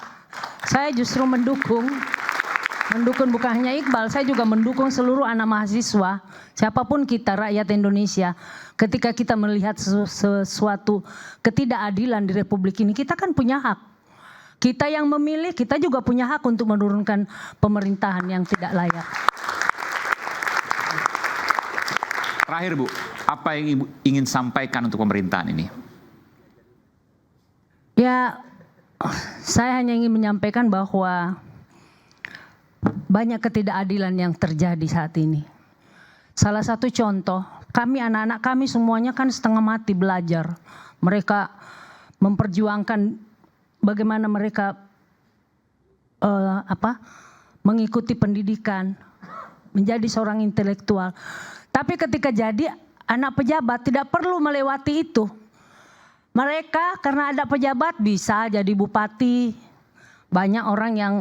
saya justru mendukung bukan hanya Iqbal, saya juga mendukung seluruh anak mahasiswa, siapapun kita, rakyat Indonesia. Ketika kita melihat sesuatu ketidakadilan di Republik ini, kita kan punya hak. Kita yang memilih, kita juga punya hak untuk menurunkan pemerintahan yang tidak layak. Terakhir Bu, apa yang Ibu ingin sampaikan untuk pemerintahan ini? Ya, saya hanya ingin menyampaikan bahwa banyak ketidakadilan yang terjadi saat ini. Salah satu contoh, kami anak-anak kami semuanya kan setengah mati belajar. Mereka memperjuangkan bagaimana mereka mengikuti pendidikan, menjadi seorang intelektual. Tapi ketika jadi anak pejabat tidak perlu melewati itu. Mereka karena ada pejabat bisa jadi bupati, banyak orang yang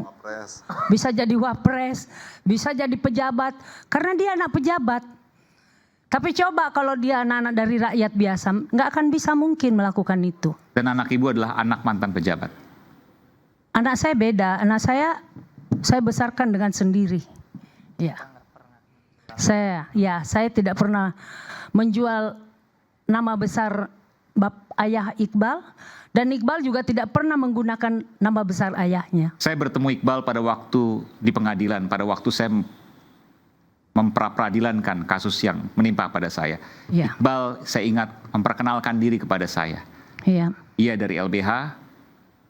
bisa jadi wapres, bisa jadi pejabat karena dia anak pejabat. Tapi coba kalau dia anak-anak dari rakyat biasa, nggak akan bisa mungkin melakukan itu. Dan anak ibu adalah anak mantan pejabat. Anak saya beda, anak saya besarkan dengan sendiri. Ya. Saya tidak pernah menjual nama besar ayah Iqbal, dan Iqbal juga tidak pernah menggunakan nama besar ayahnya. Saya bertemu Iqbal pada waktu di pengadilan, pada waktu saya memperadilankan kasus yang menimpa pada saya. Ya. Iqbal saya ingat memperkenalkan diri kepada saya. Ya. Ia dari LBH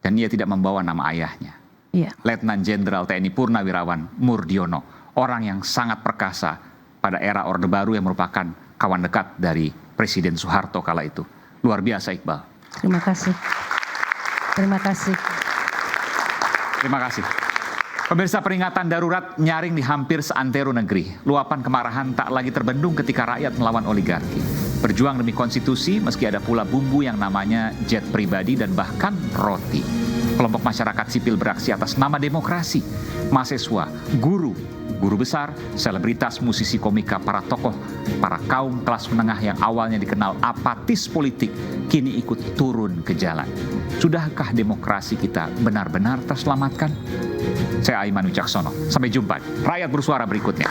dan ia tidak membawa nama ayahnya. Ya. Letnan Jenderal TNI Purnawirawan Murdiono, orang yang sangat perkasa pada era Orde Baru yang merupakan kawan dekat dari Presiden Soeharto kala itu. Luar biasa Iqbal. Terima kasih. Terima kasih. Terima kasih. Pemirsa, peringatan darurat nyaring di hampir seantero negeri. Luapan kemarahan tak lagi terbendung ketika rakyat melawan oligarki. Berjuang demi konstitusi meski ada pula bumbu yang namanya jet pribadi dan bahkan roti. Kelompok masyarakat sipil beraksi atas nama demokrasi. Mahasiswa, guru besar, selebritas, musisi, komika, para tokoh, para kaum kelas menengah yang awalnya dikenal apatis politik, kini ikut turun ke jalan. Sudahkah demokrasi kita benar-benar terselamatkan? Saya Aiman Wicaksono. Sampai jumpa Rakyat Bersuara berikutnya.